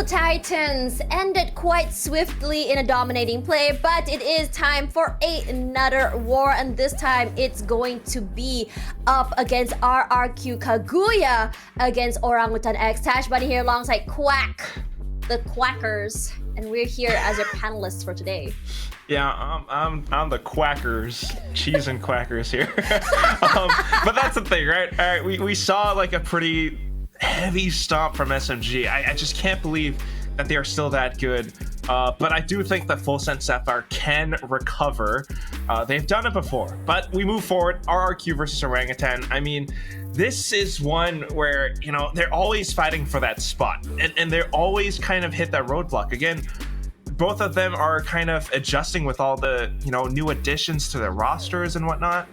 Titans ended quite swiftly in a dominating play, but it is time for another war, and this time it's going to be up against RRQ Kaguya against Orangutan X. Tash Buddy here alongside Quack, the Quackers, and we're here as your panelists for today. Yeah, I'm the Quackers, cheese and Quackers here. But that's the thing, right? All right, we saw like a pretty heavy stomp from SMG. I just can't believe that they are still that good. But I do think that Full Send Sapphire can recover. They've done it before, but we move forward. RRQ versus Orangutan. I mean, this is one where, you know, they're always fighting for that spot, and they're always kind of hit that roadblock. Again, both of them are kind of adjusting with all the, you know, new additions to their rosters and whatnot.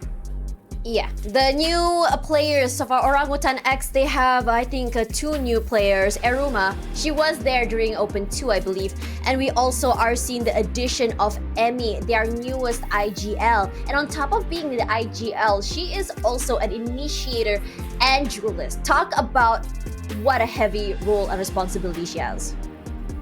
Yeah, the new players of our Orangutan X, they have, I think, two new players. Eruma, she was there during Open 2, I believe. And we also are seeing the addition of Emmy, their newest IGL. And on top of being the IGL, she is also an initiator and duelist. Talk about what a heavy role and responsibility she has.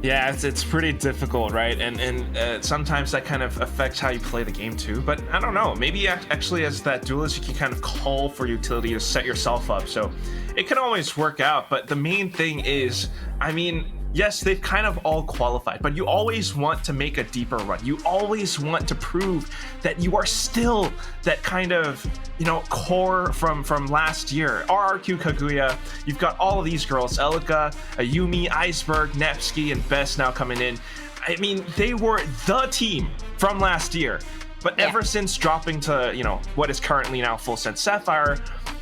Yeah, it's pretty difficult, right? And sometimes that kind of affects how you play the game too. But I don't know, maybe actually as that duelist, you can kind of call for utility to set yourself up. So it can always work out. But the main thing is, I mean, yes, they've kind of all qualified, but you always want to make a deeper run. You always want to prove that you are still that kind of, you know, core from last year. RRQ Kaguya, you've got all of these girls, Elika, Ayumi, Iceberg, Nevsky, and Bess now coming in. I mean, they were the team from last year, but ever since dropping to, you know, what is currently now Full Send Sapphire,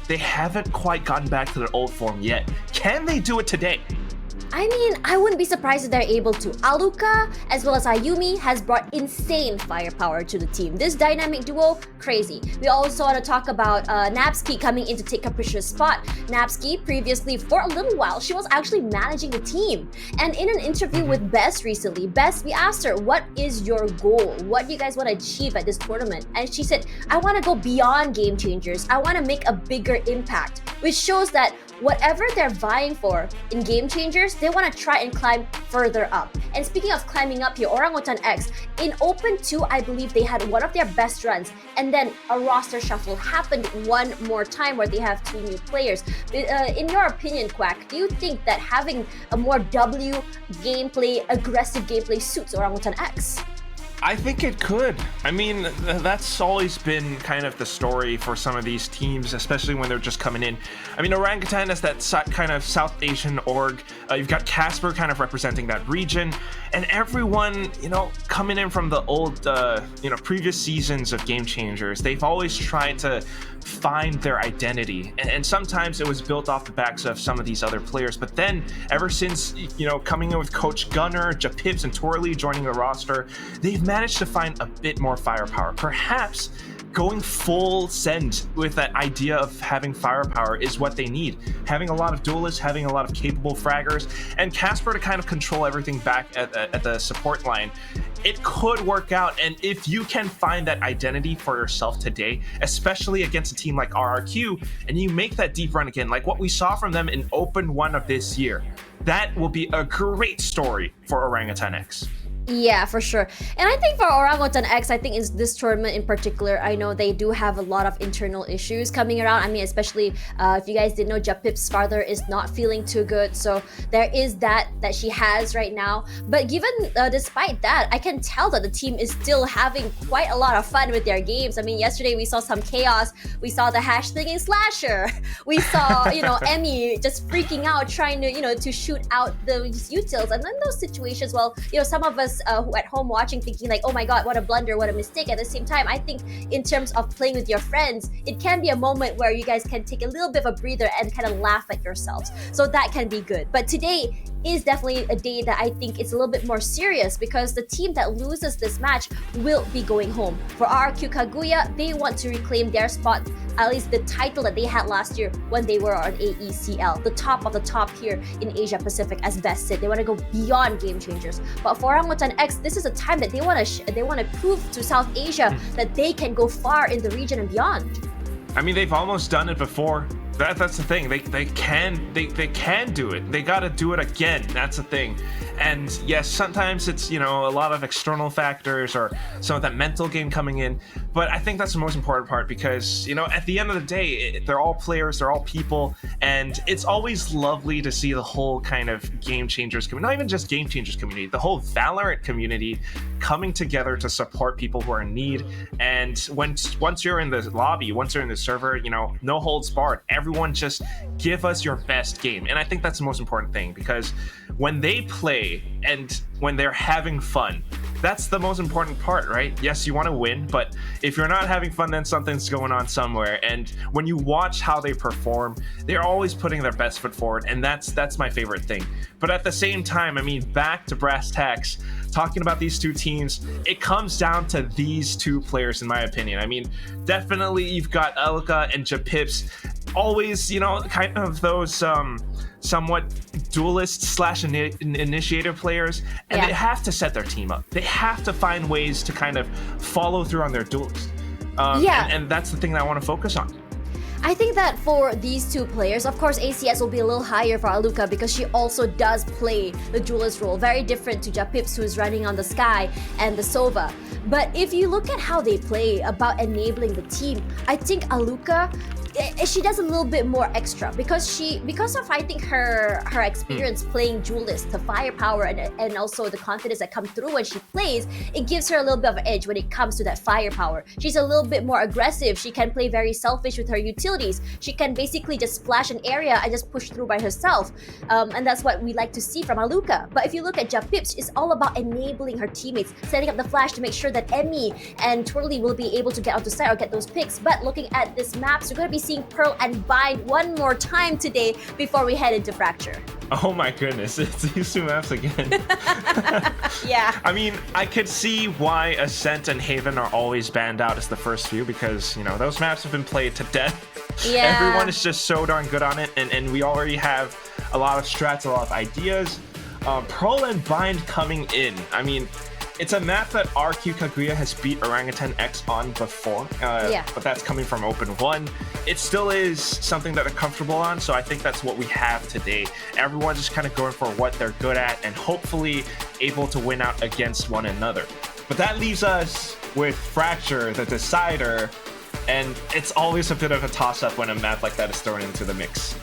they haven't quite gotten back to their old form yet. Can they do it today? I mean, I wouldn't be surprised if they're able to. Aluka, as well as Ayumi, has brought insane firepower to the team. This dynamic duo, crazy. We also want to talk about Napsky coming in to take Capricia's spot. Napsky, previously, for a little while, she was actually managing the team. And in an interview with Bess recently, Bess, we asked her, what is your goal? What do you guys want to achieve at this tournament? And she said, I want to go beyond Game Changers. I want to make a bigger impact, which shows that whatever they're vying for in Game Changers, they want to try and climb further up. And speaking of climbing up here, Orangutan X, in Open 2, I believe they had one of their best runs. And then a roster shuffle happened one more time where they have two new players. In your opinion, Quack, do you think that having a more W gameplay, aggressive gameplay suits Orangutan X? I think it could. I mean, that's always been kind of the story for some of these teams, especially when they're just coming in. I mean, Orangutan is that kind of South Asian org. You've got Casper kind of representing that region, and everyone, you know, coming in from the old, you know, previous seasons of Game Changers. They've always tried to find their identity, and sometimes it was built off the backs of some of these other players. But then, ever since, you know, coming in with Coach Gunner, Japips, and Torley joining the roster, they've managed to find a bit more firepower. Perhaps going full send with that idea of having firepower is what they need. Having a lot of duelists, having a lot of capable fraggers, and Casper to kind of control everything back at the support line. It could work out, and if you can find that identity for yourself today, especially against a team like RRQ, and you make that deep run again, like what we saw from them in Open 1 of this year, that will be a great story for Orangutan X. Yeah, for sure. And I think for Orangutan X, I think in this tournament in particular, I know they do have a lot of internal issues coming around. I mean, especially if you guys didn't know, Japip's father is not feeling too good. So there is that she has right now. But given, despite that, I can tell that the team is still having quite a lot of fun with their games. I mean, yesterday we saw some chaos. We saw the hash slinging slasher. We saw, you know, Emmy just freaking out, trying to, you know, to shoot out the utils. And then those situations, well, you know, some of us who at home watching thinking like, oh my god, what a blunder, what a mistake. At the same time, I think in terms of playing with your friends, it can be a moment where you guys can take a little bit of a breather and kind of laugh at yourselves. So that can be good. But today is definitely a day that I think it's a little bit more serious, because the team that loses this match will be going home. For RRQ Kaguya, they want to reclaim their spot, at least the title that they had last year when they were on AECL, the top of the top here in Asia Pacific, as Best said. They want to go beyond Game Changers. But for Orangutan X, this is a time that they want to prove to South Asia that they can go far in the region and beyond. I mean, they've almost done it before. That's the thing. They can do it. They got to do it again. That's the thing. And yes, sometimes it's, a lot of external factors or some of that mental game coming in. But I think that's the most important part because, at the end of the day, they're all players, they're all people. And it's always lovely to see the whole kind of game changers community, not even just game changers community, the whole Valorant community coming together to support people who are in need. And once you're in the lobby, once you're in the server, no holds barred. Everyone just give us your best game. And I think that's the most important thing because when they play and when they're having fun, that's the most important part, right? Yes, you want to win, but if you're not having fun, then something's going on somewhere. And when you watch how they perform, they're always putting their best foot forward, and that's my favorite thing. But at the same time, back to brass tacks, talking about these two teams, it comes down to these two players, in my opinion. Definitely you've got Aluka and Japips, always, kind of those somewhat duelist / initiative players, and they have to set their team up. They have to find ways to kind of follow through on their duels. And that's the thing that I want to focus on. I think that for these two players, of course, ACS will be a little higher for Aluka because she also does play the duelist role, very different to Japips, who is running on the Sky and the Sova. But if you look at how they play about enabling the team, I think Aluka, she does a little bit more extra because of I think her experience playing duelist, the firepower and also the confidence that comes through when she plays. It gives her a little bit of an edge when it comes to that firepower. She's a little bit more aggressive. She can play very selfish with her utilities. She can basically just splash an area and just push through by herself, and that's what we like to see from Aluka. But if you look at Japips, it's all about enabling her teammates, setting up the flash to make sure that Emmy and Twirly will be able to get onto site or get those picks. But looking at this map, so we're going to be seeing Pearl and Bind one more time today before we head into Fracture. Oh my goodness, it's these two maps again. Yeah. I could see why Ascent and Haven are always banned out as the first few because, those maps have been played to death. Yeah. Everyone is just so darn good on it, and we already have a lot of strats, a lot of ideas. Pearl and Bind coming in. It's a map that RRQ Kaguya has beat Orangutan X on before, but that's coming from Open 1. It still is something that they're comfortable on, so I think that's what we have today. Everyone just kind of going for what they're good at and hopefully able to win out against one another. But that leaves us with Fracture, the decider, and it's always a bit of a toss-up when a map like that is thrown into the mix.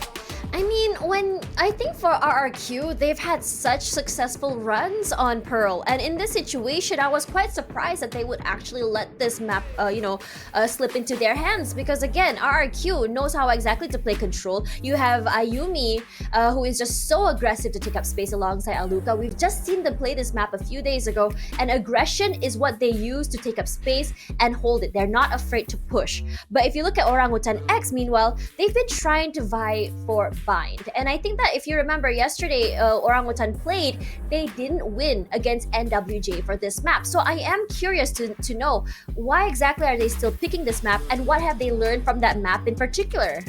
When I think for RRQ, they've had such successful runs on Pearl, and in this situation, I was quite surprised that they would actually let this map, slip into their hands because again, RRQ knows how exactly to play control. You have Ayumi, who is just so aggressive to take up space alongside Aluka. We've just seen them play this map a few days ago, and aggression is what they use to take up space and hold it. They're not afraid to push. But if you look at Orangutan X, meanwhile, they've been trying to vie for Bind. And I think that if you remember yesterday, Orangutan played, they didn't win against NWJ for this map. So I am curious to know why exactly are they still picking this map and what have they learned from that map in particular?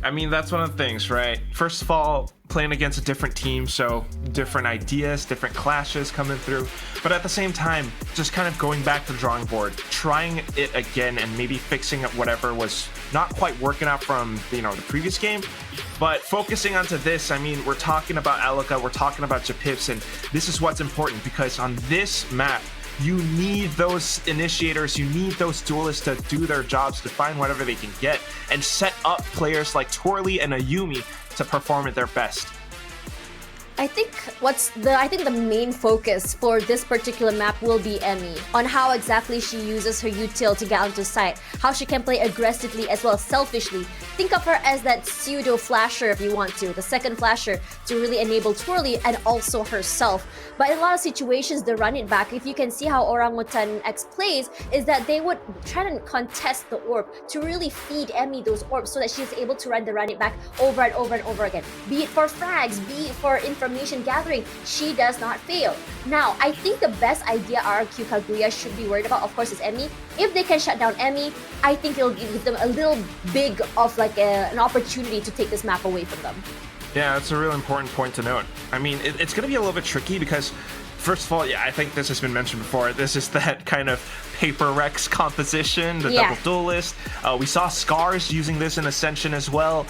That's one of the things, right? First of all, playing against a different team, so different ideas, different clashes coming through. But at the same time, just kind of going back to the drawing board, trying it again and maybe fixing up whatever was not quite working out from, the previous game. But focusing onto this, we're talking about Aluka, we're talking about Japips, and this is what's important because on this map, you need those initiators, you need those duelists to do their jobs, to find whatever they can get, and set up players like Twirly and Ayumi to perform at their best. I think the main focus for this particular map will be Emmy, on how exactly she uses her util to get onto site, how she can play aggressively as well as selfishly. Think of her as that pseudo flasher if you want to, the second flasher to really enable Twirly and also herself. But in a lot of situations, the run it back, if you can see how Orangutan X plays, is that they would try to contest the orb to really feed Emmy those orbs so that she's able to run the run it back over and over and over again. Be it for frags, be it for information gathering, she does not fail. Now, I think the best idea RRQ Kaguya should be worried about, of course, is Emmy. If they can shut down Emmy, I think it'll give them a little big of an opportunity to take this map away from them. Yeah, that's a real important point to note. It's going to be a little bit tricky because, first of all, I think this has been mentioned before. This is that kind of Paper Rex composition, the double duelist. We saw Scars using this in Ascension as well.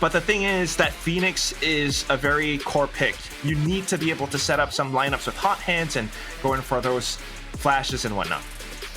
But the thing is that Phoenix is a very core pick. You need to be able to set up some lineups with hot hands and go in for those flashes and whatnot.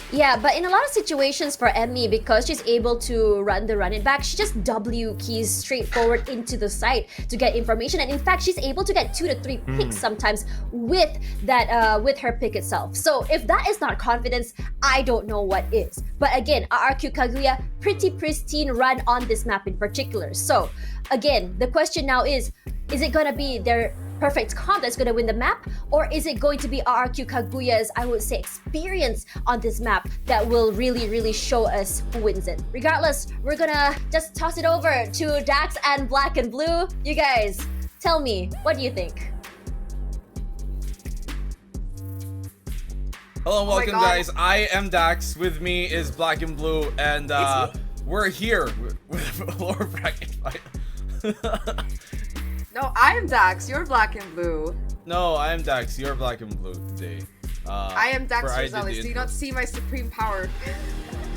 Yeah, but in a lot of situations for Emmy, because she's able to run it back, she just W keys straight forward into the site to get information. And in fact, she's able to get 2 to 3 picks sometimes with that with her pick itself. So if that is not confidence, I don't know what is. But again, RRQ Kaguya, pretty pristine run on this map in particular. So again, the question now is it gonna be their perfect comp that's going to win the map, or is it going to be RRQ Kaguya's, I would say, experience on this map that will really show us who wins it? Regardless, we're gonna just toss it over to Dax and Black and Blue. You guys, tell me, what do you think? Hello and welcome, guys. I am Dax. With me is Black and Blue, and we're here with lower bracket fight. No, I am Dax. You're Black and Blue. No, I am Dax. You're Black and Blue today. I am Dax for Rosales. Do you not see my supreme power?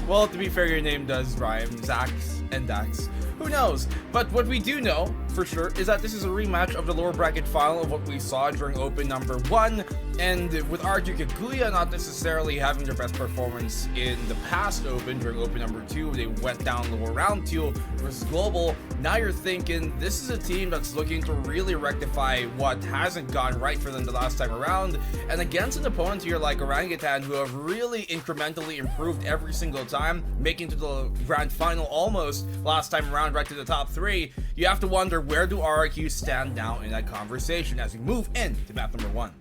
Well, to be fair, your name does rhyme. Zax and Dax. Who knows? But what we do know for sure is that this is a rematch of the lower bracket final of what we saw during Open number 1. And with RRQ Kaguya not necessarily having their best performance in the past Open, during Open number 2, they went down lower round 2 versus Global. Now you're thinking this is a team that's looking to really rectify what hasn't gone right for them the last time around. And against an opponent here like Orangutan, who have really incrementally improved every single time, making to the grand final almost last time around, right to the top 3, you have to wonder, where do RRQ stand now in that conversation as we move into map number 1?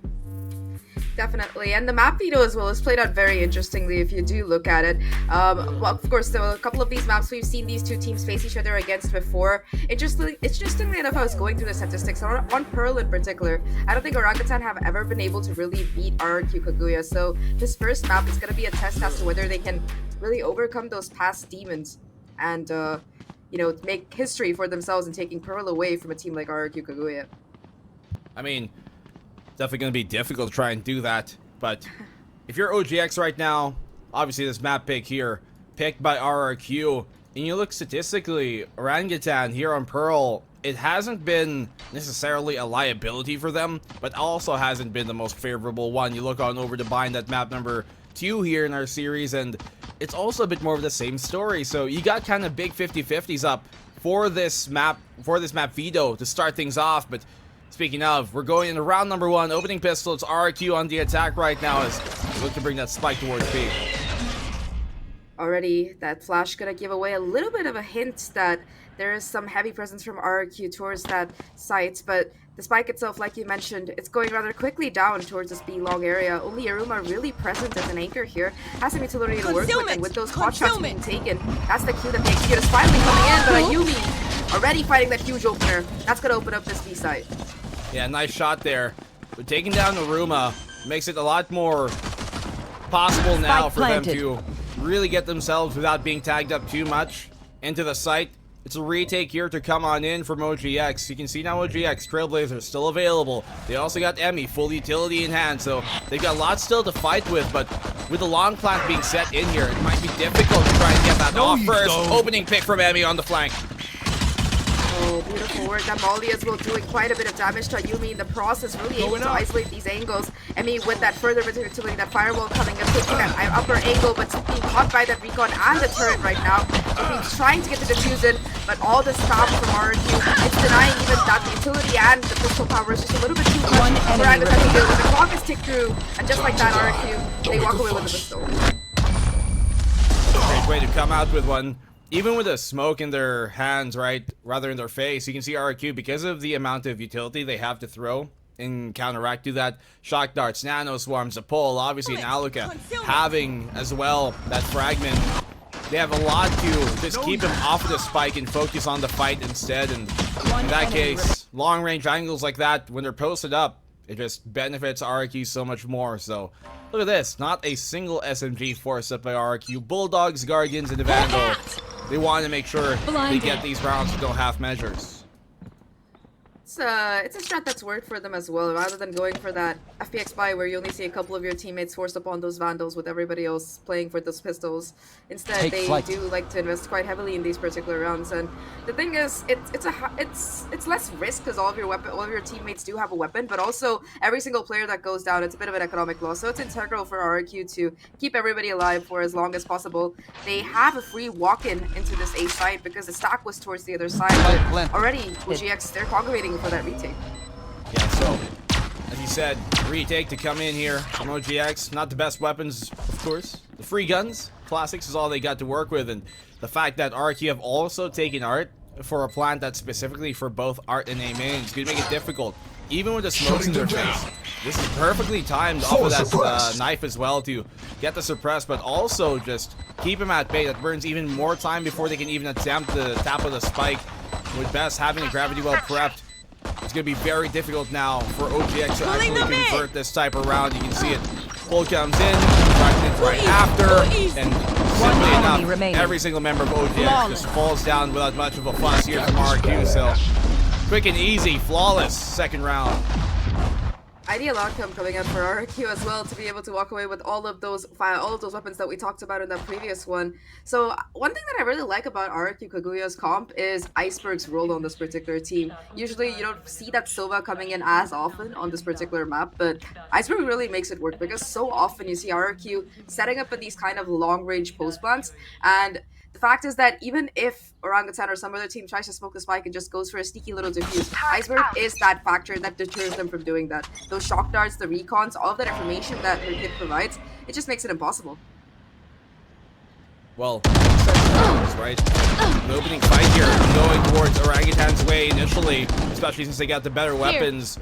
Definitely, and the map veto as well is played out very interestingly if you do look at it. Well, of course, there were a couple of these maps we've seen these two teams face each other against before. Interestingly enough, I was going through the statistics on Pearl in particular. I don't think Orangutan have ever been able to really beat RRQ Kaguya, so this first map is going to be a test as to whether they can really overcome those past demons and you know, make history for themselves in taking Pearl away from a team like RRQ Kaguya. I mean, definitely going to be difficult to try and do that, but if you're OGX right now, obviously this map pick here, picked by RRQ, and you look statistically, Orangutan here on Pearl, it hasn't been necessarily a liability for them, but also hasn't been the most favorable one. You look on over to bind that map number 2 here in our series, and it's also a bit more of the same story. So you got kind of big 50-50s up for this map veto to start things off. But speaking of, we're going into round number 1, opening pistol. It's RRQ on the attack right now as we look to bring that spike towards B. Already, that flash gonna give away a little bit of a hint that there is some heavy presence from RRQ towards that site, but the spike itself, like you mentioned, it's going rather quickly down towards this B long area. Only Aruma really present as an anchor here. Has some utility to work with, and with those hot shots being taken, that's the cue that the execute is finally coming in, but Ayumi already fighting that huge opener. That's gonna open up this B site. Yeah, nice shot there. But taking down Aruma makes it a lot more possible now for them to really get themselves, without being tagged up too much, into the site. It's a retake here to come on in from OGX. You can see now OGX, Trailblazer still available. They also got Emmy, full utility in hand, so they've got lots still to fight with, but with the long plant being set in here, it might be difficult to try and get that off first. Opening pick from Emmy on the flank. Oh, beautiful work. That Molly as well doing quite a bit of damage to Ayumi in the process, really able to isolate these angles. Emmy with that further utility, that firewall coming and taking that upper angle, but being caught by that recon and the turret right now. He's trying to get the defuse in, but all the spam from RRQ, it's denying even that the utility and the pistol power is just a little bit too much for Angus to deal with. The clock is ticked through, and just like that, RRQ, they walk away with the pistol. Great way to come out with one. Even with a smoke in their hands, right, rather in their face, you can see RRQ, because of the amount of utility they have to throw in counteract to that, shock darts, nano swarms, a pull, obviously an Aluka having as well that fragment. They have a lot to just keep him off of the spike and focus on the fight instead, and in that case, long range angles like that, when they're posted up, it just benefits RRQ so much more. So look at this, not a single SMG forced up by RRQ. Bulldogs, Guardians, and the Vandal, they want to make sure they get these rounds with no half measures. it's a strat that's worked for them as well, rather than going for that FPX buy where you only see a couple of your teammates forced upon those Vandals with everybody else playing for those pistols. Instead, they do like to invest quite heavily in these particular rounds, and the thing is, it's less risk because all of your teammates do have a weapon, but also every single player that goes down, it's a bit of an economic loss. So it's integral for RRQ to keep everybody alive for as long as possible. They have a free walk-in into this A side because the stack was towards the other side, but already OGX, they're congregating for that retake. Yeah, so as you said, retake to come in here from OGX. Not the best weapons, of course. The free guns, classics is all they got to work with, and the fact that RRQ have also taken Art for a plant that's specifically for both Art and A main is going to make it difficult. Even with the smokes in their face, this is perfectly timed off of that knife as well to get the suppress, but also just keep him at bay. That burns even more time before they can even attempt the tap of the spike. With Best having a gravity well prepped, it's going to be very difficult now for OGX to actually convert this type of round. You can see it. Bull comes in, right after, and simply enough, every single member of OGX just falls down without much of a fuss here from RRQ. So quick and easy, flawless second round. Ideal outcome coming up for RRQ as well, to be able to walk away with all of those weapons that we talked about in that previous one. So one thing that I really like about RRQ Kaguya's comp is Iceberg's role on this particular team. Usually you don't see that Sova coming in as often on this particular map, but Iceberg really makes it work because so often you see RRQ setting up in these kind of long-range post plants, and the fact is that even if Orangutan or some other team tries to smoke the spike and just goes for a sneaky little diffuse, Iceberg is that factor that deters them from doing that. Those shock darts, the recons, all of that information that her kit provides, it just makes it impossible. Well, right? The opening fight here going towards Orangutan's way initially, especially since they got the better weapons.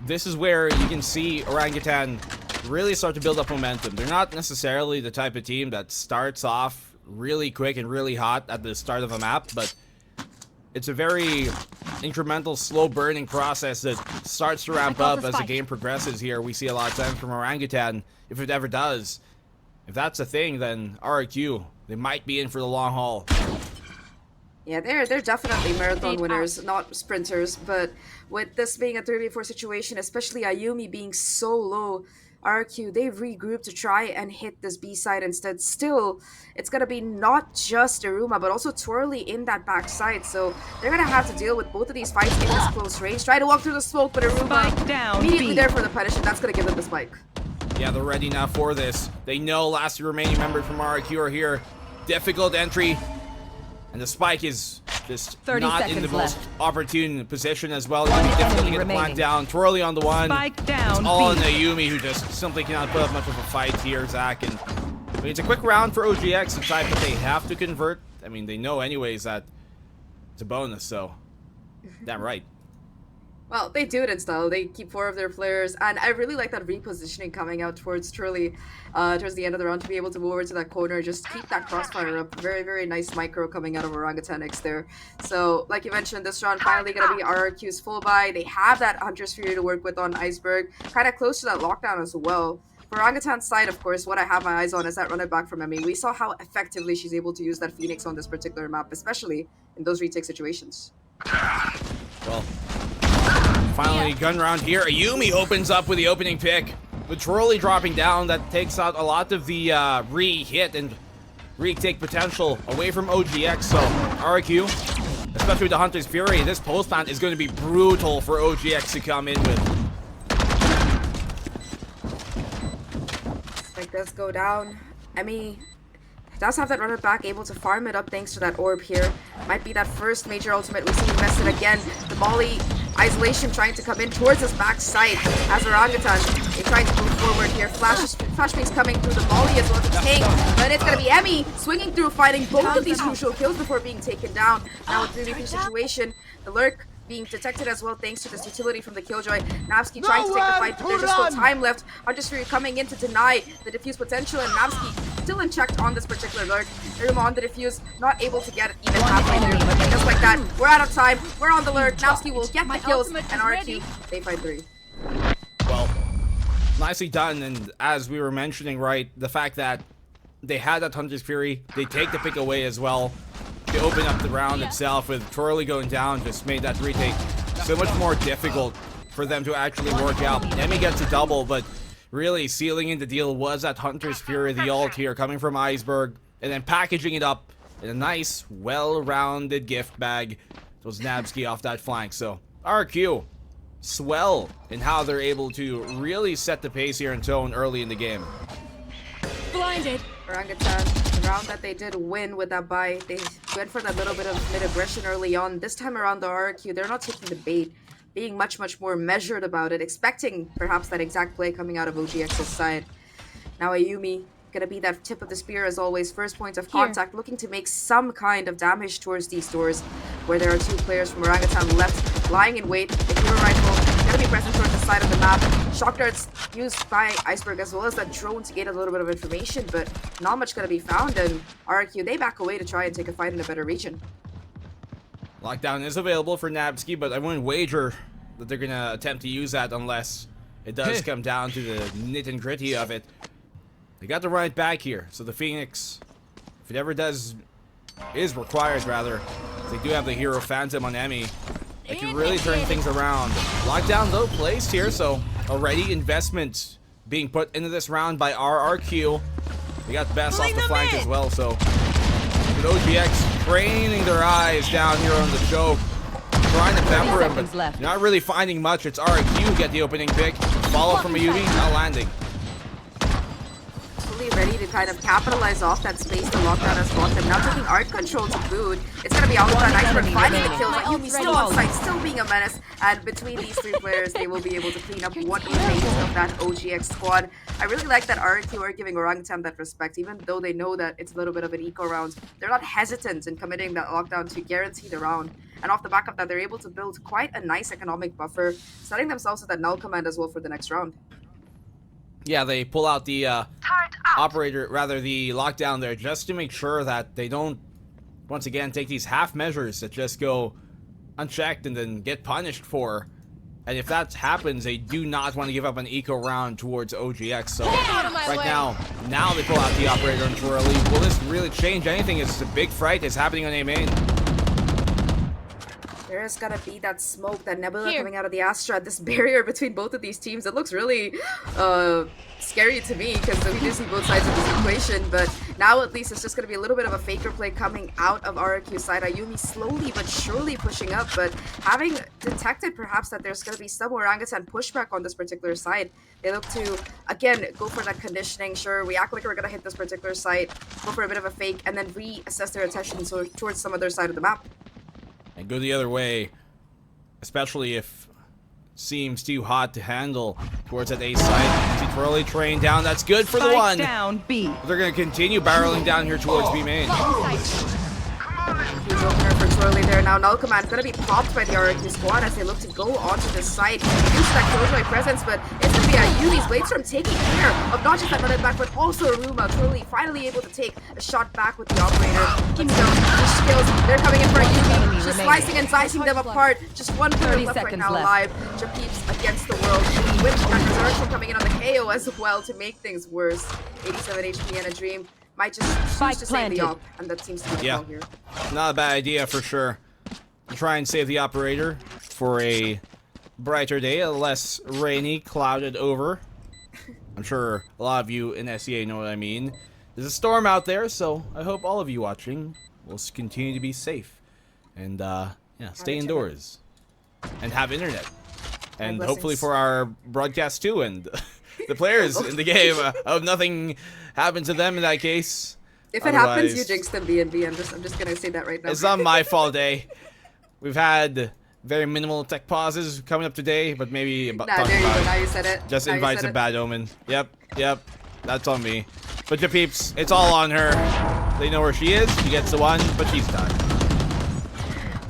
This is where you can see Orangutan really start to build up momentum. They're not necessarily the type of team that starts off really quick and really hot at the start of a map, but it's a very incremental, slow burning process that starts to ramp up as the game progresses here. We see a lot of times from Orangutan, if it ever does. If that's a thing, then RRQ, they might be in for the long haul. Yeah, they're definitely marathon winners, not sprinters, but with this being a 3v4 situation, especially Ayumi being so low, RRQ, they've regrouped to try and hit this B side instead. Still, it's gonna be not just Iruma, but also Twirly in that back side, so they're gonna have to deal with both of these fights in this close range. Try to walk through the smoke, but Iruma immediately there for the punish, and that's gonna give them the spike. Yeah, they're ready now for this. They know last remaining members from RRQ are here. Difficult entry, and the spike is just not in the most opportune position as well. It's going to be difficult to get the plant down. Twirly on the one. Spike down. It's all in Ayumi, who just simply cannot put up much of a fight here, Zach. And I mean, it's a quick round for OGX, the type that they have to convert. I mean, they know anyways that it's a bonus, so damn right. Well, they do it in style. They keep 4 of their players, and I really like that repositioning coming out towards Turley towards the end of the round to be able to move over to that corner, just keep that crossfire up. Very, very nice micro coming out of Orangutan X there. So, like you mentioned, this round finally going to be RRQ's full buy. They have that Hunter's Fury to work with on Iceberg, kind of close to that lockdown as well. For Orangutan's side, of course, what I have my eyes on is that run it back from Emmy. We saw how effectively she's able to use that Phoenix on this particular map, especially in those retake situations. Well, finally, gun round here. Ayumi opens up with the opening pick. With Trolley dropping down, that takes out a lot of the re-hit and retake potential away from OGX. So, RRQ, especially with the Hunter's Fury, this post plant is going to be brutal for OGX to come in with. Like this go down. Emmy does have that runner back, able to farm it up thanks to that orb here. Might be that first major ultimate we see invested again. The Molly isolation trying to come in towards his back side as Orangutan. They trying to move forward here. Flashbangs coming through the Molly as well to tank, but it's gonna be Emmy swinging through, fighting both of these crucial kills before being taken down. Now with the 3v3 situation, the lurk being detected as well thanks to this utility from the Killjoy. Napsky trying to take the fight, but there's just no time left. Hunter's Fury coming in to deny the defuse potential, and Napsky still unchecked on this particular lurk. Iruma on the defuse, not able to get it even halfway through. But just like that, we're out of time. We're on the lurk. Napsky will get the kills, and RRQ, they fight 3. Well, nicely done, and as we were mentioning, right, the fact that they had that Hunter's Fury, they take the pick away as well. They open up the round itself with Twirly going down, just made that retake so much more difficult for them to actually work out. Emmy gets a double, but really sealing in the deal was that Hunter's Fury, the ult here coming from Iceberg, and then packaging it up in a nice, well-rounded gift bag. It was Nabsky off that flank, so RRQ swell in how they're able to really set the pace here and tone early in the game. Blinded. Orangutan, the round that they did win with that buy, they went for that little bit of mid-aggression early on. This time around the RRQ, they're not taking the bait, being much more measured about it, expecting perhaps that exact play coming out of OGX's side. Now Ayumi gonna be that tip of the spear as always, first point of contact, looking to make some kind of damage towards these doors where there are two players from Orangutan left, lying in wait. The hero rifle gonna be present towards the side of the map. Shock darts used by Iceberg as well as that drone to get a little bit of information, but not much gonna be found, and RRQ, they back away to try and take a fight in a better region. Lockdown is available for Nabsky, but I wouldn't wager that they're gonna attempt to use that unless it does come down to the nit and gritty of it. They got to run it back here, so the Phoenix, if it ever is required rather, they do have the hero Phantom on Emmy. They can really turn things around. Lockdown though placed here, so already investment being put into this round by RRQ. They got the best off the flank as well, so with OGX training their eyes down here on the choke, trying to pepper him, but not really finding much. It's RRQ who get the opening pick. Follow from Ayumi, not landing. Ready to kind of capitalize off that space the Lockdown has bought them. Now taking art control to boot. It's gonna be Orangutan Iceberg finding the kills. Ayumi still on site, still being a menace. And between these three players, they will be able to clean up what remains of that OGX squad. I really like that RRQ are giving Orangutan that respect, even though they know that it's a little bit of an eco round. They're not hesitant in committing that Lockdown to guarantee the round. And off the back of that, they're able to build quite a nice economic buffer, setting themselves with that null command as well for the next round. Yeah, they pull out the operator, rather the lockdown there, just to make sure that they don't, once again, take these half measures that just go unchecked and then get punished for. And if that happens, they do not want to give up an eco round towards OGX. So right now they pull out the operator and Twirly. Will this really change anything? It's a big fight is happening on A main. There's gotta be that smoke, that nebula coming out of the Astra, this barrier between both of these teams. It looks really scary to me because we do see both sides of this equation, but now at least it's just gonna be a little bit of a faker play coming out of RRQ's side. Ayumi slowly but surely pushing up, but having detected perhaps that there's gonna be some Orangutan pushback on this particular side, they look to, again, go for that conditioning. Sure, we act like we're gonna hit this particular site, go for a bit of a fake, and then reassess their attention towards some other side of the map. And go the other way, especially if it seems too hot to handle towards that A side. See Twirly train down, that's good for the one. Down B. But they're going to continue barreling down here towards B main. Huge opener for Twirly there. Now Null Command gonna be popped by the RRQ squad as they look to go onto this side, use that Killjoy presence, but it's gonna be Ayumi's Bladestorm taking care of not just that running back, but also Aruma. Twirly finally able to take a shot back with the operator. But still, the skills, they're coming in for Ayumi. She's slicing and dicing them apart. Just one player left right now alive. Japeeps against the world. With that Resurrection coming in on the KO as well to make things worse. 87 HP and a Dream might just choose to save the op, and that seems to be the call here. Not a bad idea for sure. Try and save the operator for a brighter day, a less rainy, clouded over. I'm sure a lot of you in SEA know what I mean. There's a storm out there, so I hope all of you watching will continue to be safe and stay indoors and have internet, and hopefully for our broadcast too, and the players in the game. I hope nothing happens to them in that case. If it happens, you jinx them, BNB. I'm just gonna say that right now. It's not my fault, eh? We've had very minimal tech pauses coming up today, but maybe about there you go. Now you said it. Just invites a bad omen. Yep. That's on me. But your peeps, it's all on her. They know where she is. She gets the one, but she's done.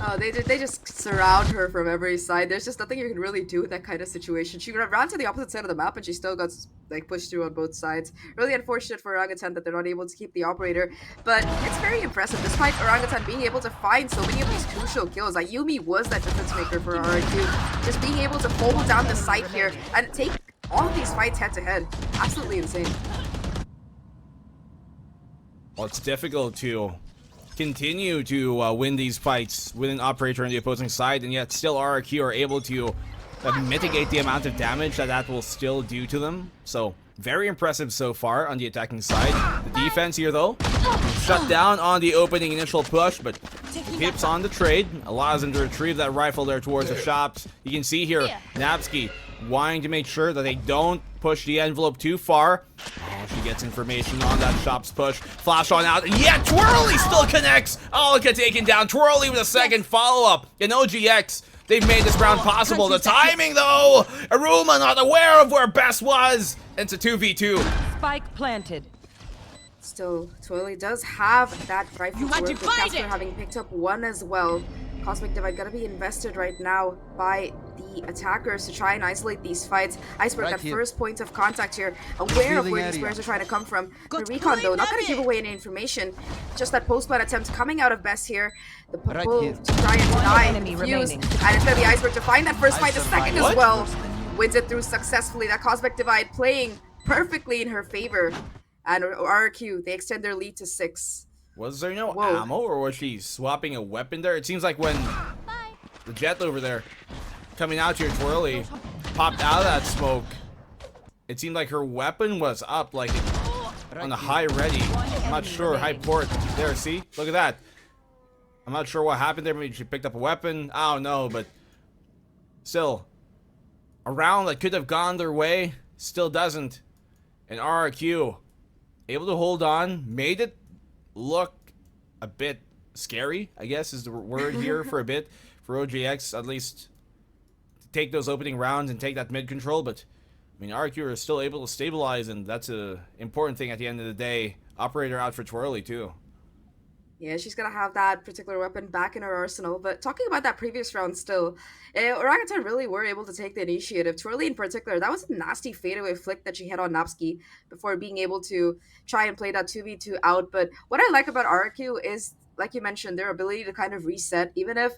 Oh, they just surround her from every side. There's just nothing you can really do with that kind of situation. She ran to the opposite side of the map and she still got like pushed through on both sides. Really unfortunate for Orangutan that they're not able to keep the operator, but it's very impressive. Despite Orangutan being able to find so many of these crucial kills, Ayumi was that difference maker for RRQ. Just being able to hold down the site here and take all of these fights head to head. Absolutely insane. Well, it's difficult to continue to win these fights with an operator on the opposing side, and yet still RRQ are able to mitigate the amount of damage that will still do to them. So very impressive so far on the attacking side. The defense here though, shut down on the opening initial push, but keeps on the trade, allows them to retrieve that rifle there towards the shops. You can see here, Napski wanting to make sure that they don't push the envelope too far. Oh, she gets information on that shop's push. Flash on out. Yeah, Twirly still connects. Oh, gets taken down. Twirly with a second follow-up. And OGX, they've made this round possible. The timing, though. Aruma not aware of where Best was. It's a 2v2. Spike planted. Still, Twirly does have that rifle to work with. Casper having picked up one as well. Cosmic Divide gotta be invested right now by the attackers to try and isolate these fights. Iceberg at first point of contact here, aware of where these players are trying to come from. The recon though, not gonna give away any information. Just that post-plant attempt coming out of Best here. The pull to try and deny the fuse. And it's gonna be Iceberg to find that first fight, the second as well. Wins it through successfully. That Cosmic Divide playing perfectly in her favor. And RRQ, they extend their lead to 6. Was there no ammo, or was she swapping a weapon there? It seems like when the Jet over there coming out here, Twirly popped out of that smoke, it seemed like her weapon was up, like on the high ready. I'm not sure. High port there. See, look at that. I'm not sure what happened there. Maybe she picked up a weapon. I don't know, but still, a round that could have gone their way still doesn't. And RRQ able to hold on, made it look a bit scary, I guess is the word here for a bit, for OGX at least, to take those opening rounds and take that mid control. But I mean, RRQ are still able to stabilize, and that's a important thing at the end of the day. Operator out for Twirly too. Yeah, she's gonna have that particular weapon back in her arsenal. But talking about that previous round still, Orangutan really were able to take the initiative. Twirly in particular, that was a nasty fadeaway flick that she hit on Napski before being able to try and play that 2v2 out. But what I like about RRQ is, like you mentioned, their ability to kind of reset, even if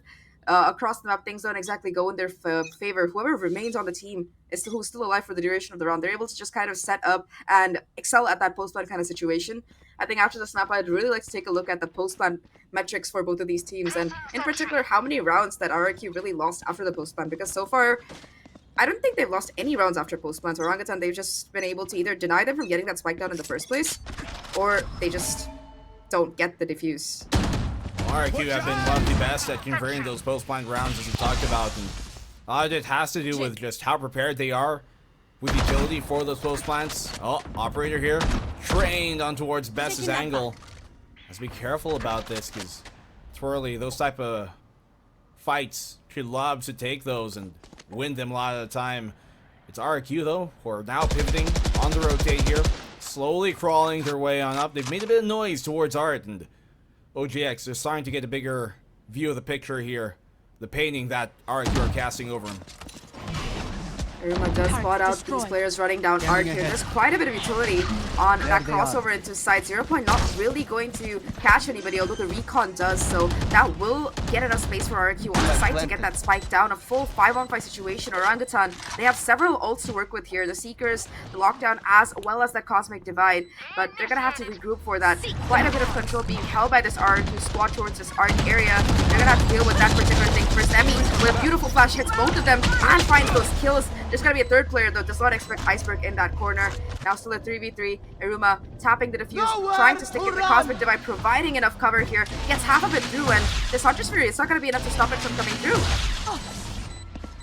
across the map things don't exactly go in their favor. Whoever remains on the team is who's still alive for the duration of the round. They're able to just kind of set up and excel at that post-plant kind of situation. I think after the snap, I'd really like to take a look at the post-plant metrics for both of these teams, and in particular, how many rounds that RRQ really lost after the post-plant, because so far, I don't think they've lost any rounds after post-plants. Orangutan, they've just been able to either deny them from getting that spike down in the first place, or they just don't get the defuse. RRQ have been one of the best at converting those post-plant rounds, as we talked about, and a lot of it has to do with just how prepared they are with utility for those post-plants. Oh, operator here, trained on towards Best's angle. Let's be careful about this, because Twirly, those type of fights, she loves to take those and win them a lot of the time. It's RRQ though, who are now pivoting on the rotate here, slowly crawling their way on up. They've made a bit of noise towards Art, and OGX, they're starting to get a bigger view of the picture here. The painting that RRQ are casting over him. Iruma does spot out these players running down Arc here. There's quite a bit of utility on that crossover into side. 0 Point not really going to catch anybody, although the recon does, so that will get enough space for RRQ on the side to get that spike down. A full 5-on-5 situation. Orangutan, they have several ults to work with here. The Seekers, the Lockdown, as well as the Cosmic Divide, but they're gonna have to regroup for that. Quite a bit of control being held by this RRQ squad towards this Arc area. They're gonna have to deal with that particular thing first. Emmy, with a beautiful flash, hits both of them and finds those kills. There's gonna be a third player though, does not expect Iceberg in that corner. Now still a 3v3. Iruma tapping the defuse, trying to stick in the Cosmic Divide, providing enough cover here. Gets half of it through, and this Hunter's Fury, it's not gonna be enough to stop it from coming through.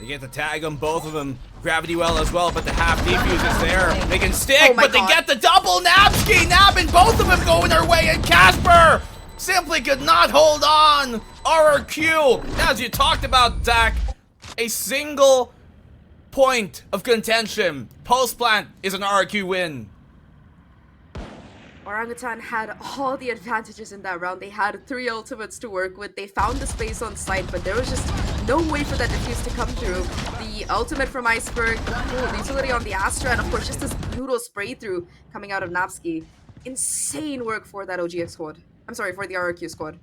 They get the tag on both of them. Gravity well as well, but the half defuse is there. They can stick, but they get the double Napski. Nabbing both of them going their way, and Casper simply could not hold on. RRQ, as you talked about, Zach, a single point of contention. Post plant is an RRQ win. Orangutan had all the advantages in that round. They had 3 ultimates to work with. They found the space on site, but there was just no way for that defuse to come through. The ultimate from Iceberg, the utility on the Astra, and of course just this brutal spray through coming out of Napski. Insane work for that OGX squad. I'm sorry, for the RRQ squad.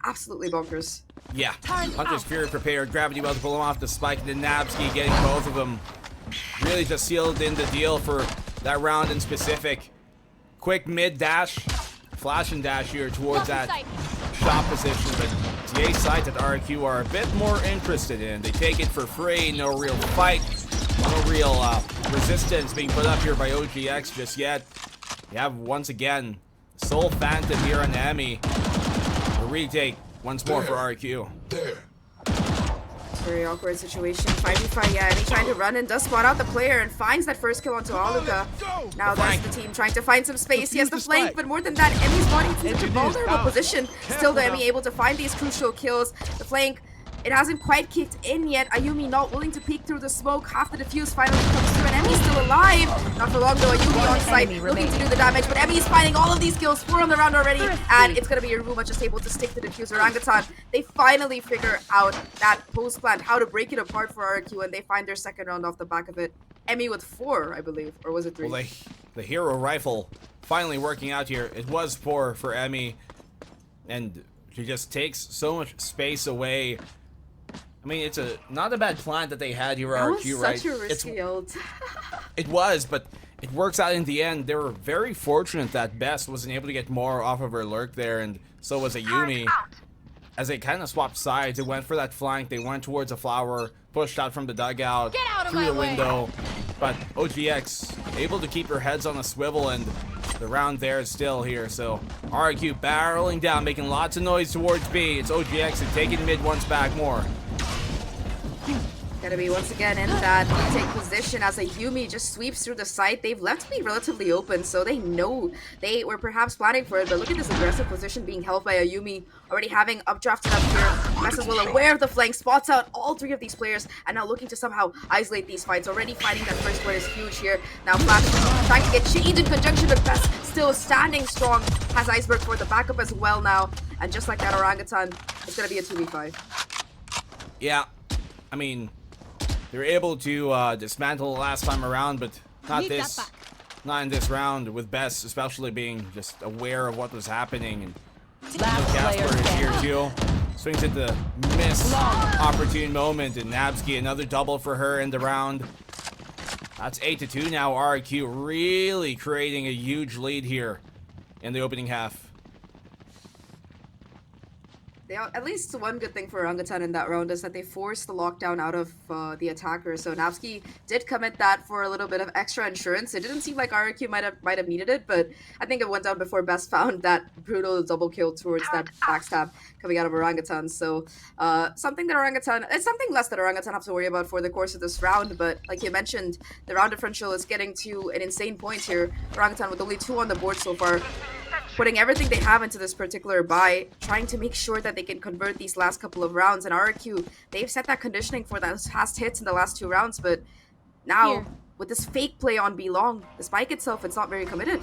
Absolutely bonkers. Yeah, Hunter's Fury prepared. Gravity well to pull him off the spike, and then Napski getting both of them. Really just sealed in the deal for that round in specific. Quick mid dash, flash and dash here towards that shot position, but the A side that RRQ are a bit more interested in. They take it for free, no real fight, no real resistance being put up here by OGX just yet. You have, once again, Soul Phantom here on Emmy. The retake once more for RRQ. Very awkward situation. 5v5, yeah, Emmy trying to run and does spot out the player and finds that first kill onto Aluka. Now that's the team trying to find some space. He has the flank, but more than that, Emmy's body is in such a vulnerable position. Still, the Emmy able to find these crucial kills. The flank, it hasn't quite kicked in yet. Ayumi not willing to peek through the smoke. Half the defuse finally comes through, and Emmy's still alive. Not for long though. Ayumi on site looking to do the damage, but Emmy's finding all of these kills. 4 on the round already, and it's gonna be Iruma just able to stick the defuse. Orangutan, they finally figure out that post plant, how to break it apart for RRQ, and they find their second round off the back of it. Emmy with 4, I believe, or was it 3? Well, the hero rifle finally working out here. It was 4 for Emmy, and she just takes so much space away. I mean, it's not a bad plant that they had here, RRQ, right? Such a risky ult. It was, but it works out in the end. They were very fortunate that Best wasn't able to get more off of her lurk there, and so was Ayumi. As they kind of swapped sides, they went for that flank. They went towards a flower, pushed out from the dugout, through the window. But OGX able to keep their heads on a swivel, and the round there is still here. So RRQ barreling down, making lots of noise towards B. It's OGX and taking mid once back more. Gonna be once again in that take position as Ayumi just sweeps through the site. They've left me relatively open, so they know they were perhaps planning for it. But look at this aggressive position being held by Ayumi, already having updrafted up here. Mess as well aware of the flank, spots out all 3 of these players, and now looking to somehow isolate these fights. Already finding that first one is huge here. Now Flash trying to get changed in conjunction with Best, still standing strong. Has Iceberg for the backup as well now, and just like that, Orangutan, it's gonna be a 2v5. Yeah, I mean, they were able to dismantle the last time around, but not this. Not in this round, with Bess especially being just aware of what was happening. And Casper is here too. Swings at the miss opportune moment, and Nabsky another double for her in the round. That's 8-2 now. RRQ really creating a huge lead here in the opening half. At least one good thing for Orangutan in that round is that they forced the lockdown out of the attacker. So Navsky did commit that for a little bit of extra insurance. It didn't seem like RRQ might have needed it, but I think it went down before Best found that brutal double kill towards that backstab coming out of Orangutan. So something less that Orangutan have to worry about for the course of this round. But like you mentioned, the round differential is getting to an insane point here. Orangutan with only 2 on the board so far, putting everything they have into this particular buy, trying to make sure that they can convert these last couple of rounds. And RRQ, they've set that conditioning for those fast hits in the last 2 rounds, but now with this fake play on B long, the spike itself, it's not very committed.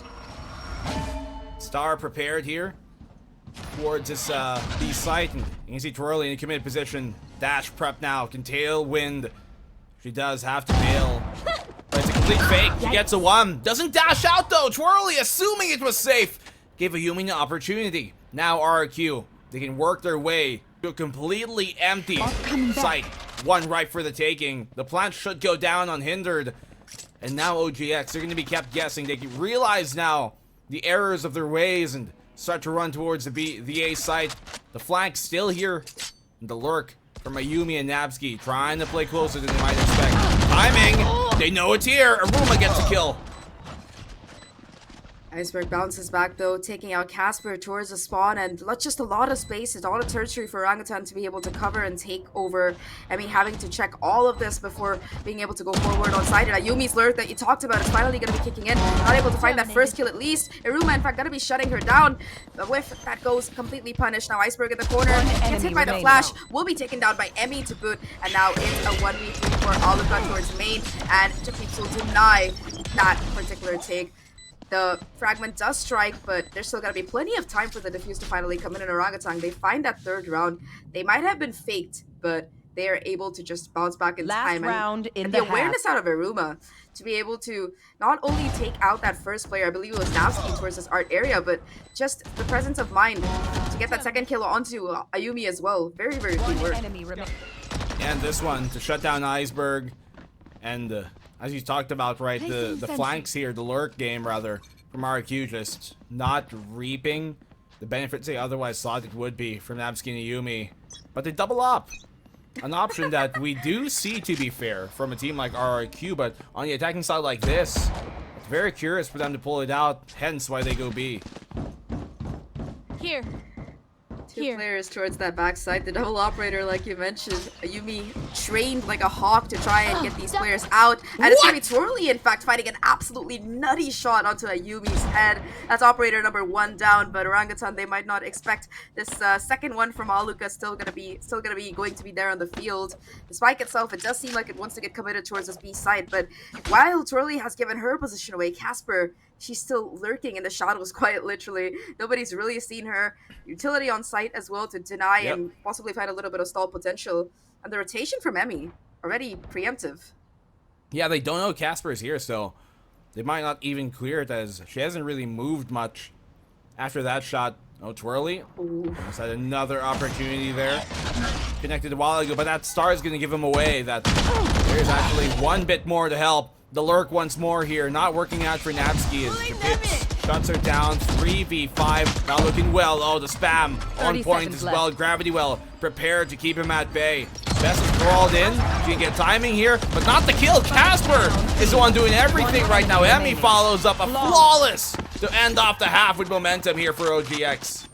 Star prepared here towards this B site, and you can see Twirly in a committed position. Dash prep now, can tailwind. She does have to bail. But it's a complete fake. She gets a 1. Doesn't dash out though. Twirly, assuming it was safe, gave Ayumi an opportunity. Now RRQ, they can work their way to a completely empty site. 1 right for the taking. The plant should go down unhindered. And now OGX, they're going to be kept guessing. They can realize now the errors of their ways and start to run towards the A site. The flank's still here. And the lurk from Ayumi and Nabsky, trying to play closer than they might expect. Timing! They know it's here! Aruma gets a kill. Iceberg bounces back though, taking out Casper towards the spawn, and just a lot of space, a lot of territory for Orangutan to be able to cover and take over. I mean, having to check all of this before being able to go forward on side. And Ayumi's lurk that you talked about is finally going to be kicking in. Not able to find that first kill at least. Iruma, in fact, going to be shutting her down. The whiff, that goes completely punished. Now Iceberg in the corner, gets hit by the flash, will be taken down by Emmy to boot, and now it's a 1v3 for Aluka towards main, and Japeeps will deny that particular take. The fragment does strike, but there's still gotta be plenty of time for the defuse to finally come in Orangutan. They find that 3rd round. They might have been faked, but they are able to just bounce back in time. And the awareness out of Iruma to be able to not only take out that first player, I believe it was Navsky towards this art area, but just the presence of mind to get that 2nd kill onto Ayumi as well. Very, very good work. And this one to shut down Iceberg, and as you talked about, right, the flanks here, the lurk game rather, from RRQ just not reaping the benefits they otherwise thought it would be from Nabsky and Yumi. But they double up. An option that we do see, to be fair, from a team like RRQ, but on the attacking side like this, it's very curious for them to pull it out, hence why they go B. Here. Two players towards that backside. The double operator, like you mentioned, Yumi trained like a hawk to try and get these players out. And it's going to be Twirly, in fact, fighting an absolutely nutty shot onto a Yumi's head. That's operator number 1 down, but Orangutan, they might not expect this second one from Aluka still going to be there on the field. The spike itself, it does seem like it wants to get committed towards this B side, but while Twirly has given her position away, Casper, she's still lurking in the shadows, quite literally. Nobody's really seen her. Utility on site as well to deny and possibly find a little bit of stall potential. And the rotation from Emmy, already preemptive. Yeah, they don't know Casper's here, so they might not even clear it, as she hasn't really moved much after that shot. Oh, Twirly. Almost had another opportunity there. Connected a while ago, but that star is going to give him away. That there's actually one bit more to help. The lurk once more here, not working out for Nabsky as Pips shuts her down. 3v5, not looking well. Oh, the spam on point as well. Gravity Well prepared to keep him at bay. Best is crawled in. She can get timing here, but not the kill. Casper is the one doing everything right now. Emmy follows up a flawless to end off the half with momentum here for OGX.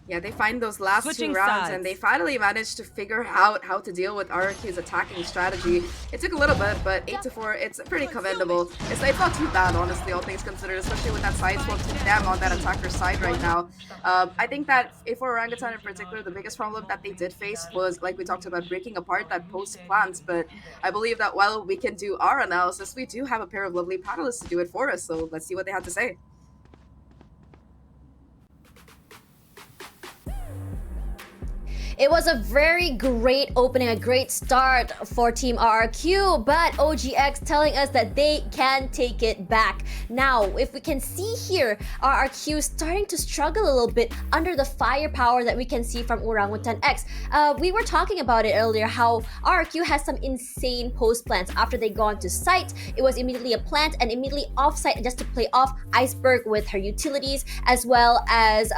Yeah, they find those last Switching 2 rounds, sides. and they finally managed to figure out how to deal with RRQ's attacking strategy. It took a little bit, but 8-4, it's pretty commendable. It's not too bad, honestly, all things considered, especially with that side swap to them on that attacker side right now. I think that for Orangutan in particular, the biggest problem that they did face was, like we talked about, breaking apart that post plant, but I believe that while we can do our analysis, we do have a pair of lovely panelists to do it for us, so let's see what they have to say. It was a very great opening, a great start for Team RRQ, but OGX telling us that they can take it back. Now, if we can see here, RRQ starting to struggle a little bit under the firepower that we can see from Orangutan X. We were talking about it earlier, how RRQ has some insane post plants. After they got to site, it was immediately a plant and immediately off site just to play off Iceberg with her utilities, as well as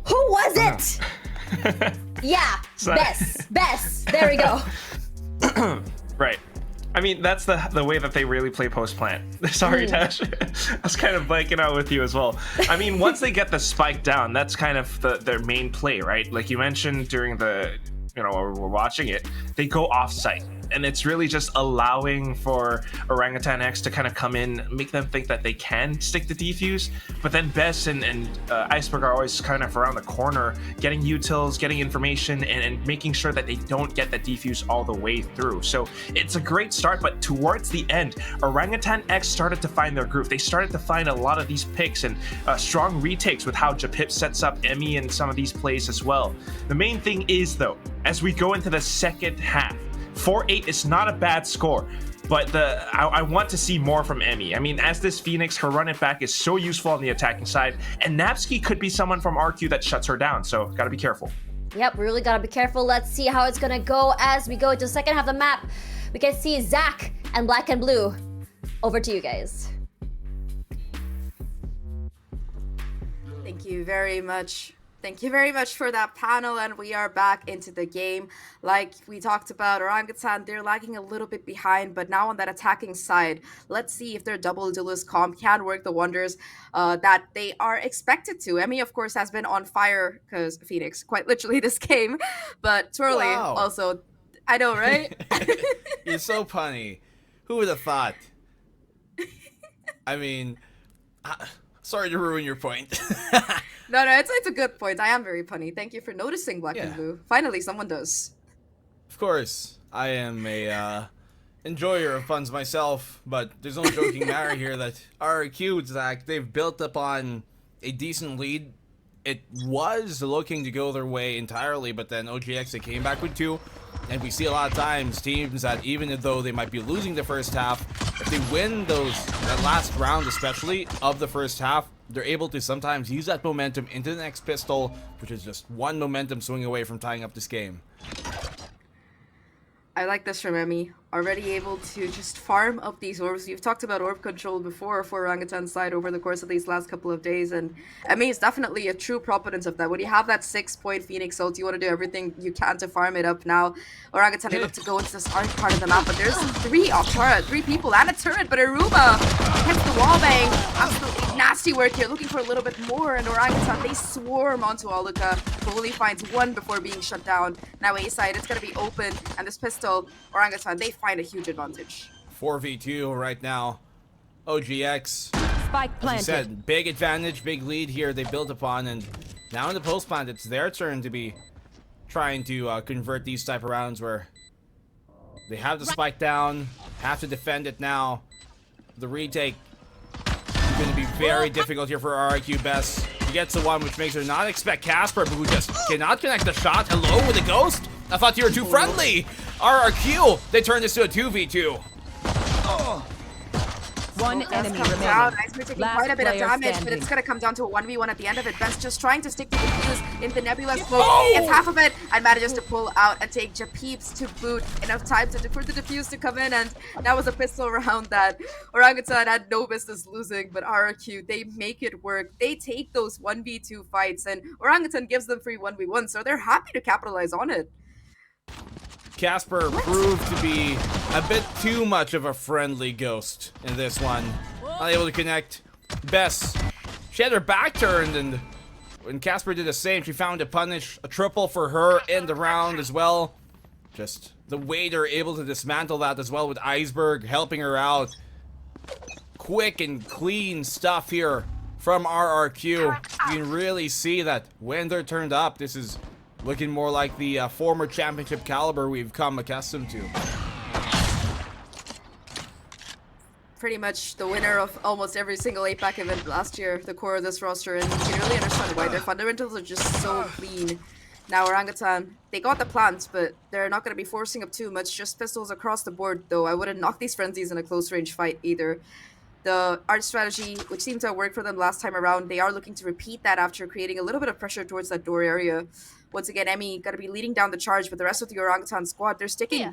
who was it? Yeah, Bess. There we go. Right. I mean, that's the way that they really play post plant. Sorry, Tash. I was kind of blanking out with you as well. I mean, once they get the spike down, that's kind of their main play, right? Like you mentioned during the, while we're watching it, they go off site. And it's really just allowing for Orangutan X to kind of come in, make them think that they can stick the defuse. But then Bess and Iceberg are always kind of around the corner, getting utils, getting information, and making sure that they don't get the defuse all the way through. So it's a great start, but towards the end, Orangutan X started to find their groove. They started to find a lot of these picks and strong retakes with how Japip sets up Emmy and some of these plays as well. The main thing is, though, as we go into the second half, 4-8 is not a bad score, but I want to see more from Emmy. I mean, as this Phoenix, her run it back is so useful on the attacking side, and Nabsky could be someone from RQ that shuts her down, so gotta be careful. Yep, we really gotta be careful. Let's see how it's gonna go as we go to the second half of the map. We can see Zach and Black and Blue. Over to you guys. Thank you very much. Thank you very much for that panel, and we are back into the game. Like we talked about, Orangutan, they're lagging a little bit behind, but now on that attacking side, let's see if their double duelist comp can work the wonders that they are expected to. Emmy, of course, has been on fire, because Phoenix, quite literally this game, but Twirly also, I know, right? You're so punny. Who would have thought? I mean, sorry to ruin your point. No, it's a good point. I am very punny. Thank you for noticing, Black and Blue. Finally, someone does. Of course, I am a enjoyer of puns myself, but there's no joking matter here that RRQ, Zach, they've built upon a decent lead. It was looking to go their way entirely, but then OGX, they came back with 2. And we see a lot of times teams that even though they might be losing the first half, if they win that last round especially of the first half, they're able to sometimes use that momentum into the next pistol, which is just one momentum swing away from tying up this game. I like this from Emmy. Already able to just farm up these orbs. We've talked about orb control before for Orangutan's side over the course of these last couple of days, and Emmy is definitely a true proponent of that. When you have that 6-point Phoenix ult, you want to do everything you can to farm it up. Now, Orangutan, they look to go into this arc part of the map, but there's 3 Optara, 3 people, and a turret, but Aruba hits the wall bang. Absolutely nasty work here, looking for a little bit more, and Orangutan, they swarm onto Aluka, but only finds 1 before being shut down. Now A side, it's going to be open, and this pistol, Orangutan, they find a huge advantage. 4v2 right now. OGX. Spike As you planted. said, big advantage, big lead here they built upon, and now in the post plant, it's their turn to be trying to convert these type of rounds where they have the spike down, have to defend it now. The retake is going to be very difficult here for RRQ Best. He gets the one, which makes her not expect Casper, who just cannot connect the shot. Hello with a ghost? I thought you were too friendly. RRQ, they turn this to a 2v2. One enemy Comes remaining. down. Iceberg taking Last quite a bit of player damage, but standing. it's going to come down to a 1v1 at the end of it. Best just trying to stick to the fuse in the Nebula smoke. Oh! It's half of it and manages to pull out and take Japeeps to boot. Enough time for the defuse to come in, and that was a pistol round that Orangutan had no business losing, but RRQ, they make it work. They take those 1v2 fights, and Orangutan gives them free 1v1, so they're happy to capitalize on it. Casper proved to be a bit too much of a friendly ghost in this one. Not able to connect. Bess, she had her back turned, and when Casper did the same, she found a punish, a triple for her in the round as well. Just the way they're able to dismantle that as well with Iceberg helping her out. Quick and clean stuff here from RRQ. You can really see that when they're turned up, this is looking more like the former championship caliber we've come accustomed to. Pretty much the winner of almost every single APAC event last year, the core of this roster, and you can really understand why their fundamentals are just so clean. Now Orangutan, they got the plant, but they're not going to be forcing up too much, just pistols across the board though. I wouldn't knock these frenzies in a close range fight either. The art strategy, which seemed to have worked for them last time around, they are looking to repeat that after creating a little bit of pressure towards that door area. Once again, Emmy got to be leading down the charge, but the rest of the Orangutan squad, they're sticking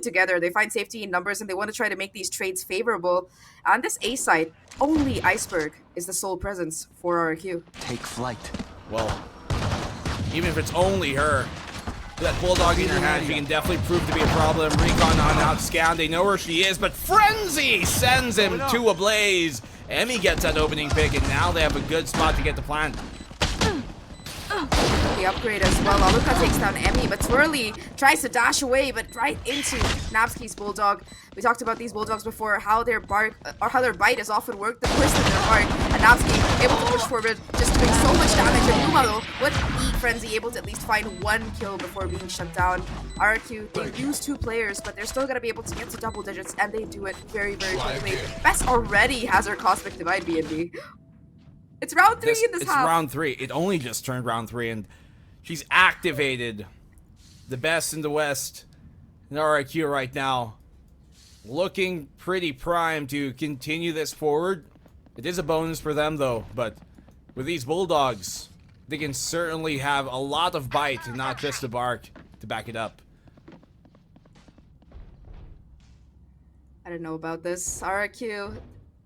together. They find safety in numbers, and they want to try to make these trades favorable. On this A side, only Iceberg is the sole presence for RRQ. Take flight. Well, even if it's only her, that bulldog in her hand, she can definitely prove to be a problem. Recon on out scan, they know where she is, but Frenzy sends him to a blaze. Emmy gets that opening pick, and now they have a good spot to get the plant. The upgrade as well. Aluka takes down Emmy, but Twirly tries to dash away, but right into Napski's bulldog. We talked about these bulldogs before, how their bark or how their bite has often worked the worst in their bark. And Napski able to push forward, just doing so much damage. And Numalo with E Frenzy able to at least find 1 kill before being shut down. RRQ, they lose 2 players, but they're still gonna be able to get to double digits, and they do it very, very quickly. Bess already has her Cosmic Divide BNB. It's round 3 in this It's half. round 3. It only just turned round 3, and she's activated the best in the West in RRQ right now. Looking pretty primed to continue this forward. It is a bonus for them, though, but with these Bulldogs, they can certainly have a lot of bite and not just the bark to back it up. I don't know about this. RRQ,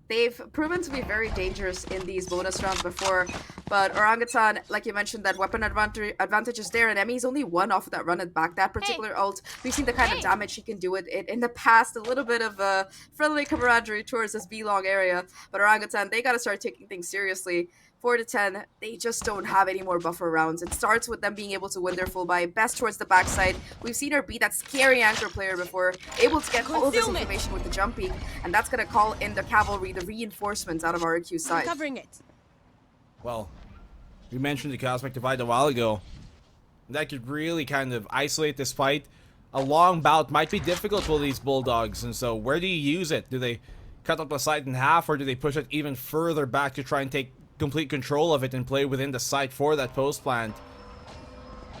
they've proven to be very dangerous in these bonus rounds before, but Orangutan, like you mentioned, that weapon advantage is there, and Emmy's only 1 off of that run and back. That particular ult, we've seen the kind of damage she can do it in the past, a little bit of a friendly camaraderie towards this B-long area, but Orangutan, they gotta start taking things seriously. 4 to 10, they just don't have any more buffer rounds. It starts with them being able to win their full buy, best towards the backside. We've seen her be that scary anchor player before, able to get all of this information with the jump peak, and that's going to call in the cavalry, the reinforcements out of RRQ's side. Covering it. Well, we mentioned the Cosmic Divide a while ago. That could really kind of isolate this fight. A long bout might be difficult for these Bulldogs, and so where do you use it? Do they cut up the site in half, or do they push it even further back to try and take complete control of it and play within the site for that post plant?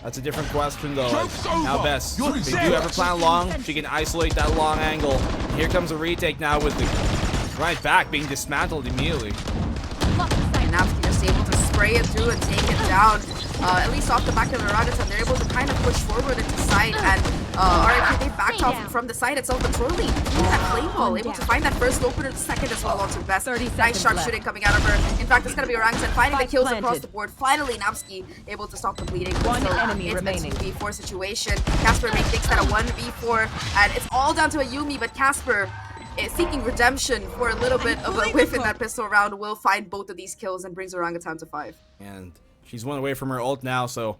That's a different question though. Now Bess, they do have a plan long. She can isolate that long angle. Here comes a retake now with the right back being dismantled immediately. And Napski just able to spray it through and take it down. at least off the back of the Orangutan, they're able to kind of push forward into side, and RRQ, they backed off from the side itself, but Twirly, that flame ball, able to find that first opener, the second as well onto Best. Nice sharp shooting coming out of her. In fact, it's going to be Orangutan finding the kills across the board. Finally, Napski able to stop the bleeding. One so enemy it's remaining. a 2v4 situation. Casper makes that a 1v4, and it's all down to a Yumi, but Casper is seeking redemption for a little bit of a whiff in that pistol round, will find both of these kills and brings Orangutan to 5. And she's one away from her ult now, so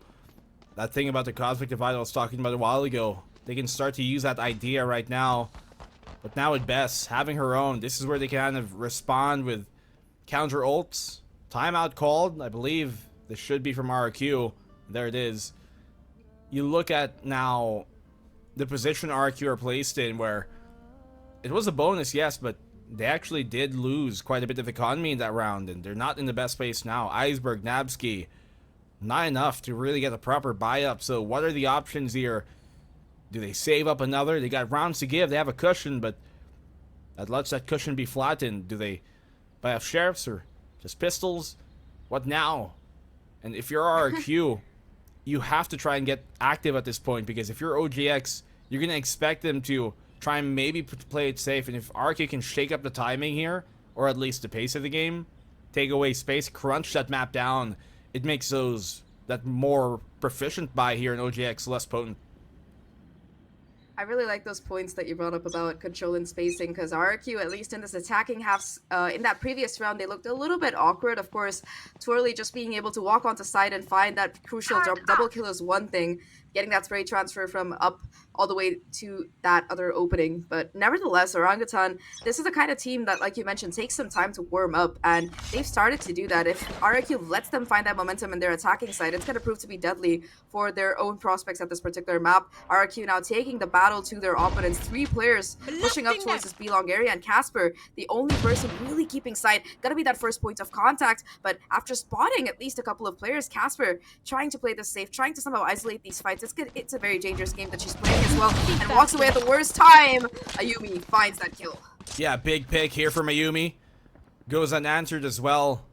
that thing about the Cosmic Divide I was talking about a while ago, they can start to use that idea right now. But now with Bess having her own, this is where they kind of respond with counter ults. Timeout called, I believe this should be from RRQ. There it is. You look at now the position RRQ are placed in, where it was a bonus, yes, but they actually did lose quite a bit of economy in that round, and they're not in the best place now. Iceberg, Nabsky, not enough to really get a proper buy-up. So what are the options here? Do they save up another? They got rounds to give. They have a cushion, but that lets that cushion be flattened. Do they buy up sheriffs or just pistols? What now? And if you're RRQ, you have to try and get active at this point, because if you're OGX, you're going to expect them to try and maybe play it safe. And if RRQ can shake up the timing here, or at least the pace of the game, take away space, crunch that map down, it makes that more proficient buy here in OGX less potent. I really like those points that you brought up about control and spacing, because RRQ, at least in this attacking half, in that previous round, they looked a little bit awkward. Of course, Twirly just being able to walk onto side and find that crucial double kill is one thing. Getting that spray transfer from up all the way to that other opening. But nevertheless, Orangutan, this is the kind of team that, like you mentioned, takes some time to warm up, and they've started to do that. If RRQ lets them find that momentum in their attacking side, it's going to prove to be deadly for their own prospects at this particular map. RRQ now taking the battle to their opponents. 3 players pushing up towards this B-long area, and Casper, the only person really keeping sight, gonna be that first point of contact. But after spotting at least a couple of players, Casper trying to play this safe, trying to somehow isolate these fights. It's a very dangerous game that she's playing as well, and walks away at the worst time. Ayumi finds that kill. Yeah, big pick here from Ayumi. Goes unanswered as well.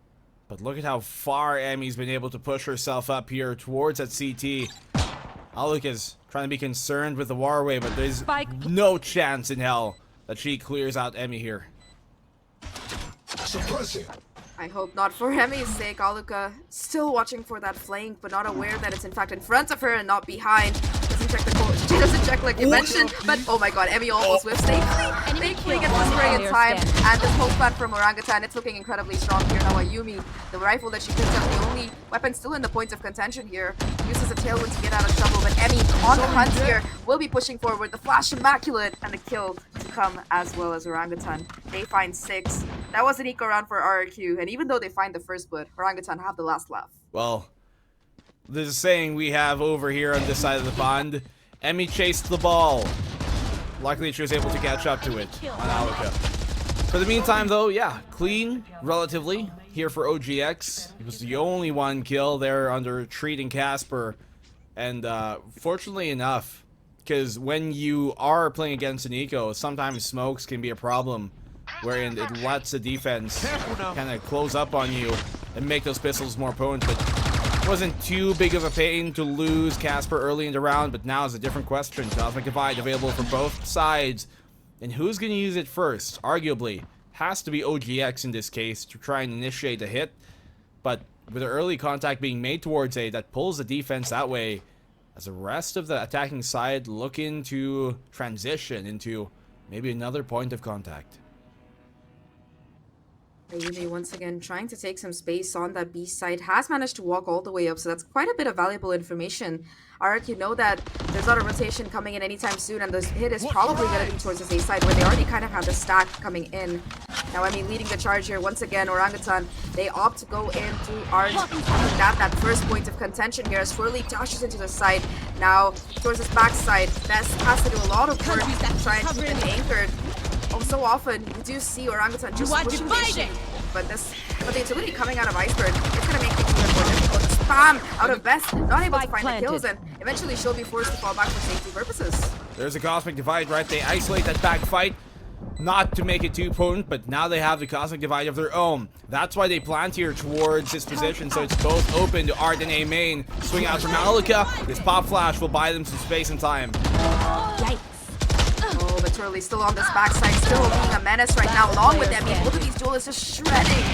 But look at how far Emmy's been able to push herself up here towards that CT. Aluk is trying to be concerned with the Warway, but there's no chance in hell that she clears out Emmy here. I hope not for Emmy's sake. Aluka still watching for that flank, but not aware that it's in fact in front of her and not behind. Doesn't check the code. She doesn't check like you mentioned, but oh my god, Emmy almost whiffs. Thankfully gets the spray in time, and this whole plan from Orangutan, it's looking incredibly strong here now. Ayumi, the rifle that she picks up, the only weapon still in the points of contention here, uses a tailwind to get out of trouble, but Emmy on the hunt here will be pushing forward. The flash immaculate, and the kill to come as well as Orangutan. They find 6. That was an eco round for RRQ, and even though they find the first blood, Orangutan have the last laugh. Well, there's a saying we have over here on this side of the pond. Emmy chased the ball. Luckily, she was able to catch up to it on Alika. For the meantime, though, yeah, clean, relatively, here for OGX. It was the only one kill there under Treat and Casper. And fortunately enough, because when you are playing against an eco, sometimes smokes can be a problem, wherein it lets the defense kind of close up on you and make those pistols more potent. But it wasn't too big of a pain to lose Casper early in the round, but now is a different question. Cosmic Divide available for both sides, and who's going to use it first? Arguably, has to be OGX in this case to try and initiate a hit, but with the early contact being made towards A, that pulls the defense that way, as the rest of the attacking side looking to transition into maybe another point of contact. Ayumi once again trying to take some space on that B side, has managed to walk all the way up, so that's quite a bit of valuable information. RRQ know that there's not a rotation coming in anytime soon, and the hit is probably going to be towards the A side, where they already kind of have the stack coming in. Now, I mean, leading the charge here once again, Orangutan, they opt to go into Arch, that first point of contention here as Swirly dashes into the side. Now, towards his backside, Bess has to do a lot of work to try and keep it anchored. Oh, so often you do see Orangutan just pushing the issue, but the utility coming out of Iceberg, it's gonna make things even more difficult. The spam out of Bess, not able to find the kills, and eventually she'll be forced to fall back for safety purposes. There's a Cosmic Divide, right? They isolate that back fight. not to make it too potent, but now they have the Cosmic Divide of their own. That's why they plant here towards this position, so it's both open to Art and A main. Swing out from Aluka. This Pop Flash will buy them some space and time. Yikes. Oh, but Turley still on this backside, still being a menace right now, along with Emmy. Both of these duelists just shredding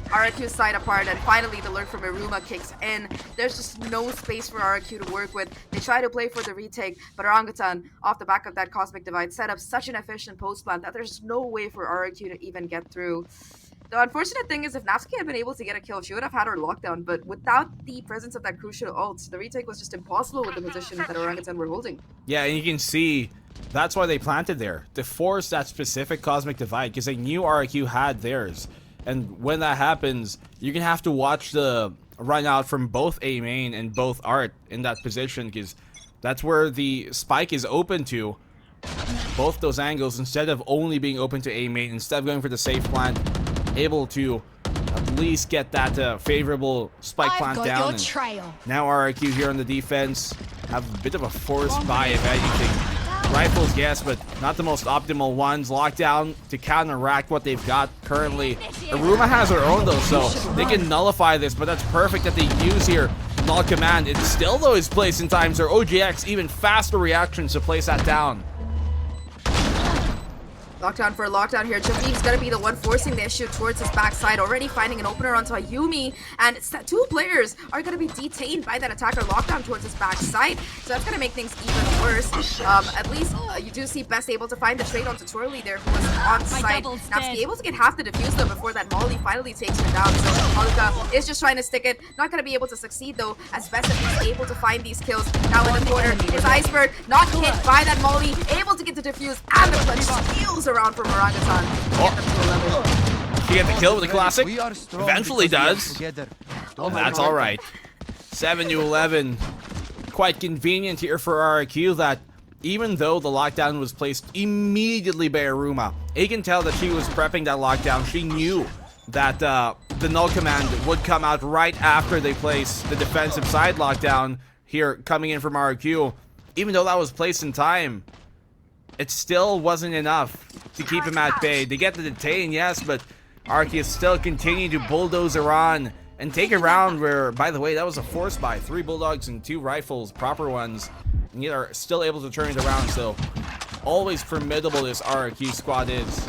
RRQ's side apart, and finally the lurk from Iruma kicks in. There's just no space for RRQ to work with. They try to play for the retake, but Orangutan, off the back of that Cosmic Divide, set up such an efficient post plant that there's no way for RRQ to even get through. The unfortunate thing is if Natsuki had been able to get a kill, she would have had her lockdown, but without the presence of that crucial ult, the retake was just impossible with the position that Orangutan were holding. Yeah, and you can see that's why they planted there, to force that specific Cosmic Divide, because they knew RRQ had theirs. And when that happens, you're gonna have to watch the run out from both A main and both Art in that position, because that's where the spike is open to. Both those angles, instead of only being open to A main, instead of going for the safe plant, able to at least get that favorable spike plant down. And Trail. now RRQ here on the defense have a bit of a forced buy if anything. Rifles, yes, but not the most optimal ones. Lockdown to counteract what they've got currently. Iruma has her own though, so they can nullify this, but that's perfect that they use here. Null command. It still though is placed in time, so OGX even faster reactions to place that down. Lockdown for a lockdown here. Javiv's gonna be the one forcing the issue towards his backside, already finding an opener onto Ayumi, and two players are gonna be detained by that attacker lockdown towards his backside, so that's gonna make things even worse. At least you do see Best able to find the trade onto Twirly there, who was on site. Natsuki able to get half the defuse though before that Molly finally takes her down, so Haruka is just trying to stick it, not gonna be able to succeed though, as Best is able to find these kills. Now in the corner is Iceberg, not hit by that Molly, able to get the defuse, and the clutch steals around from Orangutan to get them to a level. She get the kill with the classic. Eventually does. Oh, that's all right. 7 to 11. Quite convenient here for RRQ that even though the lockdown was placed immediately by Iruma, you can tell that she was prepping that lockdown. She knew that the null command would come out right after they place the defensive side lockdown here coming in from RRQ. Even though that was placed in time, it still wasn't enough to keep him at bay. They get the detain, yes, but RRQ still continue to bulldoze on and take a round where, by the way, that was a force buy. 3 bulldogs and 2 rifles, proper ones, and yet are still able to turn it around. So always formidable this RRQ squad is.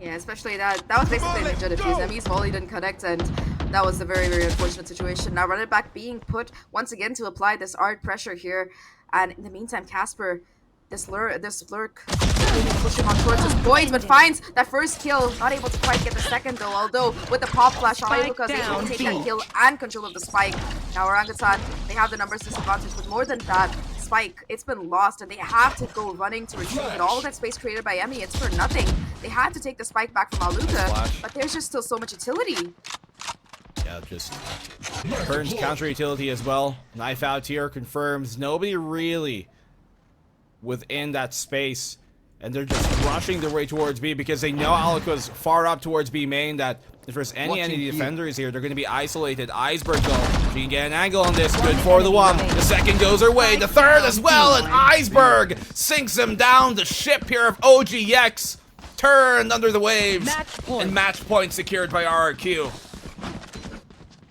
Yeah, especially that was basically a ninja defuse. Emmy's volley didn't connect, and that was a very, very unfortunate situation. Now run it back being put once again to apply this Art pressure here, and in the meantime, Casper, this lurk pushing on towards his points, but finds that first kill. Not able to quite get the second though, although with the pop flash, Ayuka is able to take that kill and control of the spike. Now Orangutan, they have the numbers disadvantage, but more than that, spike, it's been lost, and they have to go running to retrieve it. All of that space created by Emmy, it's for nothing. They had to take the spike back from Aluka, but there's just still so much utility. Yeah, just Burns counter utility as well. Knife out here confirms nobody really within that space, and they're just rushing their way towards B because they know Aluka's far up towards B main, that if there's any defenders here, they're going to be isolated. Iceberg though, she can get an angle on this, good for the one. The second goes her way, the third as well, and Iceberg sinks him down. The ship here of OGX turned under the waves, and match point secured by RRQ.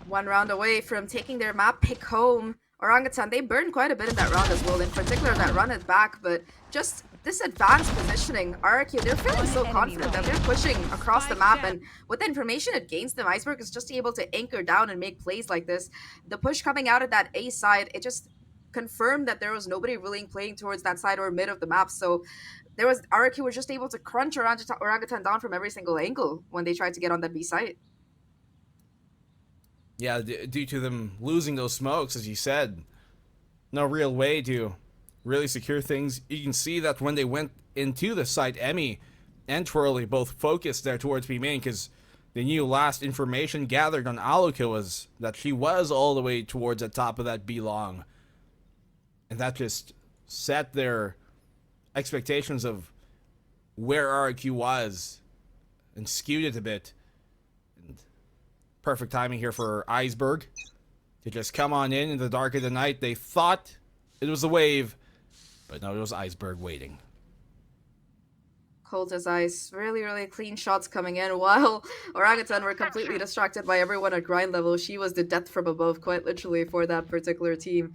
One round away from taking their map pick home. Orangutan, they burned quite a bit in that round as well, in particular that run it back, but just this advanced positioning, RRQ, they're feeling so confident that they're pushing across the map, and with the information it gains them, Iceberg is just able to anchor down and make plays like this. The push coming out of that A side, it just confirmed that there was nobody really playing towards that side or mid of the map, so RRQ was just able to crunch Orangutan down from every single angle when they tried to get on that B side. Yeah, due to them losing those smokes, as you said, no real way to really secure things. You can see that when they went into the site, Emmy and Twirly both focused there towards B main because they knew last information gathered on Aluka was that she was all the way towards the top of that B long. And that just set their expectations of where RRQ was and skewed it a bit. Perfect timing here for Iceberg to just come on in the dark of the night. They thought it was a wave, but no, it was Iceberg waiting. Cold as ice. Really, really clean shots coming in while Orangutan were completely distracted by everyone at grind level. She was the death from above, quite literally, for that particular team.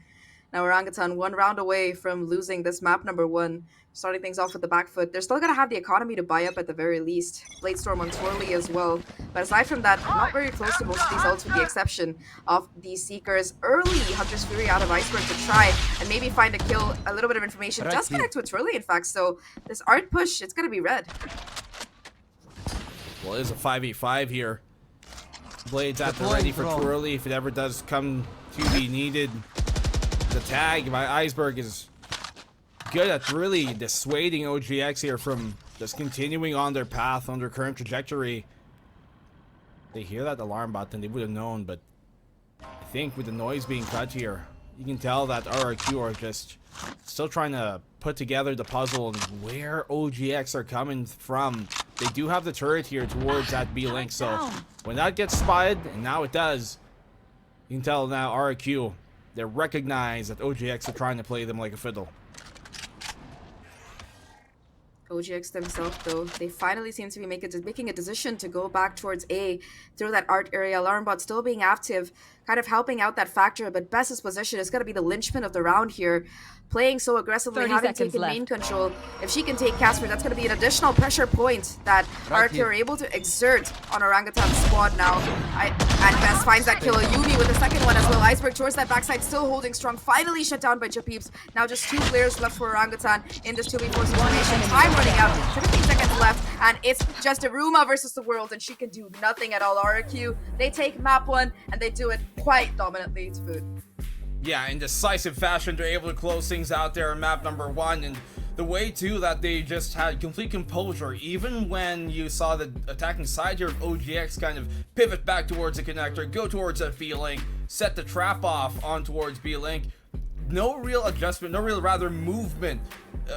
Now Orangutan 1 round away from losing this map number 1, starting things off with the back foot. They're still gonna have the economy to buy up at the very least. Bladestorm on Twirly as well. But aside from that, not very close to most of these ults with the exception of the Seekers. Early Hunter's Fury out of Iceberg to try and maybe find a kill, a little bit of information. Just connect with Twirly in fact, so this art push, it's gonna be red. Well, it is a 5v5 here. Blades at the ready for Twirly if it ever does come to be needed. The tag by Iceberg is good at really dissuading OGX here from just continuing on their path, on their current trajectory. They hear that alarm button, they would have known, but I think with the noise being cut here, you can tell that RRQ are just still trying to put together the puzzle and where OGX are coming from. They do have the turret here towards that B link, so when that gets spotted, and now it does, you can tell now RRQ, they recognize that OGX are trying to play them like a fiddle. OGX themselves, though, they finally seem to be making a decision to go back towards A through that art area. Alarmbot still being active, kind of helping out that factor, but Bess's position is going to be the linchpin of the round here. Playing so aggressively, having taken main control. If she can take Casper, that's going to be an additional pressure point that RRQ are able to exert on Orangutan's squad now. And Bess finds that kill. Yumi with the second one as well. Iceberg towards that backside, still holding strong. Finally shut down by Japeeps. Now just 2 players left for Orangutan in this 2v4 situation. Time running out, 15 seconds left, and it's just a Ruma versus the world, and she can do nothing at all. RRQ, they take map 1, and they do it quite dominantly. It's food. Yeah, in decisive fashion, they're able to close things out there in map number 1, and the way too that they just had complete composure, even when you saw the attacking side here of OGX kind of pivot back towards the connector, go towards that B link, set the trap off on towards B link. No real adjustment, no real rather movement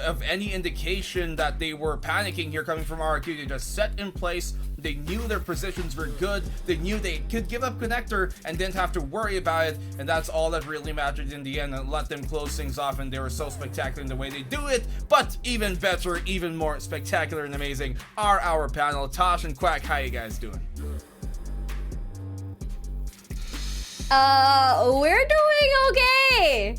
of any indication that they were panicking here coming from RRQ. They just set in place. They knew their positions were good. They knew they could give up connector and didn't have to worry about it. And that's all that really mattered in the end, and let them close things off. And they were so spectacular in the way they do it. But even better, even more spectacular and amazing are our panel. Tosh and Quack, how you guys doing? We're doing okay.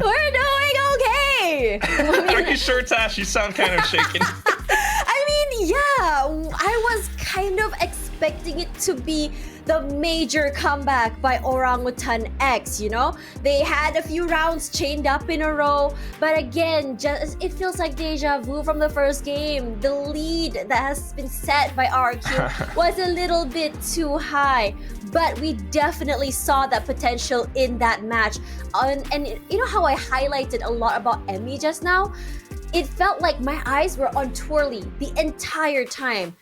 We're doing okay. Are you sure, Tash? You sound kind of shaken. I mean, yeah, I was kind of expecting it to be the major comeback by Orangutan X, you know? They had a few rounds chained up in a row, but again, just it feels like deja vu from the first game. The lead that has been set by RRQ was a little bit too high, but we definitely saw that potential in that match. And you know how I highlighted a lot about Emmy just now? It felt like my eyes were on Twirly the entire time.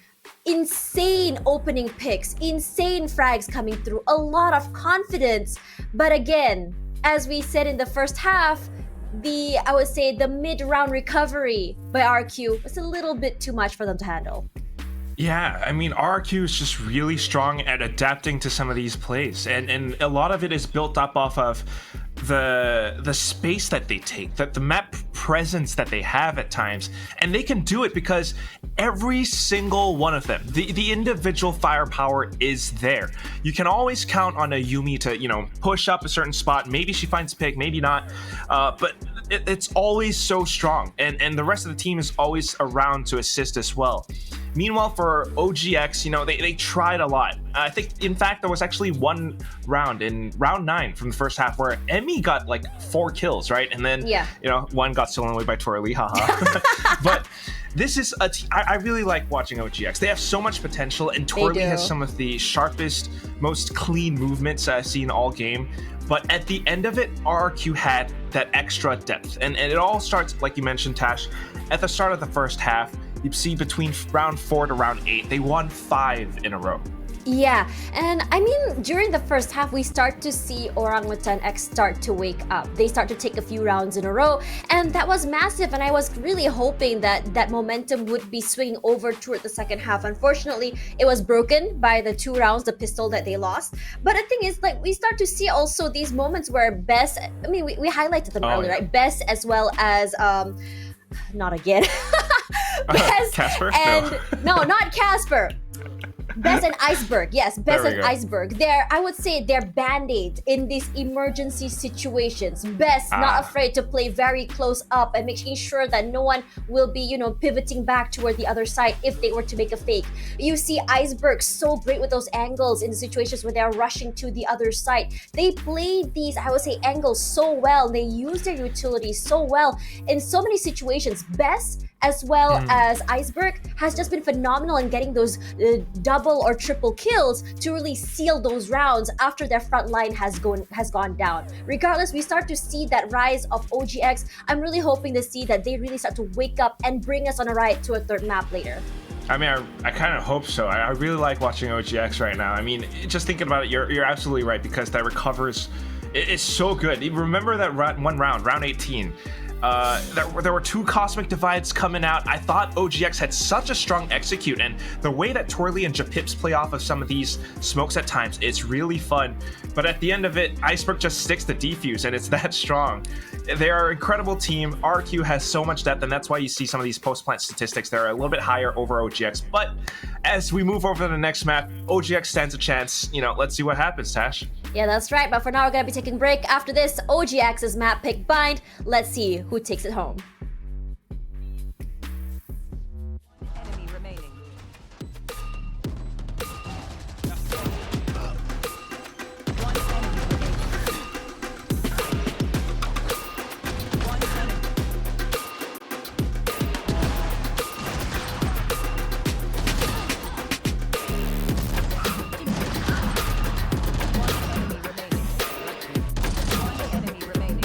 Insane opening picks, insane frags coming through, a lot of confidence. But again, as we said in the first half, I would say the mid-round recovery by RQ was a little bit too much for them to handle. Yeah, I mean, RRQ is just really strong at adapting to some of these plays, and a lot of it is built up off of the space that they take, the map presence that they have at times, and they can do it because every single one of them, the individual firepower is there. You can always count on a Yumi to, you know, push up a certain spot. Maybe she finds a pick, maybe not, but it's always so strong, and the rest of the team is always around to assist as well. Meanwhile, for OGX, you know, they tried a lot. I think, in fact, there was actually one round in round 9 from the first half where Emmy got like 4 kills, right? And then, you know, one got stolen away by Twirly, haha. But this is I really like watching OGX. They have so much potential, and Twirly has some of the sharpest, most clean movements I've seen all game. But at the end of it, RRQ had that extra depth. And it all starts, like you mentioned, Tash, at the start of the first half. You see between round 4 to round 8, they won 5 in a row. Yeah, and I mean, during the first half, we start to see Orangutan X start to wake up. They start to take a few rounds in a row, and that was massive, and I was really hoping that that momentum would be swinging over toward the second half. Unfortunately, it was broken by the 2 rounds, the pistol that they lost. But the thing is, like, we start to see also these moments where Bess, I mean, we highlighted them earlier, right? Bess as well as, not again. Bess Casper? and no, not Casper. Bess and Iceberg, yes, Bess There we and go. Iceberg. I would say they're band-aids in these emergency situations. Bess not afraid to play very close up and making sure that no one will be, pivoting back toward the other side if they were to make a fake. You see Iceberg so great with those angles in the situations where they're rushing to the other side. They played these, I would say, angles so well. They use their utilities so well in so many situations. Bess as well as Iceberg has just been phenomenal in getting those double or triple kills to really seal those rounds after their front line has gone down. Regardless, we start to see that rise of OGX. I'm really hoping to see that they really start to wake up and bring us on a ride to a third map later. I mean, I kind of hope so. I really like watching OGX right now. I mean, just thinking about it, you're absolutely right, because that recovers is so good. Remember that one round 18. There were 2 Cosmic Divides coming out. I thought OGX had such a strong execute, and the way that Twirly and Japips play off of some of these smokes at times, it's really fun. But at the end of it, Iceberg just sticks the defuse, and it's that strong. They are an incredible team. RRQ has so much depth, and that's why you see some of these post-plant statistics. They're a little bit higher over OGX. But as we move over to the next map, OGX stands a chance. Let's see what happens, Tash. Yeah, that's right. But for now, we're going to be taking a break. After this, OGX's map pick Bind. Let's see who takes it home. Enemy remaining. One enemy remaining. One enemy. One enemy remaining.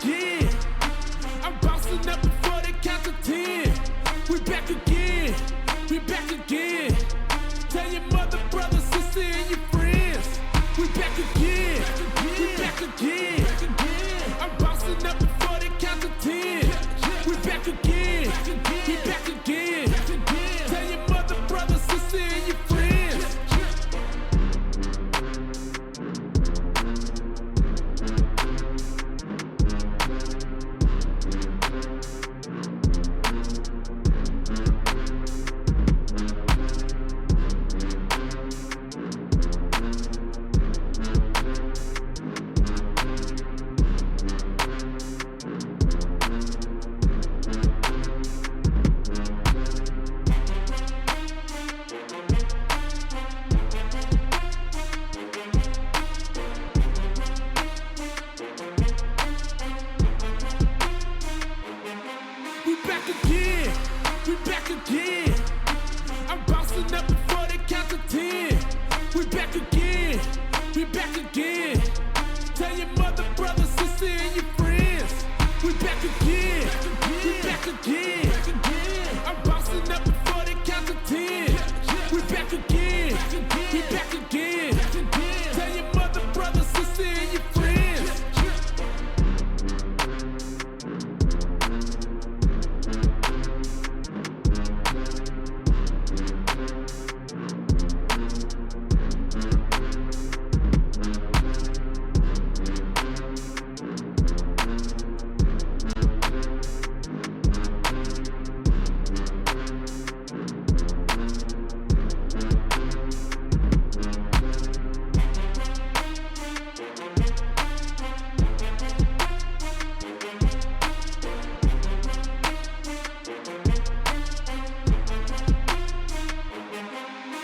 again. I'm bouncing up before they count to 10. We back again. We back again. Tell your mother, brother, sister, and your friends. We back again. We back again. I'm bouncing up before they count to 10. We back again. We back again. Tell your mother, brother, sister, and your friends. We back again. We back again. I'm bouncing up before they count to 10. We back again. We back again. Tell your mother, brother, sister, and your friends. We back again. We back again. I'm bouncing up before they count to 10. We back again. We back again. Tell your mother, brother, sister, and your friends.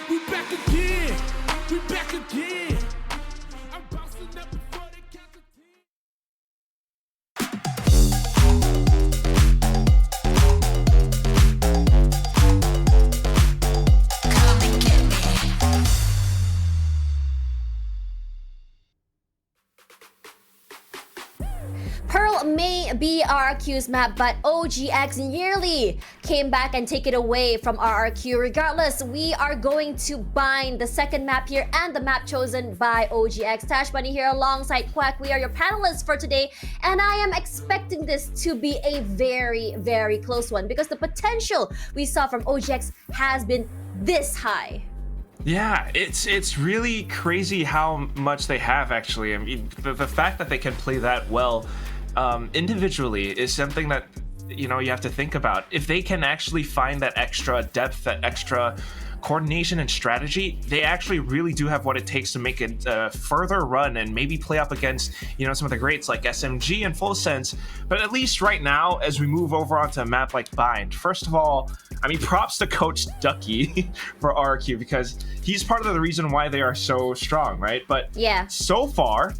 We back again. We back again. I'm bouncing up before they count to 10. Pearl may be RRQ's map, but OGX nearly came back and take it away from RRQ. Regardless, we are going to bind the second map here and the map chosen by OGX. Tash Bunny here alongside Quack. We are your panelists for today, and I am expecting this to be a very, very close one because the potential we saw from OGX has been this high. Yeah, it's really crazy how much they have actually. I mean, the fact that they can play that well individually is something that you have to think about. If they can actually find that extra depth, that extra coordination and strategy, they actually really do have what it takes to make it a further run and maybe play up against some of the greats like SMG and Full Sense. But at least right now, as we move over onto a map like Bind, first of all, I mean, props to Coach Ducky for RRQ because he's part of the reason why they are so strong, right? But Yeah. so far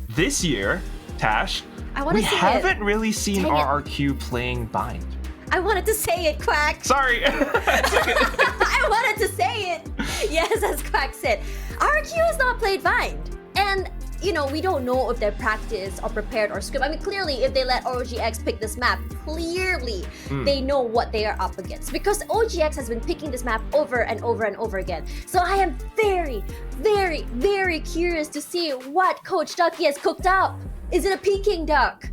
this year, Tash, I wanna we see it. haven't really seen Dang it. RRQ playing Bind. I wanted to say it, Quack. Sorry. I wanted to say it. Yes, as Quack said, RRQ has not played Bind, and we don't know if they're practiced or prepared or script. I mean, clearly, if they let OGX pick this map, clearly they know what they are up against because OGX has been picking this map over and over and over again. So I am very, very, very curious to see what Coach Ducky has cooked up. Is it a Peking duck?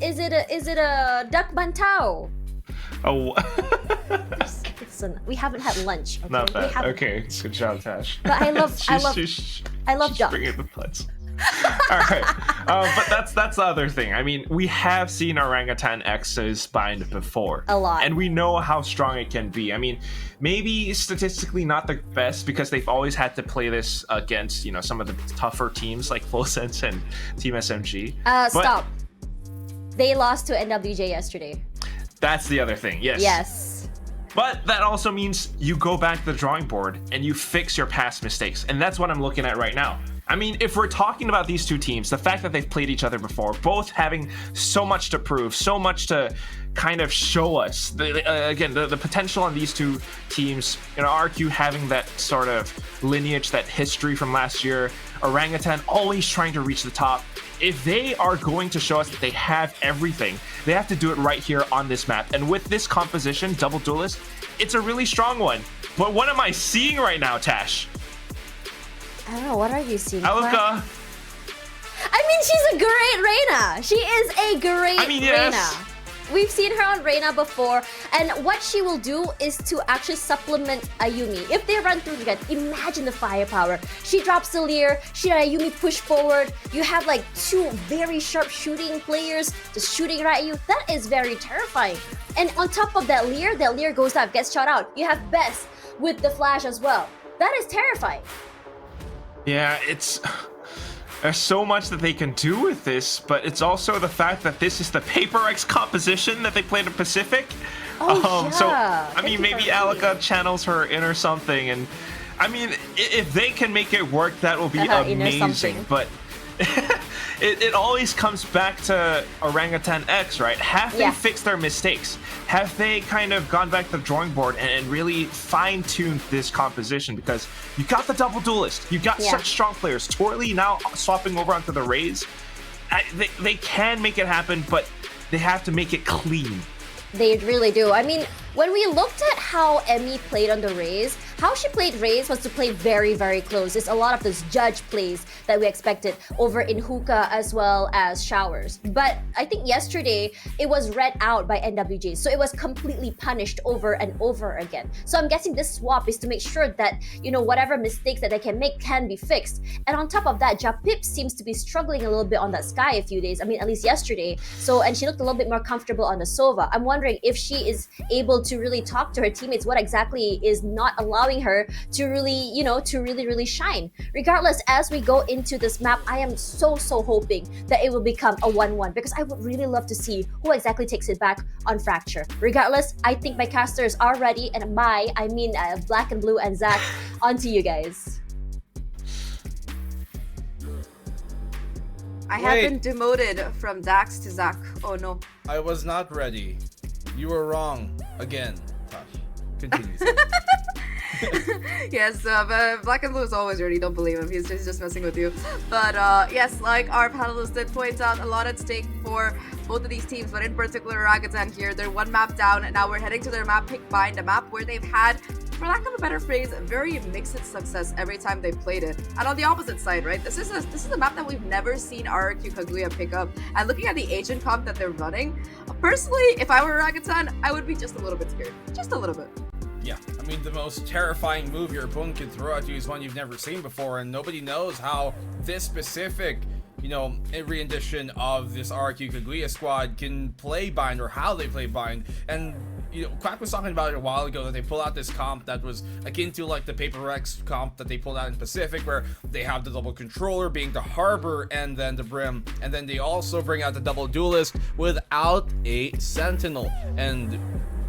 Is it a duck bantao? Oh. We haven't had lunch. Okay? Not We bad. haven't- Okay, good job, Tash. But I love She's duck. bringing the putts. All right, but that's the other thing. I mean, we have seen Orangutan X's Bind before. A lot. And we know how strong it can be. I mean, maybe statistically not the best because they've always had to play this against, some of the tougher teams like Full Sense and Team SMG. But Stop. They lost to NWJ yesterday. that's the other thing, yes. Yes. But that also means you go back to the drawing board and you fix your past mistakes. And that's what I'm looking at right now. I mean, if we're talking about these two teams, the fact that they've played each other before, both having so much to prove, so much to kind of show us, the potential on these two teams, RQ having that sort of lineage, that history from last year, Orangutan always trying to reach the top, if they are going to show us that they have everything, they have to do it right here on this map. And with this composition, Double Duelist, it's a really strong one. But what am I seeing right now, Tash? I don't know, what are you seeing? Alka. I mean, she's a great Reina. She is a great Yes. Reina. We've seen her on Reina before, and what she will do is to actually supplement Ayumi. If they run through together, imagine the firepower. She drops the Leer, she and Ayumi push forward. You have like two very sharp shooting players just shooting right at you. That is very terrifying. And on top of that Leer goes up, gets shot out. You have Bess with the flash as well. That is terrifying. Yeah, there's so much that they can do with this, but it's also the fact that this is the Paper X composition that they played in Pacific. Oh, So, yeah. I mean, maybe Alka channels her inner something, and I mean, if they can make it work, that will be Inner amazing. something. But it always comes back to Orangutan X, right? Have they fixed their mistakes? Have they kind of gone back to the drawing board and really fine-tuned this composition? Because you got the Double Duelist, you got such strong players. Torley now swapping over onto the Rays. They can make it happen, but they have to make it clean. They really do. I mean, when we looked at how Emmy played on the Rays, how she played Rays was to play very, very close. It's a lot of those judge plays that we expected over in Hookah as well as Showers. But I think yesterday, it was read out by NWJ, so it was completely punished over and over again. So I'm guessing this swap is to make sure that, you know, whatever mistakes that they can make can be fixed. And on top of that, Japip seems to be struggling a little bit on that Sky a few days. I mean, at least yesterday. So, and she looked a little bit more comfortable on the Sova. I'm wondering if she is able to really talk to her teammates what exactly is not allowing her to really, you know, to really shine. Regardless, as we go into this map, I am so hoping that it will become a 1-1 because I would really love to see who exactly takes it back on Fracture. Regardless, I think my casters are ready, and Black and Blue and Zach, onto you guys. I have been demoted from Dax to Zach. Oh no. I was not ready. You were wrong again. Tosh. Continue. Yes, but Black and Blue is always ready. Don't believe him. He's just messing with you. But yes, like our panelists did point out, a lot at stake for both of these teams, but in particular Orangutan here. They're one map down, and now we're heading to their map pick bind, a map where they've had, for lack of a better phrase, very mixed success every time they've played it. And on the opposite side, right, this is a map that we've never seen RRQ Kaguya pick up. And looking at the agent comp that they're running, personally, if I were Orangutan, I would be just a little bit scared. Just a little bit. Yeah, I mean, the most terrifying move your opponent can throw at you is one you've never seen before, and nobody knows how this specific, you know, rendition of this RRQ Kaguya squad can play bind, or how they play bind. And you know, Quack was talking about it a while ago, that they pull out this comp that was akin to like the Paper X comp that they pulled out in Pacific, where they have the double controller being the Harbor and then the Brim, and then they also bring out the Double Duelist without a Sentinel. And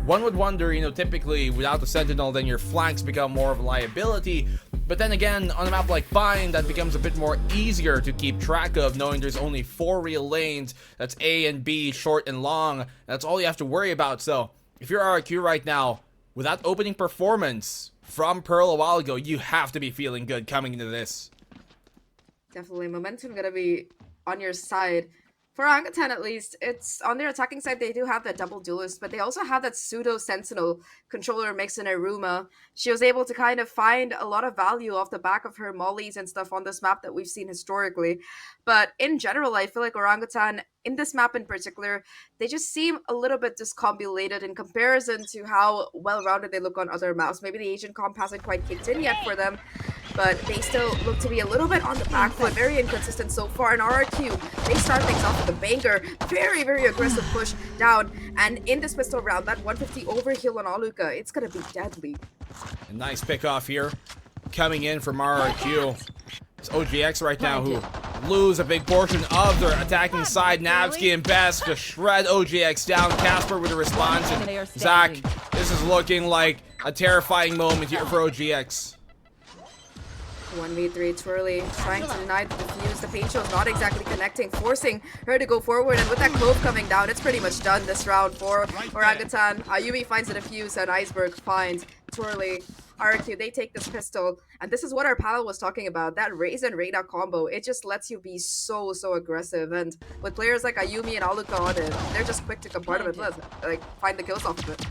one would wonder, you know, typically without the Sentinel, then your flanks become more of a liability. But then again, on a map like Bind, that becomes a bit more easier to keep track of, knowing there's only 4 real lanes. That's A and B, short and long. That's all you have to worry about. So if you're RRQ right now, with that opening performance from Pearl a while ago, you have to be feeling good coming into this. Definitely, momentum gonna be on your side. For Orangutan, at least, it's on their attacking side, they do have that Double Duelist, but they also have that pseudo Sentinel controller mix in Aruma. She was able to kind of find a lot of value off the back of her mollies and stuff on this map that we've seen historically. But in general, I feel like Orangutan, in this map in particular, they just seem a little bit discombobulated in comparison to how well-rounded they look on other maps. Maybe the Asian comp hasn't quite kicked in yet for them, but they still look to be a little bit on the back foot, very inconsistent so far. In RRQ, they start things off with a banger, very aggressive push down, and in this pistol round, that 150 overheal on Aluka, it's gonna be deadly. A nice pick off here, coming in from RRQ. It's OGX right now who lose a big portion of their attacking side. Navsky and Best to shred OGX down. Casper with a response, and Zach, this is looking like a terrifying moment here for OGX. 1v3 Twirly trying to deny the defuse. The paint show's not exactly connecting, forcing her to go forward, and with that clove coming down, it's pretty much done this round for Orangutan. Ayumi finds the defuse, and Iceberg finds Twirly. RRQ, they take this pistol, and this is what our panel was talking about. That Raze and Reyna combo, it just lets you be so aggressive. And with players like Ayumi and Aluka on it, they're just quick to compartmentalize, like find the kills off of it.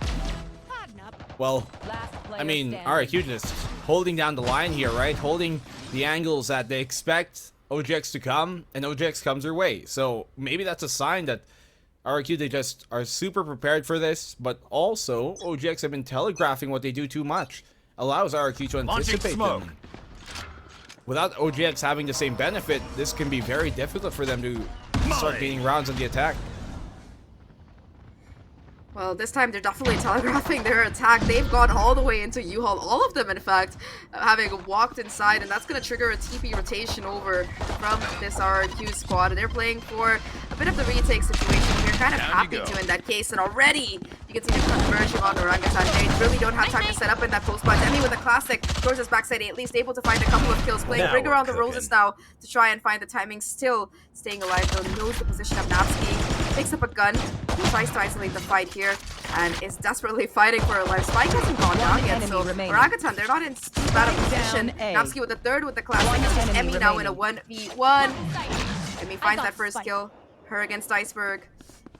Well, Last player I mean, standing. RRQ just holding down the line here, right? Holding the angles that they expect OGX to come, and OGX comes their way. So maybe that's a sign that RRQ, they just are super prepared for this, but also OGX have been telegraphing what they do too much. Allows RRQ to anticipate them. Without OGX having the same benefit, this can be very difficult for them to start gaining rounds on the attack. Well, this time they're definitely telegraphing their attack. They've gone all the way into U-Haul, all of them in fact, having walked inside, and that's going to trigger a TP rotation over from this RRQ squad. They're playing for a bit of the retake situation. They're kind of happy to in that case, and already you can see the conversion on Orangutan. They really don't have time to set up in that post spot. Demi with a classic towards his backside, at least able to find a couple of kills, playing ring around the roses now to try and find the timing, still staying alive though, knows the position of Napski, picks up a gun, tries to isolate the fight here, and is desperately fighting for her life. Spike hasn't gone down yet, so remaining. Orangutan, they're not in too bad a position. Down A. Napski with the third with the classic. It's just enemy Emmy now in a remaining. 1v1. Emmy finds got that first Spike. kill. Her against Iceberg.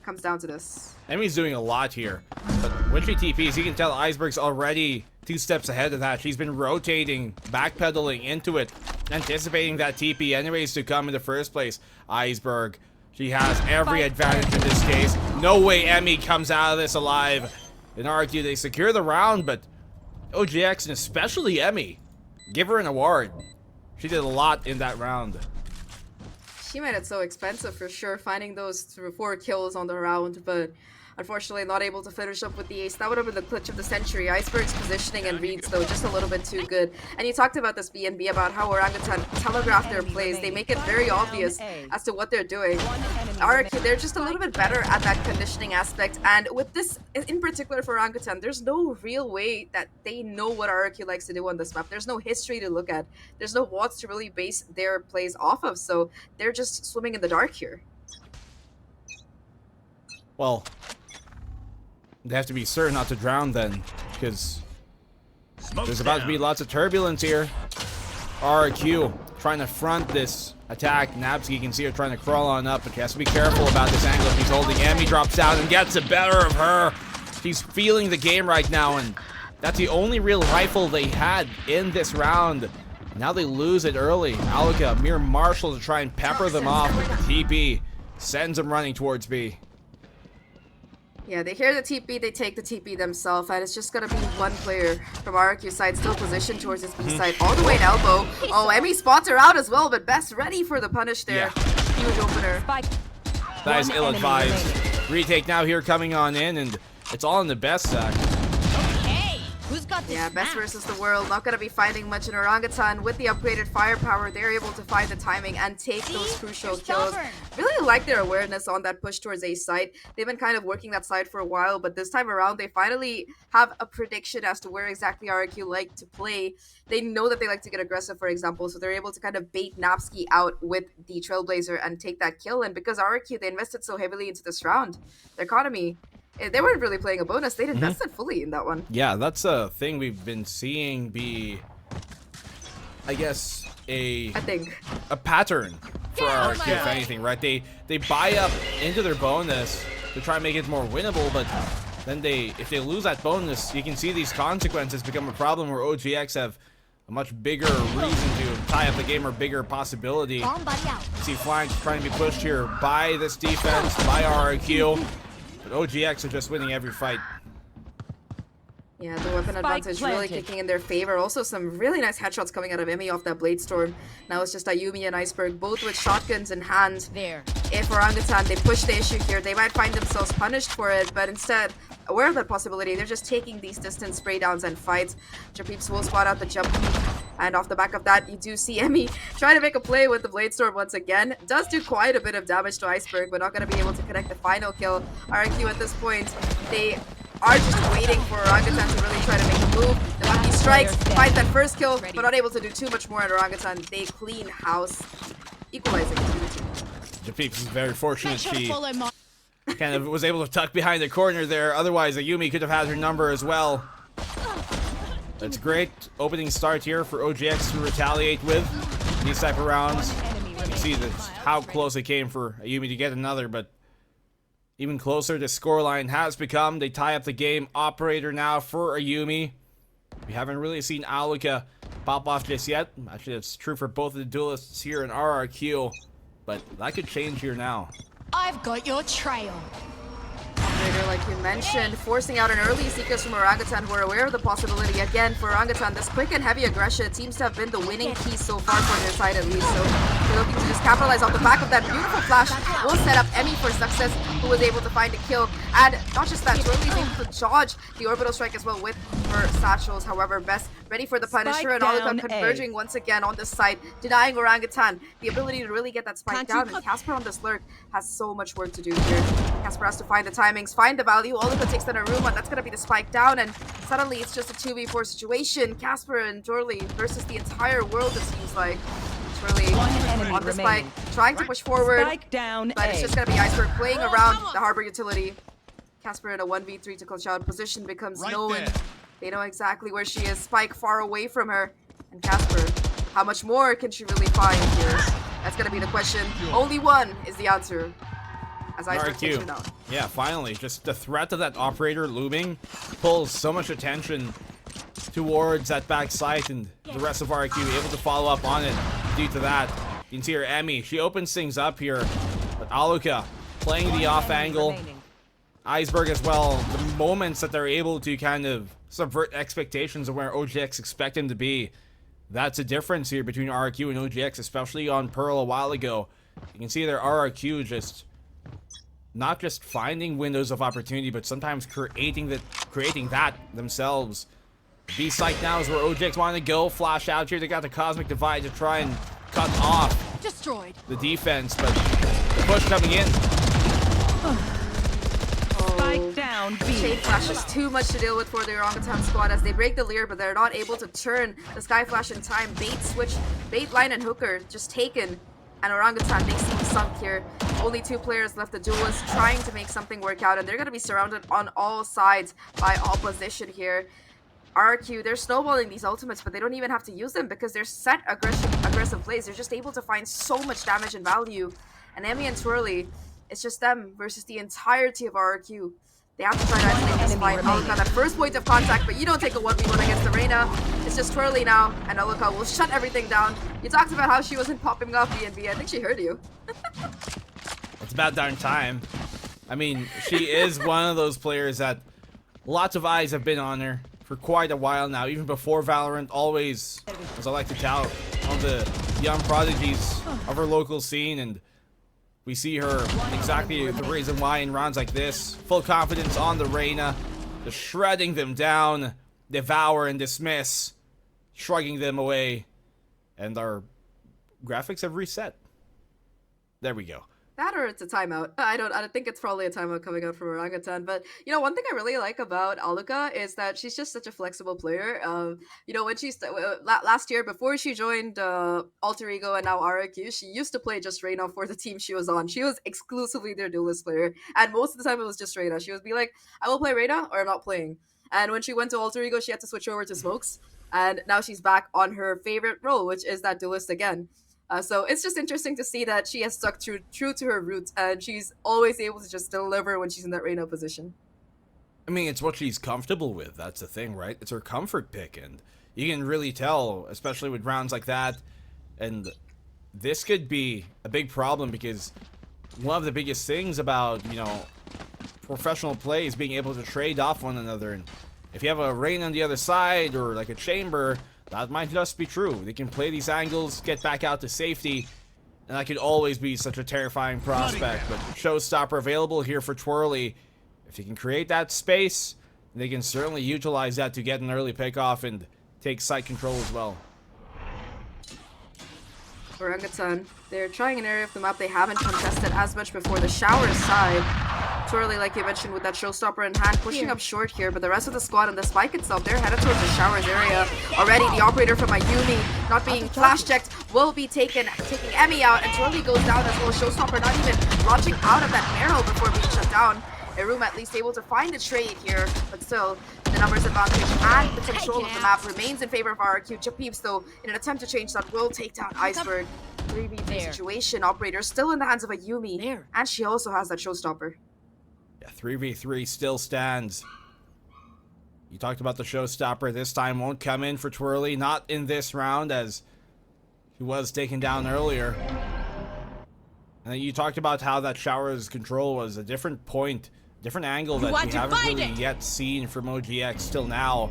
Comes down to this. Emmy's doing a lot here, but when she TPs, you can tell Iceberg's already 2 steps ahead of that. She's been rotating, backpedaling into it, anticipating that TP anyways to come in the first place. Iceberg, she has every advantage in this case. No way Emmy comes out of this alive. In RRQ, they secure the round, but OGX and especially Emmy, give her an award. She did a lot in that round. She made it so expensive for sure, finding those 4 kills on the round, but unfortunately not able to finish up with the ace. That would have been the clutch of the century. Iceberg's positioning and reads though just a little bit too good. And you talked about this BNB, about how Orangutan telegraph their plays. They make it very obvious as to what they're doing. RRQ, they're just a little bit better at that conditioning aspect, and with this in particular for Orangutan, there's no real way that they know what RRQ likes to do on this map. There's no history to look at. There's no watts to really base their plays off of, so they're just swimming in the dark here. Well, they have to be certain not to drown then, because there's about to be lots of turbulence here. RRQ trying to front this attack. Napski, you can see her trying to crawl on up, but she has to be careful about this angle she's holding. Emmy drops out and gets the better of her. She's feeling the game right now, and that's the only real rifle they had in this round. Now they lose it early. Aluka, mere marshal to try and pepper them off, but TP sends them running towards B. Yeah, they hear the TP, they take the TP themselves, and it's just gonna be one player from RRQ side still positioned towards his B side, all the way to elbow. Oh, Emmy spots her out as well, but Best ready for the punish there. Huge opener. Spike. That is One enemy ill-advised. remaining. Retake now here coming on in, and it's all in the Best side. Who's got this? Yeah, Best versus the world. Not gonna be fighting much in Orangutan. With the upgraded firepower, they're able to find the timing and take those crucial kills. Really like their awareness on that push towards A side. They've been kind of working that side for a while, but this time around, they finally have a prediction as to where exactly RRQ like to play. They know that they like to get aggressive, for example, so they're able to kind of bait Napski out with the Trailblazer and take that kill. And because RRQ, they invested so heavily into this round, their economy, they weren't really playing a bonus. They'd invested fully in that one. Yeah, that's a thing we've been seeing be, I guess, a pattern for RRQ, if anything, right? They buy up into their bonus to try and make it more winnable, but then if they lose that bonus, you can see these consequences become a problem where OGX have a much bigger reason to tie up the game or bigger possibility. See flanks trying to be pushed here by this defense, by RRQ. But OGX are just winning every fight. Yeah, the weapon advantage really kicking in their favor. Also, some really nice headshots coming out of Emmy off that Blade Storm. Now it's just Ayumi and Iceberg, both with shotguns in hand. There. If Orangutan, they push the issue here, they might find themselves punished for it, but instead, aware of that possibility, they're just taking these distance spray downs and fights. Japeeps will spot out the jump peek, and off the back of that, you do see Emmy try to make a play with the Blade Storm once again. Does do quite a bit of damage to Iceberg, but not going to be able to connect the final kill. RRQ at this point, they are just waiting for Orangutan to really try to make a move. The lucky strikes, find that first kill, but not able to do too much more at Orangutan. They clean house, equalizing 2-2. Japeeps is very fortunate she kind of was able to tuck behind the corner there. Otherwise, Ayumi could have had her number as well. It's a great opening start here for OGX to retaliate with these type of rounds. You can see how close it came for Ayumi to get another, but even closer the scoreline has become. They tie up the game. Operator now for Ayumi. We haven't really seen Aluka pop off just yet. Actually, that's true for both of the duelists here in RRQ, but that could change here now. I've got your trail. Operator, like you mentioned, forcing out an early Seekers from Orangutan, who are aware of the possibility. Again, for Orangutan, this quick and heavy aggression seems to have been the winning key so far for their side at least. So they're looking to just capitalize off the back of that beautiful flash. Will set up Emmy for success, who was able to find a kill. And not just that, Twirly is able to dodge the orbital strike as well with her satchels. However, Best ready for the Punisher, and Orangutan converging once again on this side, denying Orangutan the ability to really get that spike down. And Casper on this lurk has so much work to do here. Casper has to find the timings, find the value. Orangutan takes down a room, and that's going to be the spike down, and suddenly it's just a 2v4 situation. Casper and Twirly versus the entire world, it seems like. Twirly on the spike, trying to push forward, but it's just going to be Iceberg playing around the harbor utility. Casper in a 1v3 to clutch out position becomes known. They know exactly where she is. Spike far away from her. And Casper, how much more can she really find here? That's going to be the question. Only one is the answer. As Iceberg takes her down. Yeah, finally. Just the threat of that operator looming pulls so much attention towards that back site, and the rest of RRQ able to follow up on it due to that. You can see her Emmy. She opens things up here. But Aluka playing the off angle. Iceberg as well. The moments that they're able to kind of subvert expectations of where OGX expect them to be. That's a difference here between RRQ and OGX, especially on Pearl a while ago. You can see their RRQ just not just finding windows of opportunity, but sometimes creating that themselves. B site now is where OGX want to go. Flash out here. They got the Cosmic Divide to try and cut off the defense, but the push coming in. Shade Flash is too much to deal with for the Orangutan squad as they break the Leer, but they're not able to turn the Sky Flash in time. Bait switch, bait line and hooker just taken, and Orangutan, they seem sunk here. Only 2 players left, the duelists trying to make something work out, and they're going to be surrounded on all sides by opposition here. RRQ, they're snowballing these ultimates, but they don't even have to use them because they're set aggressive plays. They're just able to find so much damage and value. And Emmy and Twirly, it's just them versus the entirety of RRQ. They have to try to isolate this fight. Aluka, that first point of contact, but you don't take a 1v1 against the Reyna. It's just Twirly now, and Aluka will shut everything down. You talked about how she wasn't popping off BNB. I think she heard you. It's about darn time. I mean, she is one of those players that lots of eyes have been on her for quite a while now, even before Valorant. Always, as I like to tout, one of the young prodigies of her local scene, and we see her exactly the reason why in rounds like this. Full confidence on the Reyna, just shredding them down, devour and dismiss, shrugging them away, and our graphics have reset. There we go. That or it's a timeout. I don't think it's probably a timeout coming out from Orangutan. But, you know, one thing I really like about Aluka is that she's just such a flexible player. You know, when she's last year, before she joined Alter Ego and now RRQ, she used to play just Reyna for the team she was on. She was exclusively their duelist player. And most of the time it was just Reyna. She would be like, I will play Reyna or I'm not playing. And when she went to Alter Ego, she had to switch over to Smokes. And now she's back on her favorite role, which is that duelist again. So it's just interesting to see that she has stuck true to her roots, and she's always able to just deliver when she's in that Reyna position. I mean, it's what she's comfortable with. That's the thing, right? It's her comfort pick, and you can really tell, especially with rounds like that. And this could be a big problem because one of the biggest things about, you know, professional play is being able to trade off one another. And if you have a Reyna on the other side or like a Chamber, that might just be true. They can play these angles, get back out to safety, and that could always be such a terrifying prospect. But Showstopper available here for Twirly. If you can create that space, they can certainly utilize that to get an early pickoff and take site control as well. Orangutan, they're trying an area of the map they haven't contested as much before, the shower side. Twirly, like you mentioned, with that Showstopper in hand, pushing up short here, but the rest of the squad and the spike itself, they're headed towards the showers area. Already, the operator from Ayumi, not being flash checked, will be taking Emmy out, and Twirly goes down as well. Showstopper not even launching out of that barrel before being shut down. Room at least able to find a trade here, but still, The numbers advantage and the control of the map remains in favor of RRQ. Japeeps, though, in an attempt to change that, will take down Iceberg. 3v3 situation. Operator still in the hands of a Yumi. And she also has that showstopper. Yeah, 3v3 still stands. You talked about the showstopper. This time won't come in for Twirly. Not in this round, as he was taken down earlier. And then you talked about how that shower's control was a different point, different angle that we haven't really yet seen from OGX till now.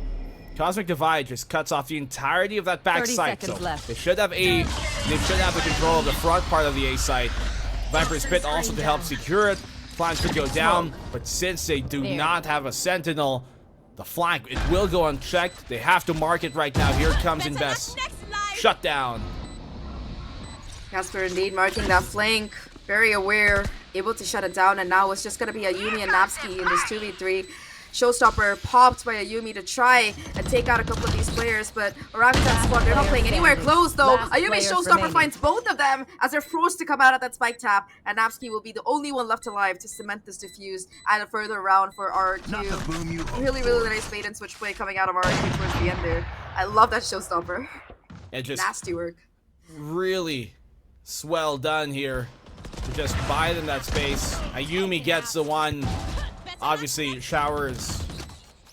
Cosmic Divide just cuts off the entirety of that back site. So they should have the control of the front part of the A site. Viper's Pit also to help secure it. Flank could go down, but since they do not have a sentinel, the flank, it will go unchecked. They have to mark it right now. Here it comes Invest. Shut down. Casper indeed marking that flank. Very aware, able to shut it down, and now it's just going to be a Yumi and Napski in this 2v3. Showstopper popped by a Yumi to try and take out a couple of these players, but Orangutan squad, they're not playing anywhere close though. A Yumi showstopper finds both of them as they're forced to come out of that spike tap, and Napski will be the only one left alive to cement this defuse and a further round for RRQ. Really nice bait and switch play coming out of RRQ towards the end there. I love that showstopper. And just nasty work. Really swell done here to just buy them that space. Ayumi gets the one. Obviously, Shower's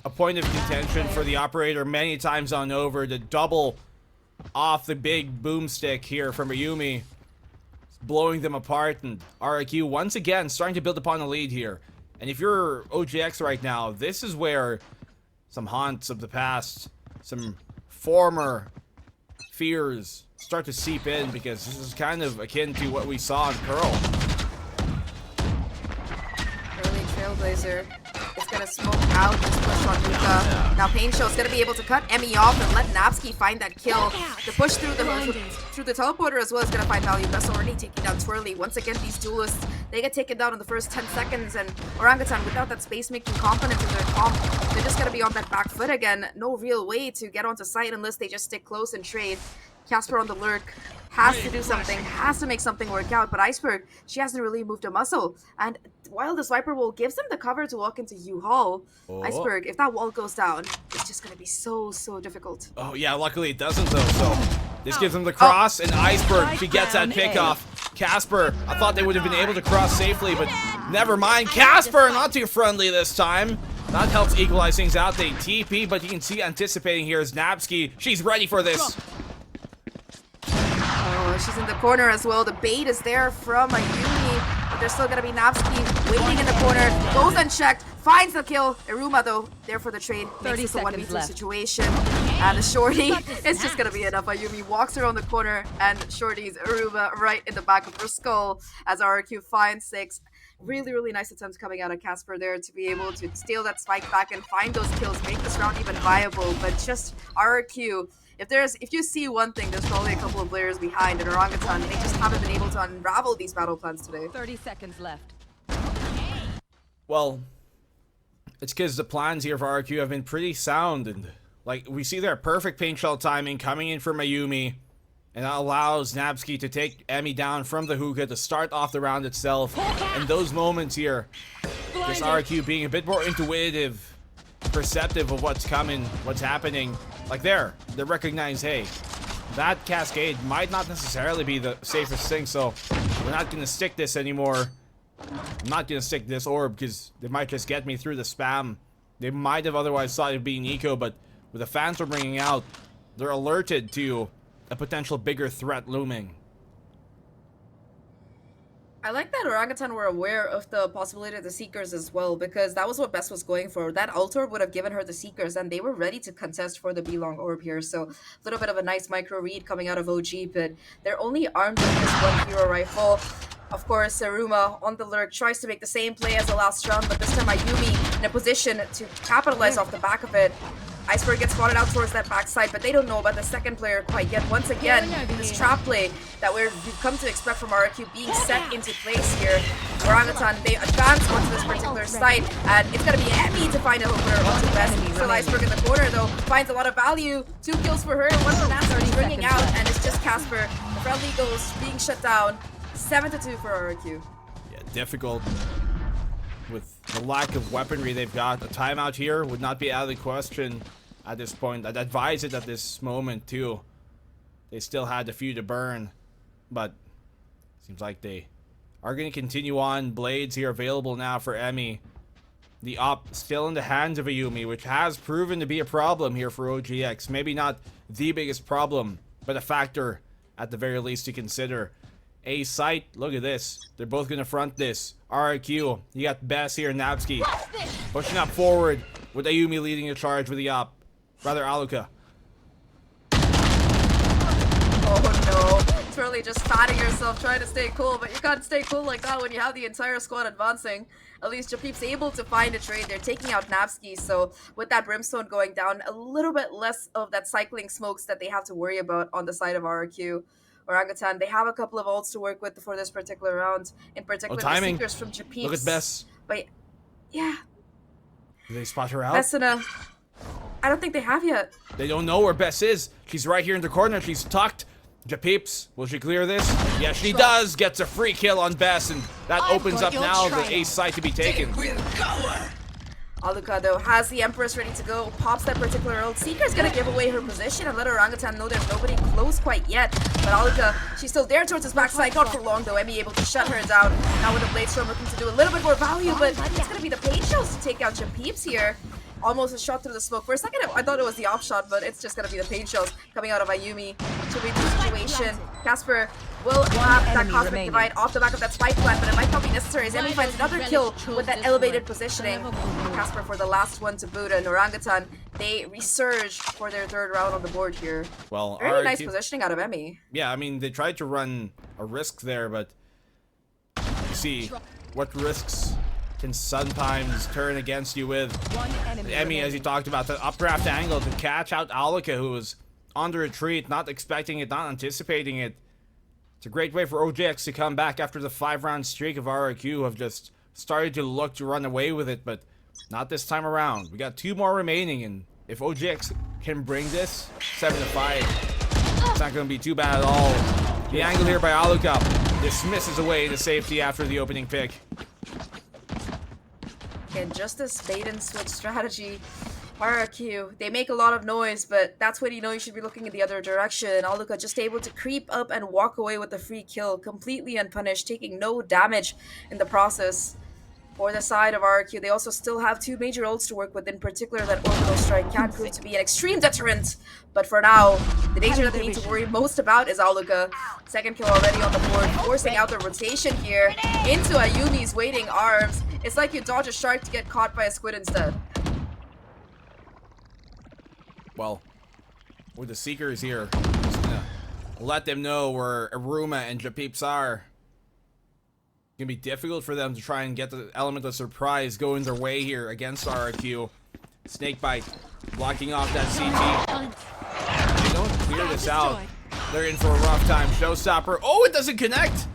a point of contention for the operator many times on over. To double off the big boomstick here from Ayumi, blowing them apart, and RRQ once again starting to build upon a lead here. And if you're OGX right now, this is where some haunts of the past, some former fears start to seep in, because this is kind of akin to what we saw in Pearl. Early Trailblazer is gonna smoke out this push on Luka. Now Pain Show's gonna be able to cut Emmy off and let Napski find that kill. The push through the teleporter as well is gonna find value. That's already taking down Twirly. Once again, these duelists, they get taken down in the first 10 seconds, and Orangutan, without that space-making component in their comp, they're just gonna be on that back foot again. No real way to get onto site unless they just stick close and trade. Casper on the lurk has to do something, has to make something work out, but Iceberg, she hasn't really moved a muscle. And while this Viper wall gives them the cover to walk into U-Hall, Iceberg, if that wall goes down, it's just gonna be so difficult. Oh yeah, luckily it doesn't though, so this gives them the cross, and Iceberg, she gets that pickoff. Casper, I thought they would have been able to cross safely, but never mind. Casper, not too friendly this time. That helps equalize things out. They TP, but you can see anticipating here is Napski. She's ready for this. Oh, she's in the corner as well. The bait is there from a Yumi, but there's still gonna be Napski waiting in the corner. Goes unchecked, finds the kill. Iruma though, there for the trade. Makes this a 1v2 situation. And the Shorty is just gonna be enough. Ayumi walks around the corner, and Shorty's Iruma right in the back of her skull as RRQ finds 6. Really nice attempts coming out of Casper there to be able to steal that spike back and find those kills, make this round even viable. But just RRQ, if you see one thing, there's probably a couple of players behind, and Orangutan, they just haven't been able to unravel these battle plans today. 30 seconds left. Well, it's because the plans here for RRQ have been pretty sound, and like we see their perfect paint shell timing coming in from Mayumi, and that allows Napski to take Emmy down from the hookah to start off the round itself. And those moments here, just RRQ being a bit more intuitive, perceptive of what's coming, what's happening. Like they recognize, hey, that cascade might not necessarily be the safest thing, so we're not gonna stick this anymore. I'm not gonna stick this orb because they might just get me through the spam. They might have otherwise thought it'd be Nico, but with the fans we're bringing out, they're alerted to a potential bigger threat looming. I like that Orangutan were aware of the possibility of the Seekers as well, because that was what Bess was going for. That Alt Orb would have given her the Seekers, and they were ready to contest for the B-Long Orb here. So a little bit of a nice micro read coming out of OG, but they're only armed with this one hero rifle. Of course, Iruma on the lurk tries to make the same play as the last round, but this time Ayumi in a position to capitalize off the back of it. Iceberg gets spotted out towards that backside, but they don't know about the second player quite yet. Once again, this trap play that we've come to expect from RRQ being set into place here. Orangutan, they advance onto this particular site, and it's going to be Emmy to find a hooker onto West. Still Iceberg in the corner, though, finds a lot of value. 2 kills for her, 1 for Nasa bringing out, and it's just Casper. The friendly goes being shut down. 7-2 for RRQ. Yeah, difficult. with the lack of weaponry they've got. A timeout here would not be out of the question at this point. I'd advise it at this moment too. They still had a few to burn, but seems like they are going to continue on. Blades here available now for Emmy. The op still in the hands of Ayumi, which has proven to be a problem here for OGX. Maybe not the biggest problem, but a factor at the very least to consider. A site, look at this. They're both going to front this. RRQ, you got Bess here, Napski. Pushing up forward with Ayumi leading the charge with the op. Rather, Aluka. Oh no. It's really just patting yourself, trying to stay cool, but you can't stay cool like that when you have the entire squad advancing. At least Japip's able to find a trade. They're taking out Napski, so with that Brimstone going down, a little bit less of that cycling smokes that they have to worry about on the side of RRQ. Orangutan, they have a couple of ults to work with for this particular round. In particular, the Seekers from Japip's. Look at Bess. But yeah. Do they spot her out? Bess in a... I don't think they have yet. They don't know where Bess is. She's right here in the corner. She's tucked. Japeeps, will she clear this? Yes, she does. Gets a free kill on Bess, and that opens up now the ace site to be taken. Aluka, though, has the Empress ready to go, pops that particular ult. Seeker's gonna give away her position and let Orangutan know there's nobody close quite yet. But Aluka, she's still there towards his backside, not for long though. Emmy able to shut her down. Now with the Blade Storm looking to do a little bit more value, but it's gonna be the Pain Shells to take out Japeeps here. Almost a shot through the smoke. For a second, I thought it was the off shot, but it's just gonna be the Pain Shells coming out of Ayumi to read the situation. Casper will have that Cosmic Divide off the back of that spike plant, but it might not be necessary as Emmy finds another kill with that elevated positioning. Casper for the last one to boot, and Orangutan, they resurge for their third round on the board here. Well, very RRQ, nice positioning out of Emmy. Yeah, I mean, they tried to run a risk there, but you see what risks can sometimes turn against you with. Emmy, as you talked about, the updraft angle to catch out Aluka, who was on the retreat, not expecting it, not anticipating it. It's a great way for OGX to come back after the 5-round streak of RRQ, who have just started to look to run away with it, but not this time around. We got 2 more remaining, and if OGX can bring this 7-5, it's not going to be too bad at all. The angle here by Aluka dismisses away the safety after the opening pick. Again, just this bait and switch strategy. RRQ, they make a lot of noise, but that's when you know you should be looking in the other direction. Aluka just able to creep up and walk away with a free kill, completely unpunished, taking no damage in the process. For the side of RRQ, they also still have 2 major ults to work with, in particular that Orbital Strike can prove to be an extreme deterrent. But for now, the danger that they need to worry most about is Aluka. Second kill already on the board, forcing out the rotation here into Ayumi's waiting arms. It's like you dodge a shark to get caught by a squid instead. Well, with the Seekers here, just gonna let them know where Aruma and Japeeps are. It's gonna be difficult for them to try and get the element of surprise going their way here against RRQ. Snakebite blocking off that CT. If they don't clear this out, they're in for a rough time. Showstopper. Oh, it doesn't connect!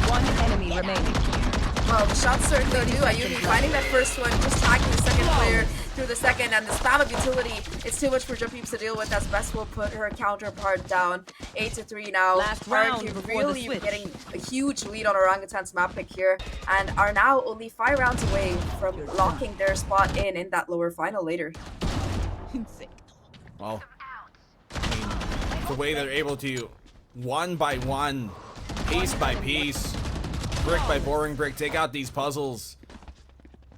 1 enemy remaining. Well, the shots certainly do. Ayumi finding that first one, just tagging the second player through the second, and the spam of utility, it's too much for Japeeps to deal with, as Bess will put her counterpart down. 8-3 now. Last round RRQ before the really switch. getting a huge lead on Orangutan's map pick here, and are now only 5 rounds away from locking their spot in that lower final later. Well, I mean, the way they're able to, one by one, piece by piece, brick by boring brick, take out these puzzles.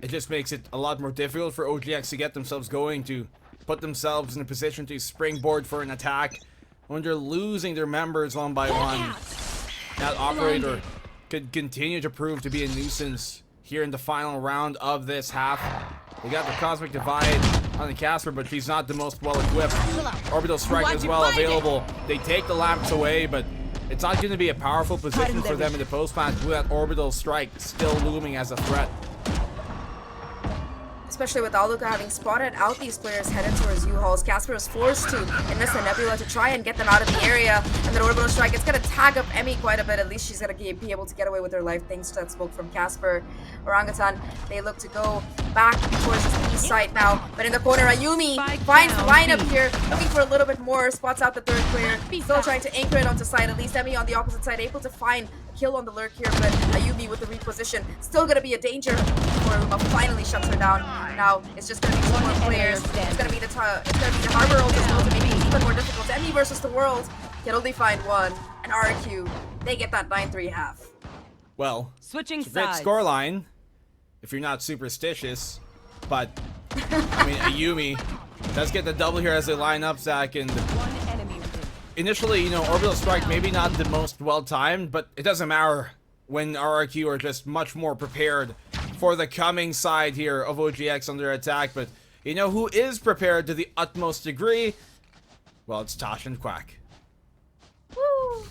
It just makes it a lot more difficult for OGX to get themselves going, to put themselves in a position to springboard for an attack when they're losing their members one by one. That operator could continue to prove to be a nuisance here in the final round of this half. We got the Cosmic Divide on the Casper, but she's not the most well equipped. Orbital Strike as well available. They take the lamps away, but it's not going to be a powerful position for them in the post-match with that Orbital Strike still looming as a threat. Especially with Aluka having spotted out these players headed towards U-Hauls. Casper is forced to invest a Nebula to try and get them out of the area. And then Orbital Strike, it's going to tag up Emmy quite a bit. At least she's going to be able to get away with her life thanks to that smoke from Casper. Orangutan, they look to go back towards the east side now. But in the corner, Ayumi finds the lineup here, looking for a little bit more, spots out the third player. Still trying to anchor it onto side. At least Emmy on the opposite side, able to find a kill on the lurk here. But Ayumi with the reposition, still going to be a danger before Aruma finally shuts her down. Now it's just gonna be two more players. It's gonna be the Harbor ult as well to make it even more difficult. Emmy versus the world can only find one, and RRQ, they get that 9-3 half. Well, Switching it's a great sides. scoreline if you're not superstitious, but I mean, Ayumi does get the double here as they line up, Zach, and One enemy remaining. initially, you know, Orbital Strike maybe not the most well-timed, but it doesn't matter when RRQ are just much more prepared for the coming side here of OGX under attack. But you know who is prepared to the utmost degree? Well, it's Tosh and Quack. Woo.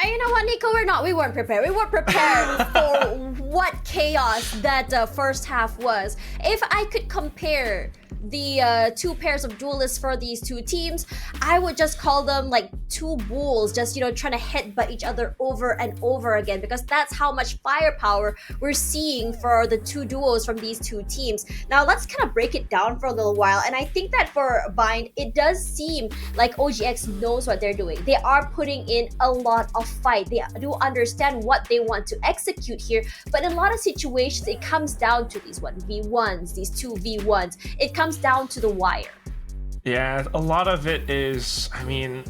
You know what, Nico, we weren't prepared. We weren't prepared for what chaos that first half was. If I could compare the two pairs of duelists for these two teams, I would just call them like two bulls just, you know, trying to headbutt each other over and over again, because that's how much firepower we're seeing for the two duos from these two teams. Now let's kind of break it down for a little while, and I think that for Bind, it does seem like OGX knows what they're doing. They are putting in a lot of fight. They do understand what they want to execute here, but in a lot of situations it comes down to these 1v1s, these 2v1s. It comes down to the wire. Yeah, a lot of it is, I mean,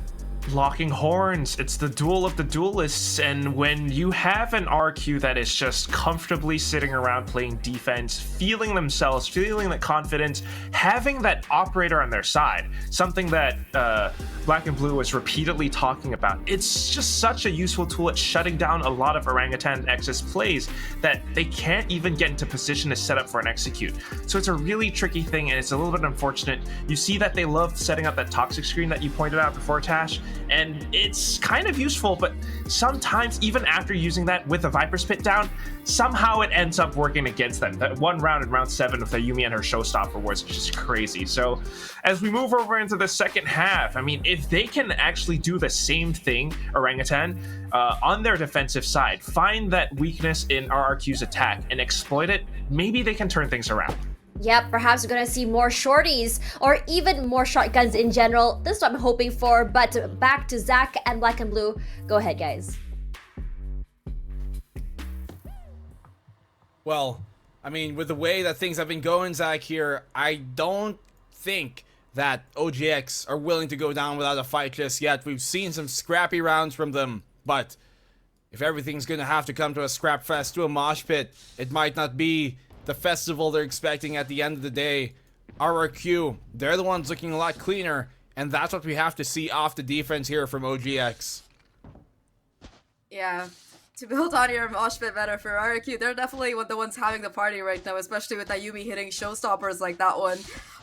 locking horns. It's the duel of the duelists, and when you have an RQ that is just comfortably sitting around playing defense, feeling themselves, feeling that confidence, having that operator on their side, something that Black and Blue was repeatedly talking about. It's just such a useful tool at shutting down a lot of Orangutan X's plays that they can't even get into position to set up for an execute. So it's a really tricky thing, and it's a little bit unfortunate. You see that they love setting up that toxic screen that you pointed out before, Tash, and it's kind of useful, but sometimes even after using that with a Viper Spit down, somehow it ends up working against them. That one round in round 7 with Ayumi and her showstopper was just crazy. So as we move over into the second half, I mean, if they can actually do the same thing, Orangutan, on their defensive side, find that weakness in RRQ's attack and exploit it, maybe they can turn things around. Yep, perhaps we're gonna see more shorties or even more shotguns in general. This is what I'm hoping for, but back to Zach and Black and Blue. Go ahead, guys. Well, I mean, with the way that things have been going, Zach, here, I don't think that OGX are willing to go down without a fight just yet. We've seen some scrappy rounds from them, but if everything's gonna have to come to a scrap fest, to a mosh pit, it might not be the festival they're expecting at the end of the day. RRQ, they're the ones looking a lot cleaner, and that's what we have to see off the defense here from OGX. Yeah. To build on your mosh pit better for RRQ, they're definitely the ones having the party right now, especially with Ayumi hitting showstoppers like that one.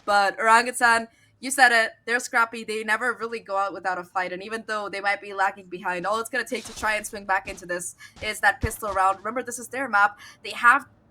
But Orangutan, you said it, they're scrappy, they never really go out without a fight, and even though they might be lagging behind, all it's going to take to try and swing back into this is that pistol round. Remember, this is their map.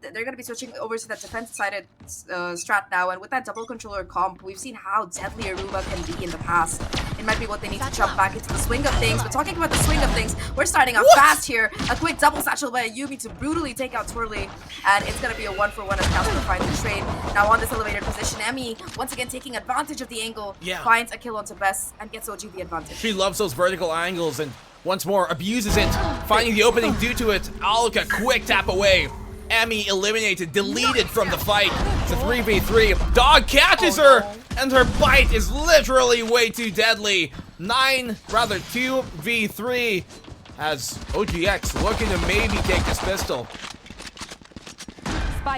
They're going to be switching over to that defense-sided strat now, and with that double controller comp, we've seen how deadly Aruba can be in the past. It might be what they need to jump back into the swing of things, but talking about the swing of things, we're starting off fast here. A quick double satchel by Ayumi to brutally take out Twirly, and it's going to be a 1-for-1 as Casper finds the trade. Now on this elevated position, Emmy, once again taking advantage of the angle, finds a kill onto Bess, and gets OG the advantage. She loves those vertical angles, and once more abuses it, finding the opening due to it. Alka, quick tap away. Emmy eliminated, deleted from the fight. It's a 3v3. Dog catches her, and her bite is literally way too deadly. 2v3 as OGX looking to maybe take this pistol.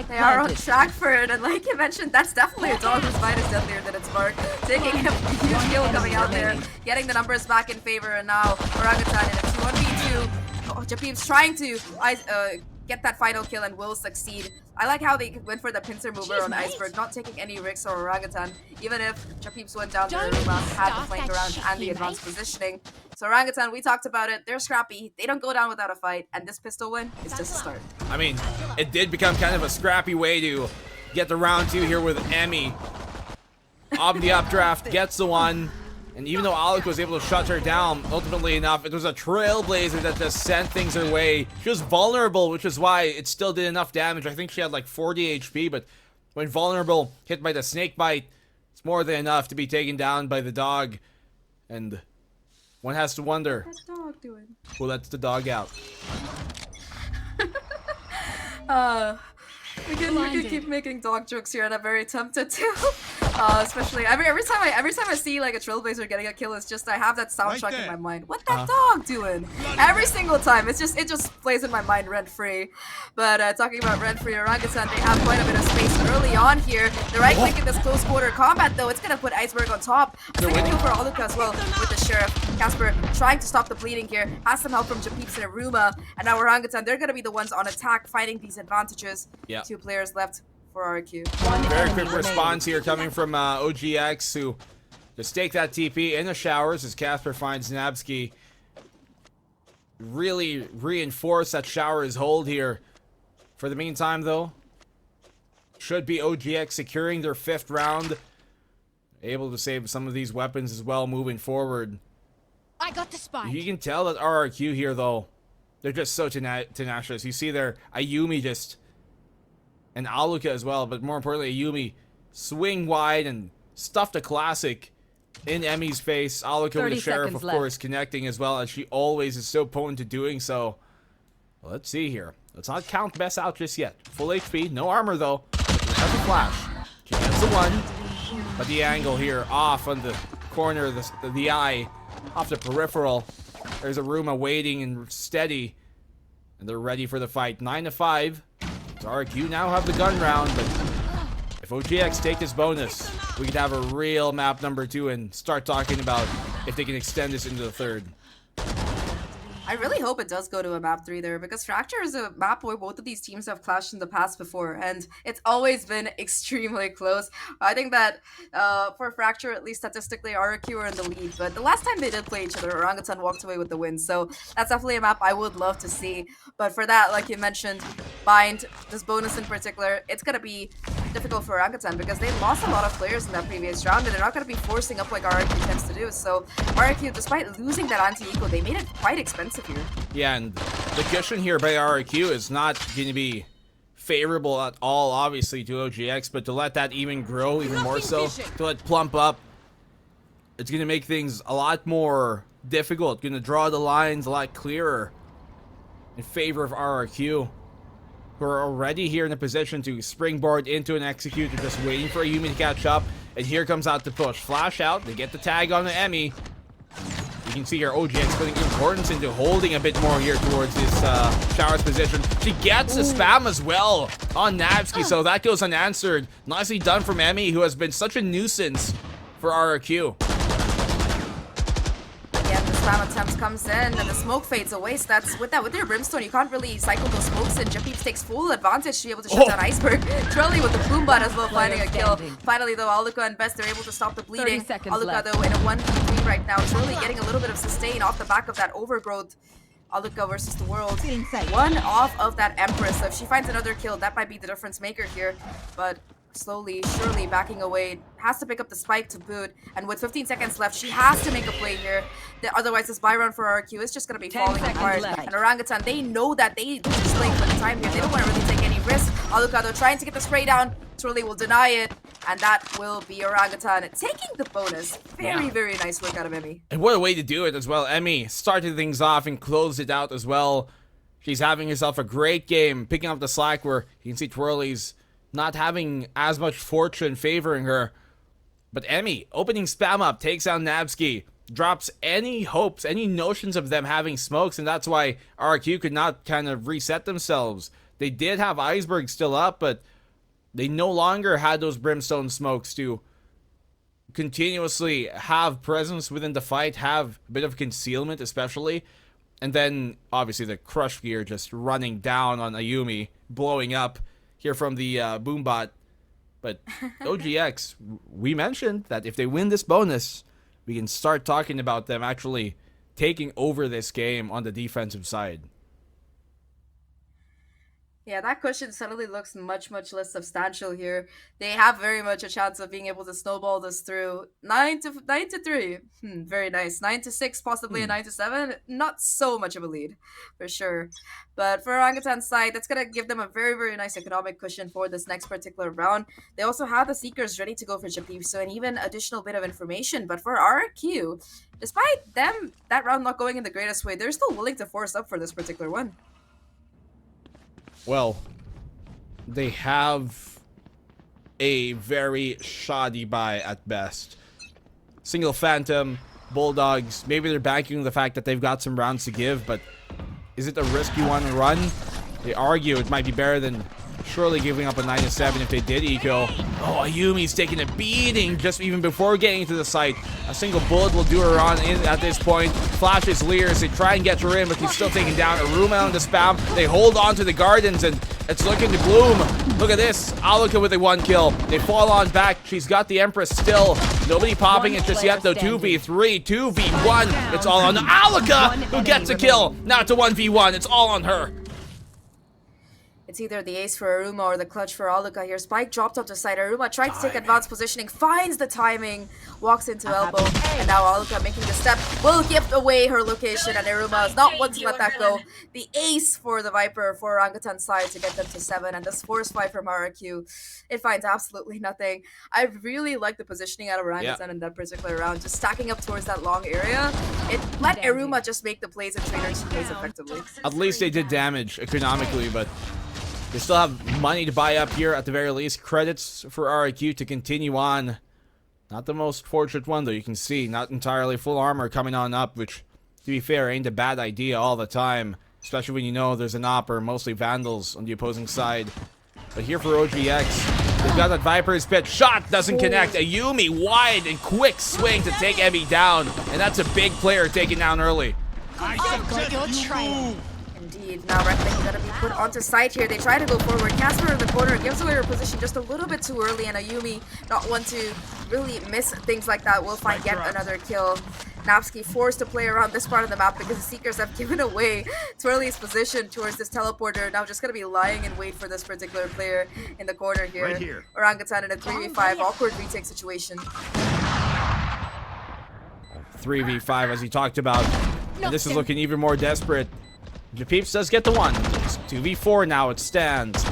They are on track for it, and like you mentioned, that's definitely a dog whose bite is deadlier than its mark. Taking a huge kill coming out there, getting the numbers back in favor, and now Orangutan in a 2-1v2. Japim's trying to get that final kill and will succeed. I like how they went for the pincer mover on Iceberg, not taking any risks or Orangutan, even if Japips went down there, had the flank around and the advanced positioning. So Orangutan, we talked about it, they're scrappy, they don't go down without a fight, and this pistol win is just a start. I mean, it did become kind of a scrappy way to get the round 2 here with Emmy. The updraft gets the one. And even though Alec was able to shut her down, ultimately enough, it was a Trailblazer that just sent things her way. She was vulnerable, which is why it still did enough damage. I think she had like 40 HP, but when vulnerable, hit by the snake bite, it's more than enough to be taken down by the dog. And one has to wonder, What's the dog doing? who lets the dog out? We can keep making dog jokes here, and I'm very tempted to. Especially, every time I see like a Trailblazer getting a kill, it's just I have that soundtrack in my mind. What that dog doing? Every single time, it just plays in my mind rent free. But talking about rent free, Orangutan, they have quite a bit of space early on here. The right click in this close quarter combat though, it's gonna put Iceberg on top. A second kill for Aluka as well with the Sheriff. Casper trying to stop the bleeding here, has some help from Japeeps and Aruma, and now Orangutan, they're gonna be the ones on attack, fighting these advantages. Yeah. 2 players left for RRQ. Very quick response here coming from OGX, who just take that TP in the showers as Casper finds Nabsky. Really reinforce that showers hold here. For the meantime, though, should be OGX securing their 5th round. Able to save some of these weapons as well moving forward. I got the spike. You can tell that RRQ here, though, they're just so tenacious. You see their Ayumi just... and Aluka as well, but more importantly, Ayumi swing wide and stuffed a classic in Emmy's face. Aluka with the Sheriff, of course, connecting as well, as she always is so potent to doing so. Well, let's see here. Let's not count Bess out just yet. Full HP, no armor though. Has a flash. She gets the one, but the angle here off on the corner of the eye, off the peripheral. There's a Aruma waiting and steady, and they're ready for the fight. 9-5. RRQ now have the gun round, but if OGX take this bonus, we could have a real map number 2 and start talking about if they can extend this into the 3rd. I really hope it does go to a map 3 there, because Fracture is a map where both of these teams have clashed in the past before, and it's always been extremely close. I think that for Fracture, at least statistically, RRQ are in the lead, but the last time they did play each other, Orangutan walked away with the win, so that's definitely a map I would love to see. But for that, like you mentioned, Bind, this bonus in particular, it's going to be difficult for Orangutan because they lost a lot of players in that previous round, and they're not going to be forcing up like RRQ tends to do. So RRQ, despite losing that anti-eco, they made it quite expensive here. Yeah, and the cushion here by RRQ is not going to be favorable at all, obviously, to OGX, but to let that even grow even more so, to let plump up, it's going to make things a lot more difficult. Going to draw the lines a lot clearer in favor of RRQ, who are already here in a position to springboard into an execute. They're just waiting for Ayumi to catch up, and here comes out the push. Flash out, they get the tag on the Emmy. You can see here OGX putting importance into holding a bit more here towards this Showers position. She gets the spam as well on Nabsky, so that goes unanswered. Nicely done from Emmy, who has been such a nuisance for RRQ. Again, the spam attempt comes in, and the smoke fades away. So that's with your brimstone, you can't really cycle those smokes in. Japeeps takes full advantage to be able to shut down Iceberg. Trelly with the boom bot as well, finding a kill. Finally, though, Aluka and Best are able to stop the bleeding. Aluka, though, in a 1v3 right now. Trelly getting a little bit of sustain off the back of that overgrowth. Aluka versus the world. One off of that Empress. So if she finds another kill, that might be the difference maker here. But slowly, surely backing away. Has to pick up the spike to boot. And with 15 seconds left, she has to make a play here. Otherwise, this buy run for RRQ is just going to be falling apart. And Orangutan, they know that they're just playing for the time here. They don't want to really take any risks. Aluka, though, trying to get the spray down. Truly will deny it. And that will be Orangutan taking the bonus. Very nice work out of Emmy. And what a way to do it as well. Emmy started things off and closed it out as well. She's having herself a great game, picking up the slack where you can see Twirly's not having as much fortune favoring her. But Emmy, opening spam up, takes out Nabsky, drops any hopes, any notions of them having smokes, and that's why RRQ could not kind of reset themselves. They did have Iceberg still up, but they no longer had those brimstone smokes to continuously have presence within the fight, have a bit of concealment especially. And then, obviously, the crush gear just running down on Ayumi, blowing up here from the boombot. But OGX, we mentioned that if they win this bonus, we can start talking about them actually taking over this game on the defensive side. Yeah, that cushion suddenly looks much less substantial here. They have very much a chance of being able to snowball this through. 9-3. Very nice. 9-6, possibly a 9-7. Not so much of a lead, for sure. But for Orangutan's side, that's going to give them a very nice economic cushion for this next particular round. They also have the Seekers ready to go for Japeeps, so an even additional bit of information. But for RRQ, despite them, that round not going in the greatest way, they're still willing to force up for this particular one. Well, they have a very shoddy buy at best. Single Phantom, Bulldogs, maybe they're banking the fact that they've got some rounds to give, but is it a risk you want to run? They argue it might be better than surely giving up a 9-7 if they did eco. Oh, Ayumi's taking a beating just even before getting to the site. A single bullet will do her on in at this point. Flashes Leers. They try and get her in, but she's still taken down. Aruma on the spam. They hold on to the gardens, and it's looking to gloom. Look at this. Aluka with a 1 kill. They fall on back. She's got the Empress still. Nobody popping it just yet, though. 2v3, 2v1. It's all on Aluka, who gets a kill. Now it's a 1v1. It's all on her. It's either the ace for Aruma or the clutch for Aluka here. Spike dropped up to side. Aruma tried to take advanced positioning, finds the timing, walks into elbow, and now Aluka making the step will give away her location, and Aruma is not one to let that go. The ace for the Viper for Orangutan side to get them to 7, and this force fight from RRQ, it finds absolutely nothing. I really like the positioning out of Orangutan in that particular round, just stacking up towards that long area. It let Aruma just make the plays and train her teammates effectively. At least they did damage economically, but they still have money to buy up here at the very least. Credits for RRQ to continue on. Not the most fortunate one, though. You can see not entirely full armor coming on up, which, to be fair, ain't a bad idea all the time. Especially when you know there's an op or mostly Vandals on the opposing side. But here for OGX, they've got that Viper's pit. Shot doesn't connect. Ayumi wide and quick swing to take Emmy down. And that's a big player taken down early. Indeed. Now Reckless gotta be put onto site here. They try to go forward. Casper in the corner gives away her position just a little bit too early, and Ayumi, not one to really miss things like that, will find yet another kill. Napsky forced to play around this part of the map because the Seekers have given away Twirly's position towards this teleporter. Now just gonna be lying in wait for this particular player in the corner here. Right here. Orangutan in a 3v5 awkward retake situation. 3v5 as he talked about. And this is looking even more desperate. Japeeps does get the 1. It's 2v4 now, it stands.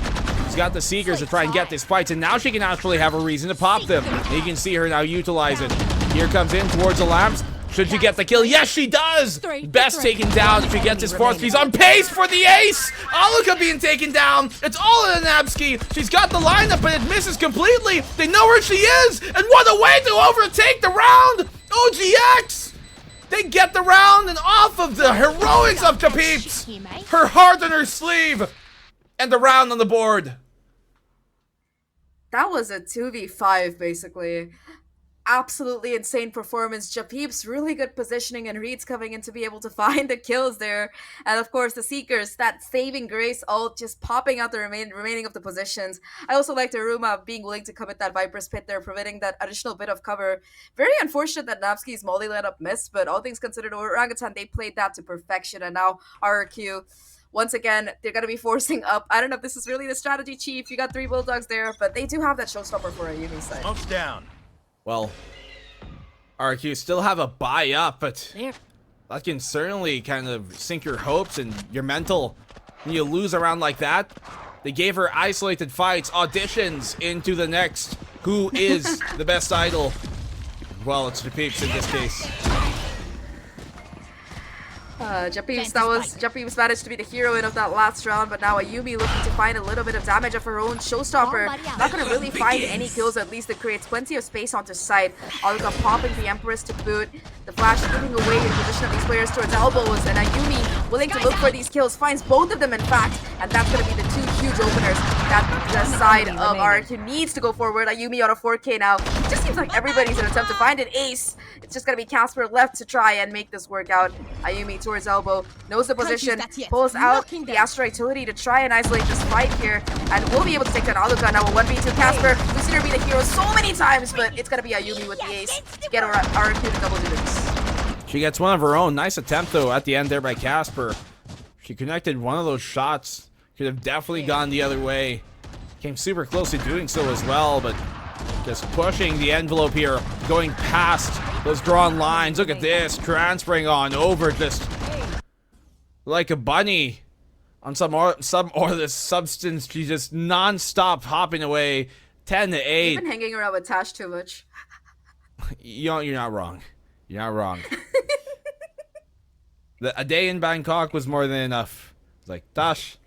He's got the Seekers to try and get this fight, and now she can actually have a reason to pop them. And you can see her now utilize it. Here comes in towards the lamps. Should she get the kill? Yes, she does! Best taken down. If she gets this 4th, she's on pace for the ace! Aluka being taken down. It's all in Napsky. She's got the lineup, but it misses completely. They know where she is, and what a way to overtake the round! OGX! They get the round, and off of the heroics of Japeeps, her heart on her sleeve, and the round on the board. That was a 2v5 basically. Absolutely insane performance. Japeeps really good positioning and reads coming in to be able to find the kills there. And of course the Seekers, that saving grace ult just popping out the remaining of the positions. I also liked Aruma being willing to commit that Viper's Pit there, providing that additional bit of cover. Very unfortunate that Napsky's Molly let up missed, but all things considered, Orangutan, they played that to perfection. And now RRQ, once again, they're going to be forcing up. I don't know if this is really the strategy, Chief. You got 3 Bulldogs there, but they do have that showstopper for Ayumi's side. Smoke's down. Well, RQ still have a buy up, but that can certainly kind of sink your hopes and your mental when you lose a round like that. They gave her isolated fights, auditions into the next. Who is the best idol? Well, it's Japeeps in this case. Japeeps managed to be the heroine of that last round, but now Ayumi looking to find a little bit of damage of her own showstopper. Not gonna really find any kills, at least it creates plenty of space onto site. Aluka popping the Empress to boot. The flash giving away the position of these players towards elbows, and Ayumi willing to look for these kills, finds both of them in fact, and that's gonna be the 2 huge openers that the side of RRQ needs to go forward. Ayumi on a 4K now. It just seems like everybody's gonna attempt to find an ace. It's just gonna be Casper left to try and make this work out. Ayumi towards elbow, knows the position, pulls out the Astro utility to try and isolate this fight here, and will be able to take down Aluka. Now a 1v2 Casper. We've seen her be the hero so many times, but it's gonna be Ayumi with the ace to get RRQ to double digits. She gets one of her own. Nice attempt though at the end there by Casper. She connected one of those shots. Could have definitely gone the other way. Came super close to doing so as well, but just pushing the envelope here, going past those drawn lines. Look at this, transferring on over, just like a bunny on some this substance. She's just non-stop hopping away. 10-8. You've been hanging around with Tash too much. You're not wrong. You're not wrong. A day in Bangkok was more than enough. It's like, Tash,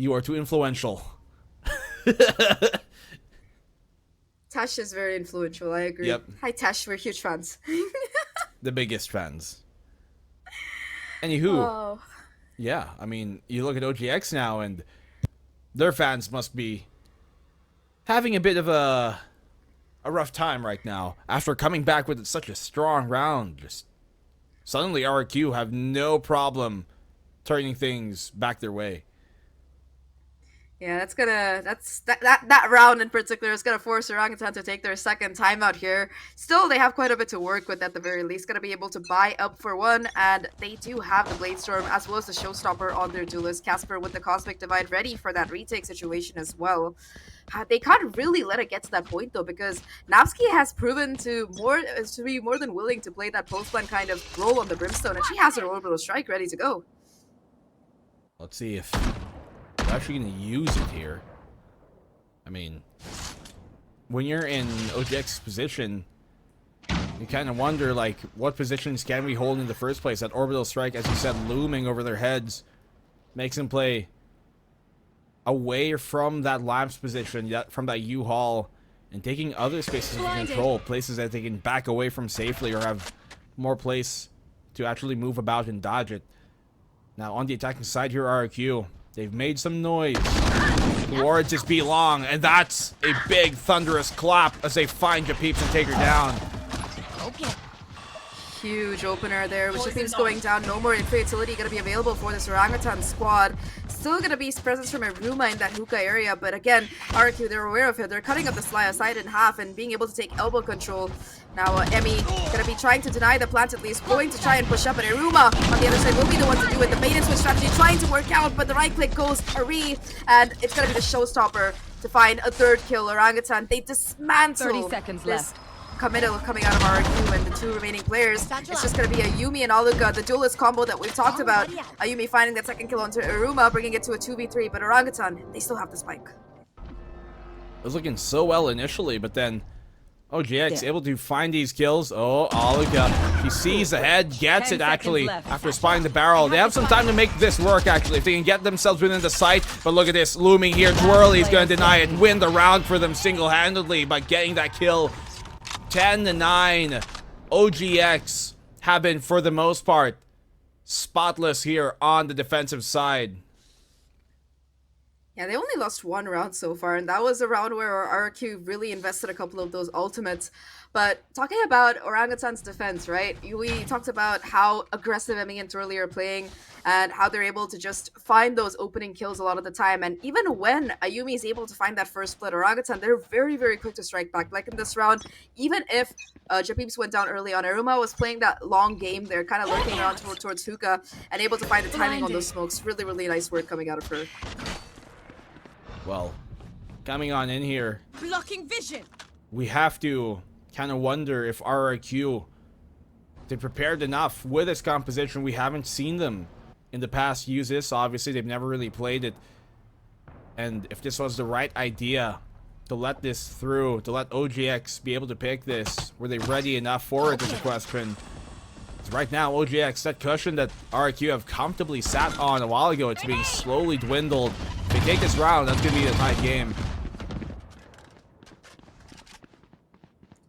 You are too influential. Tash is very influential, I agree. Yep. Hi Tash, we're huge fans. The biggest fans. Anywho, Oh. yeah, I mean, you look at OGX now, and their fans must be having a bit of a rough time right now after coming back with such a strong round. Just suddenly RRQ have no problem turning things back their way. Yeah, that round in particular is gonna force Orangutan to take their second timeout here. Still, they have quite a bit to work with at the very least. Gonna be able to buy up for one, and they do have the Bladestorm as well as the Showstopper on their duelist. Casper with the Cosmic Divide ready for that retake situation as well. They can't really let it get to that point though, because Napsky has proven to be more than willing to play that post-plan kind of role on the Brimstone, and she has her Orbital Strike ready to go. Let's see if they're actually going to use it here. I mean, when you're in OGX's position, you kind of wonder, like, what positions can we hold in the first place? That Orbital Strike, as you said, looming over their heads, makes them play away from that Lamps position, from that U-Haul, and taking other spaces of control, places that they can back away from safely or have more place to actually move about and dodge it. Now, on the attacking side here, RRQ, they've made some noise towards this B-Long, and that's a big thunderous clap as they find Japeeps and take her down. Okay. Huge opener there, with Japeeps going down. No more info utility going to be available for this Orangutan squad. Still going to be presence from Iruma in that hookah area, but again, RRQ, they're aware of it. They're cutting up the side in half and being able to take elbow control. Now, Emmy going to be trying to deny the plant at least, going to try and push up, and Iruma on the other side will be the one to do it. The bait and switch strategy trying to work out, but the right click goes Ari, and it's going to be the Showstopper to find a third kill. Orangutan, they dismantle 30 seconds this left. committal coming out of RRQ and the two remaining players. It's just going to be a Yumi and Aluka, the duelist combo that we've talked about. Yumi finding that second kill onto Iruma, bringing it to a 2v3, but Orangutan, they still have the spike. It was looking so well initially, but then OGX able to find these kills. Oh, Aluka, she sees ahead, gets it actually after spying the barrel. They have some time to make this work actually, if they can get themselves within the sight. But look at this, looming here. Twirly's going to deny it, win the round for them single-handedly by getting that kill. 10-9. OGX have been, for the most part, spotless here on the defensive side. Yeah, they only lost one round so far, and that was a round where RRQ really invested a couple of those ultimates. But talking about Orangutan's defense, right? We talked about how aggressive Emmy and Turley are playing and how they're able to just find those opening kills a lot of the time. And even when Ayumi is able to find that first split, Orangutan, they're very, very quick to strike back. Like in this round, even if Japeeps went down early on, Iruma was playing that long game. They're kind of lurking around towards Hookah and able to find the timing on those smokes. Really, really nice work coming out of her. Well, coming on in here, Blocking vision. we have to kind of wonder if RRQ, they prepared enough with this composition. We haven't seen them in the past use this. Obviously, they've never really played it. And if this was the right idea to let this through, to let OGX be able to pick this, were they ready enough for it is the question. Right now, OGX, that cushion that RRQ have comfortably sat on a while ago, it's being slowly dwindled. If they take this round, that's going to be a tight game.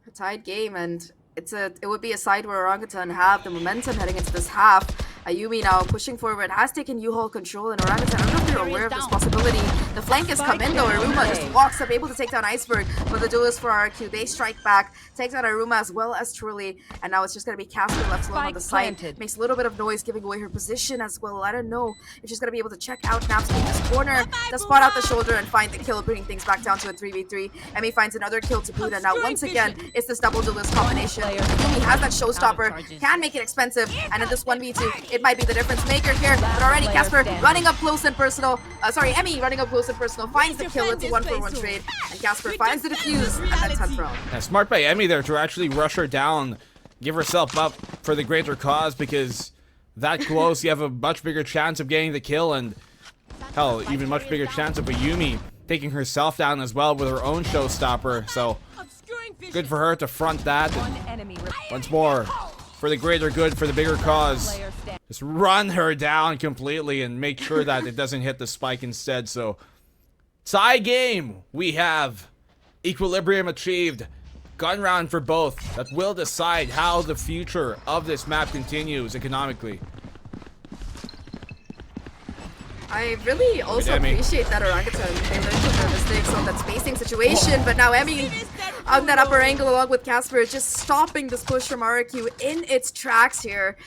A tight game, and it would be a side where Orangutan have the momentum heading into this half. Ayumi now pushing forward, has taken U-Haul control, and Orangutan, I don't know if they're aware of this possibility. The flank has come in though, Iruma just walks up, able to take down Iceberg, but the duelist for RRQ, they strike back, takes out Iruma as well as Truly, and now it's just going to be Casper left alone on the side. Makes a little bit of noise, giving away her position as well. I don't know if she's going to be able to check out Napsky in this corner, to spot out the shoulder and find the kill, bringing things back down to a 3v3. Emmy finds another kill to boot, and now once again, it's this double duelist combination. Ayumi has that showstopper, can make it expensive, and in this 1v2, it might be the difference maker here, but already Casper running up close and personal, Emmy running up close and personal, finds the kill. It's a 1-for-1 trade, and Casper finds the defuse at that 10th round. Yeah, smart by Emmy there to actually rush her down, give herself up for the greater cause, because that close, you have a much bigger chance of getting the kill, and hell, even much bigger chance of Ayumi taking herself down as well with her own showstopper, so good for her to front that. And once more, for the greater good, for the bigger cause. just run her down completely and make sure that it doesn't hit the spike instead. So, tie game. We have equilibrium achieved. Gun round for both. That will decide how the future of this map continues economically. I really also appreciate that Orangutan. They learned from their mistakes on that spacing situation, but now Emmy on that upper angle along with Casper just stopping this push from RRQ in its tracks here.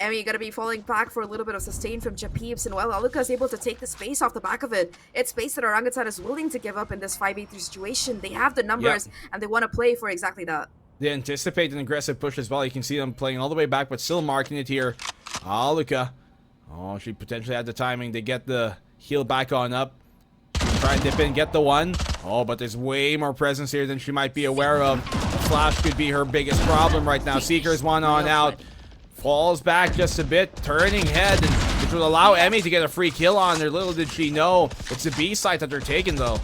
Emmy gonna be falling back for a little bit of sustain from Japeeps, and while Aluka is able to take the space off the back of it, it's space that Orangutan is willing to give up in this 5v3 situation. They have the numbers, and they want to play for exactly that. They anticipate an aggressive push as well. You can see them playing all the way back, but still marking it here. Aluka. Oh, she potentially had the timing. They get the heal back on up. Try and dip in, get the one. Oh, but there's way more presence here than she might be aware of. The flash could be her biggest problem right now. Seeker's one on out. Falls back just a bit, turning head, and which will allow Emmy to get a free kill on her. Little did she know. It's a B site that they're taking, though.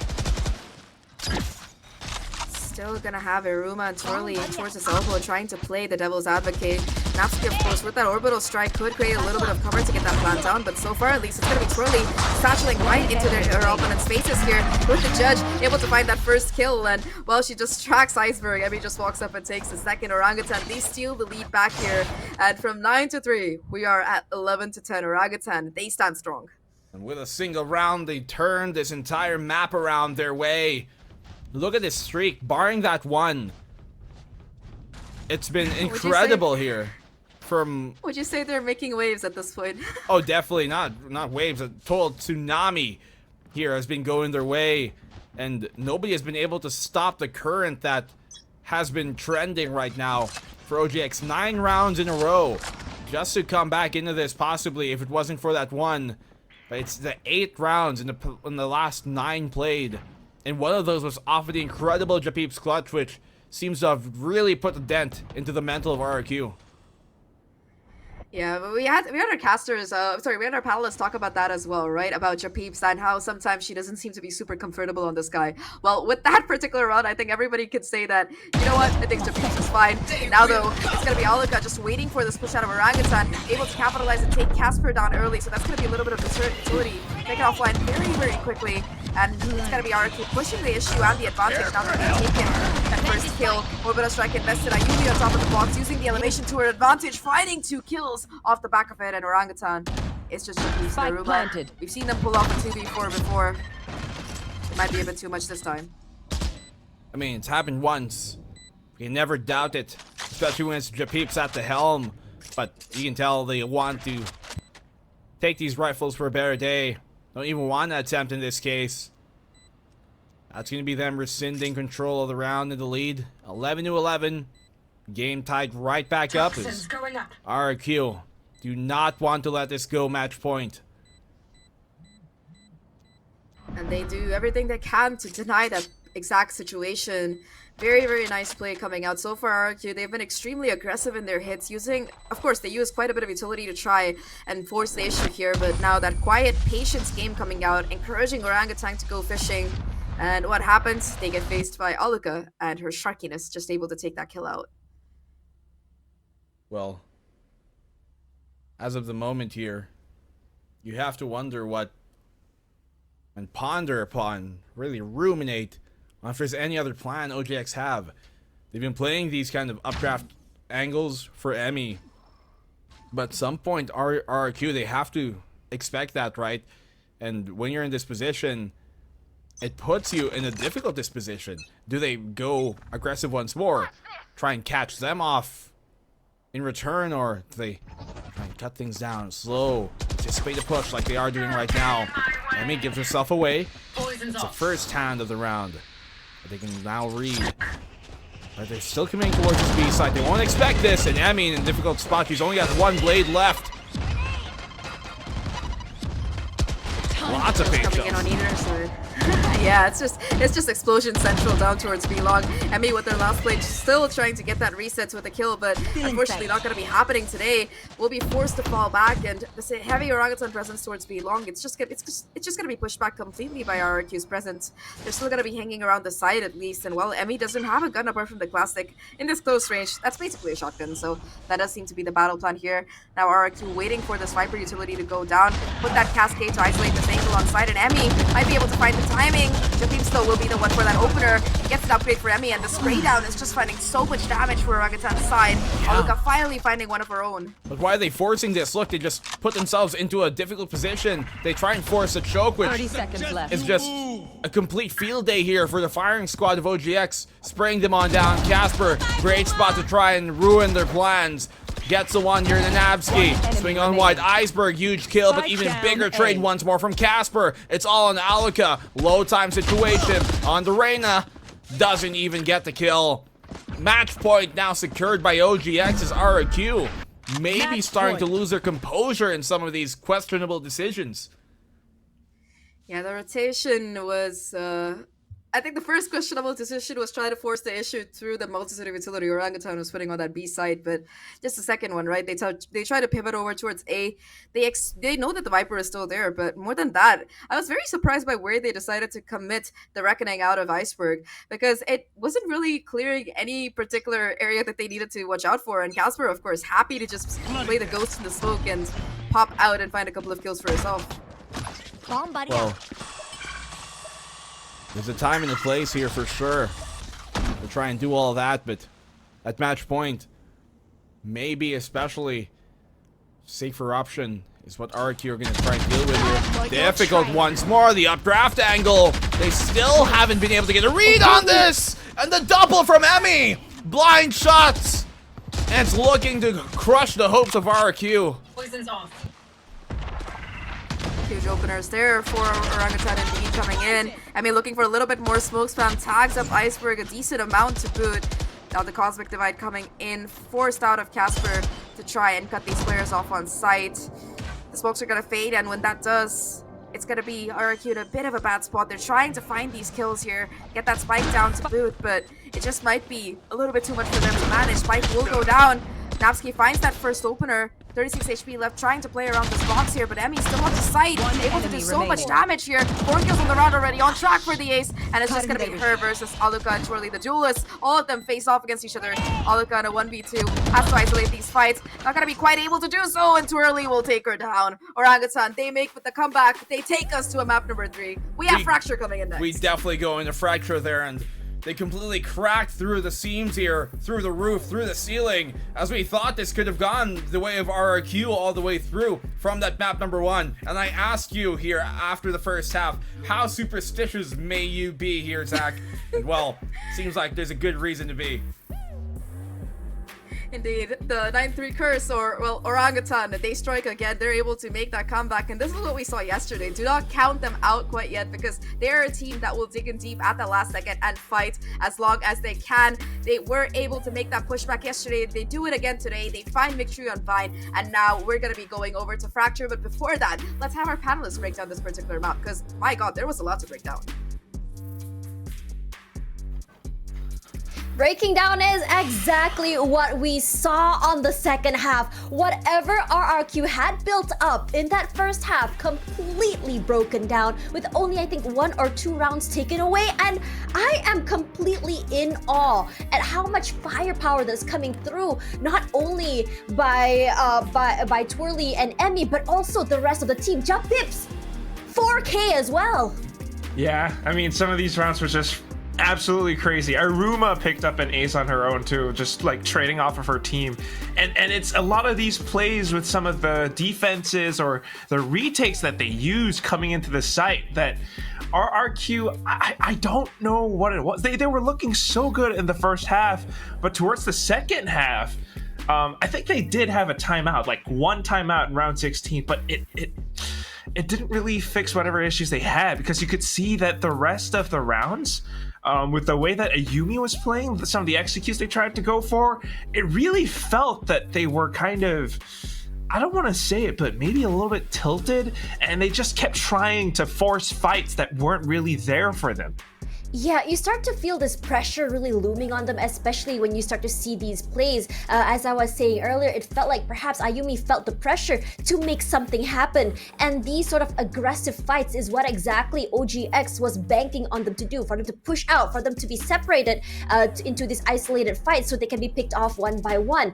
Still gonna have Iruma and Twirly towards his elbow, trying to play the devil's advocate. Natsuki, of course, with that orbital strike, could create a little bit of cover to get that plan down, but so far, at least, it's gonna be Twirly satcheling right into their opponent's faces here, with the judge able to find that first kill, and, well, she just tracks Iceberg. Emmy just walks up and takes the second. Orangutan, they steal the lead back here, and from 9-3, we are at 11-10. Orangutan, they stand strong. And with a single round, they turn this entire map around their way. Look at this streak, barring that one. It's been incredible here. Would you say they're making waves at this point? Oh, definitely not waves. A total tsunami here has been going their way, and nobody has been able to stop the current that has been trending right now for OGX. 9 rounds in a row just to come back into this, possibly, if it wasn't for that one. But it's the 8 rounds in the last 9 played. And one of those was off of the incredible Japeep's clutch, which seems to have really put a dent into the mental of RRQ. Yeah, but we had our casters, we had our panelists talk about that as well, right? About Japeeps and how sometimes she doesn't seem to be super comfortable on this guy. Well, with that particular round, I think everybody could say that, you know what, I think Japeeps is fine. Now, though, it's going to be Aluka just waiting for this push out of Orangutan, able to capitalize and take Casper down early, so that's going to be a little bit of deterrent utility. Take it offline very, very quickly, and it's going to be RRQ pushing the issue and the advantage now that they've taken that first kill. Orbital strike invested, Ayumi on top of the box, using the elevation to her advantage, finding 2 kills off the back of it, and Orangutan, it's just Spike planted. We've seen them pull off a 2v4 before. It might be a bit too much this time. I mean, it's happened once. You can never doubt it, especially when it's Japeeps at the helm. But you can tell they want to take these rifles for a better day. Don't even want to attempt in this case. That's going to be them rescinding control of the round in the lead. 11-11. Game tied right back up as RRQ do not want to let this go match point. And they do everything they can to deny that exact situation. Very, very nice play coming out. So far, RRQ, they've been extremely aggressive in their hits, using, of course, they use quite a bit of utility to try and force the issue here, but now that quiet patience game coming out, encouraging Orangutan to go fishing. And what happens? They get faced by Aluka, and her sharkiness just able to take that kill out. Well, as of the moment here, you have to wonder what, and ponder upon, really ruminate on if there's any other plan OGX have. They've been playing these kind of updraft angles for Emmy, but at some point RRQ, they have to expect that, right? And when you're in this position, it puts you in a difficult disposition. Do they go aggressive once more, try and catch them off in return, or do they try and cut things down slow, anticipate a push like they are doing right now? Emmy gives herself away. It's the first hand of the round, but they can now read. But they're still coming towards this B side. They won't expect this, and Emmy in a difficult spot. She's only got 1 blade left. Lots That's a paint coming in job. on either side. Yeah, it's just explosion central down towards B-Long. Emmy with their last play still trying to get that reset with a kill, but unfortunately not going to be happening today. We'll be forced to fall back, and this heavy Orangutan presence towards B-Long, it's just going to be pushed back completely by RRQ's presence. They're still going to be hanging around the side at least, and well, Emmy doesn't have a gun apart from the classic in this close range. That's basically a shotgun, so that does seem to be the battle plan here. Now RRQ waiting for this Viper utility to go down, put that cascade to isolate this angle on side, and Emmy might be able to find the timing. Jatim still will be the one for that opener. He gets an upgrade for Emmy, and the spray down is just finding so much damage for Orangutan's side. Aluka finally finding one of her own. But why are they forcing this? Look, they just put themselves into a difficult position. They try and force a choke, which 30 seconds left. is just a complete field day here for the firing squad of OGX. Spraying them on down. Casper, great spot to try and ruin their plans. Gets the one here, Nanabsky. Swing on wide. Iceberg, huge kill, but even bigger trade once more from Casper. It's all on Aluka. Low time situation on the Reyna. Doesn't even get the kill. Match point now secured by OGX's RRQ. Maybe starting to lose their composure in some of these questionable decisions. Yeah, the rotation was, I think the first questionable decision was trying to force the issue through the multi-city utility Orangutan was putting on that B side, but just the second one, right? They try to pivot over towards A. They know that the Viper is still there, but more than that, I was very surprised by where they decided to commit the Reckoning out of Iceberg, because it wasn't really clearing any particular area that they needed to watch out for, and Casper, of course, happy to just play the ghost in the smoke and pop out and find a couple of kills for herself. Bomb buddy. Well, there's a time and a place here for sure to try and do all of that, but at match point, maybe especially safer option is what RRQ are going to try and deal with here. Difficult once more, the updraft angle. They still haven't been able to get a read on this, and the double from Emmy. Blind shots, and it's looking to crush the hopes of RRQ. Poison's off. Huge openers there for Orangutan indeed coming in. I mean, looking for a little bit more smoke spam. Tags up Iceberg a decent amount to boot. Now the Cosmic Divide coming in, forced out of Casper to try and cut these players off on sight. The smokes are going to fade, and when that does, it's going to be RRQ in a bit of a bad spot. They're trying to find these kills here, get that spike down to boot, but it just might be a little bit too much for them to manage. Spike will go down. Napsky finds that first opener. 36 HP left, trying to play around this box here, but Emmy still on the site, able to do so much damage here. 4 kills on the round already, on track for the ace, and it's just gonna be her versus Aluka and Twirly the duelists. All of them face off against each other. Aluka in a 1v2 has to isolate these fights. Not gonna be quite able to do so, and Twirly will take her down. Orangutan, they make with the comeback. They take us to a map number 3. We have Fracture coming in next. We definitely go into Fracture there, and they completely cracked through the seams here, through the roof, through the ceiling, as we thought this could have gone the way of RRQ all the way through from that map number 1. And I ask you here after the first half, how superstitious may you be here, Zach? And well, seems like there's a good reason to be. Indeed, the 9-3 curse, or well, Orangutan, they strike again. They're able to make that comeback, and this is what we saw yesterday. Do not count them out quite yet, because they're a team that will dig in deep at the last second and fight as long as they can. They were able to make that pushback yesterday. They do it again today. They find victory on Vine, and now we're going to be going over to Fracture. But before that, let's have our panelists break down this particular map, because my god, there was a lot to break down. Breaking down is exactly what we saw on the second half. Whatever RRQ had built up in that first half completely broken down, with only I think 1 or 2 rounds taken away, and I am completely in awe at how much firepower that's coming through, not only by Twirly and Emmy, but also the rest of the team. Jump Pips 4K as well. Yeah, I mean, some of these rounds were just absolutely crazy. Aruma picked up an ace on her own too, just like trading off of her team. And it's a lot of these plays with some of the defenses or the retakes that they use coming into the site that RRQ, I don't know what it was. They were looking so good in the first half, but towards the second half, I think they did have a timeout, like 1 timeout in round 16, but it didn't really fix whatever issues they had, because you could see that the rest of the rounds, with the way that Ayumi was playing, some of the executes they tried to go for, it really felt that they were kind of I don't want to say it, but maybe a little bit tilted, and they just kept trying to force fights that weren't really there for them. Yeah, you start to feel this pressure really looming on them, especially when you start to see these plays. As I was saying earlier, it felt like perhaps Ayumi felt the pressure to make something happen. And these sort of aggressive fights is what exactly OGX was banking on them to do, for them to push out, for them to be separated into these isolated fights so they can be picked off one by one.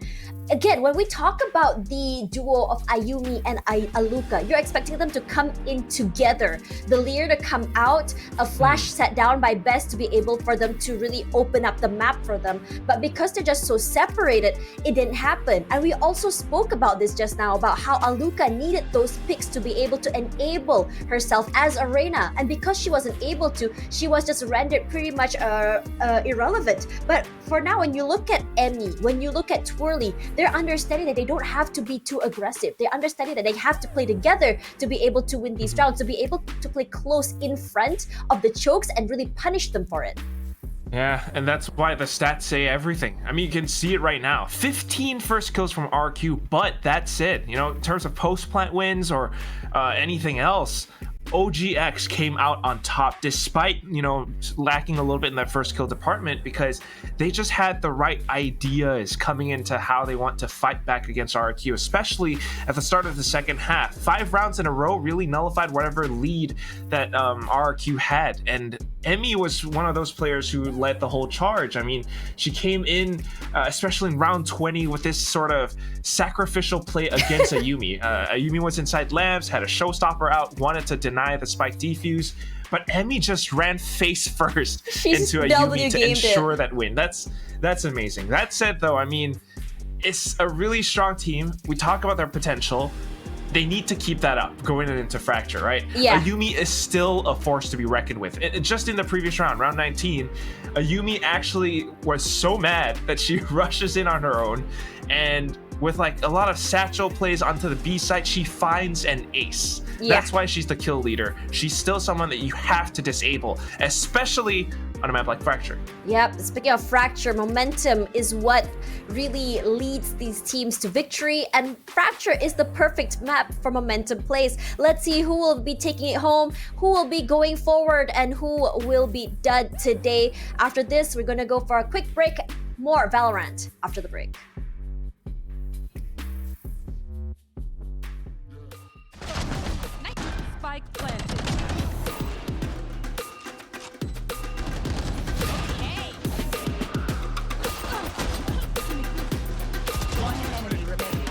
Again, when we talk about the duo of Ayumi and Aluka, you're expecting them to come in together. The Lear to come out, a flash set down by Best to be able for them to really open up the map for them. But because they're just so separated, it didn't happen. And we also spoke about this just now, about how Aluka needed those picks to be able to enable herself as a Reina. And because she wasn't able to, she was just rendered pretty much irrelevant. But for now, when you look at Emmy, when you look at Twirly, they're understanding that they don't have to be too aggressive. They're understanding that they have to play together to be able to win these rounds, to be able to play close in front of the chokes and really punish them for it. Yeah, and that's why the stats say everything. I mean, you can see it right now. 15 first kills from RRQ, but that's it. You know, in terms of post-plant wins or anything else, OGX came out on top despite, you know, lacking a little bit in that first kill department, because they just had the right ideas coming into how they want to fight back against RRQ, especially at the start of the second half. 5 rounds in a row really nullified whatever lead that RRQ had, and Emmy was one of those players who led the whole charge. I mean, she came in, especially in round 20, with this sort of sacrificial play against Ayumi. Ayumi was inside lamps, had a showstopper out, wanted to deny the spike defuse, but Emmy just ran face first into Ayumi to ensure that win. That's amazing. That said, though, I mean, it's a really strong team. We talk about their potential. They need to keep that up going into Fracture, right? Yeah. Ayumi is still a force to be reckoned with. Just in the previous round, round 19, Ayumi actually was so mad that she rushes in on her own, and with like a lot of satchel plays onto the B site, she finds an ace. Yeah. That's why she's the kill leader. She's still someone that you have to disable, especially on a map like Fracture. Yep, speaking of Fracture, momentum is what really leads these teams to victory, and Fracture is the perfect map for momentum plays. Let's see who will be taking it home, who will be going forward, and who will be done today. After this, we're gonna go for a quick break. More Valorant after the break. Spike planted. One enemy remaining.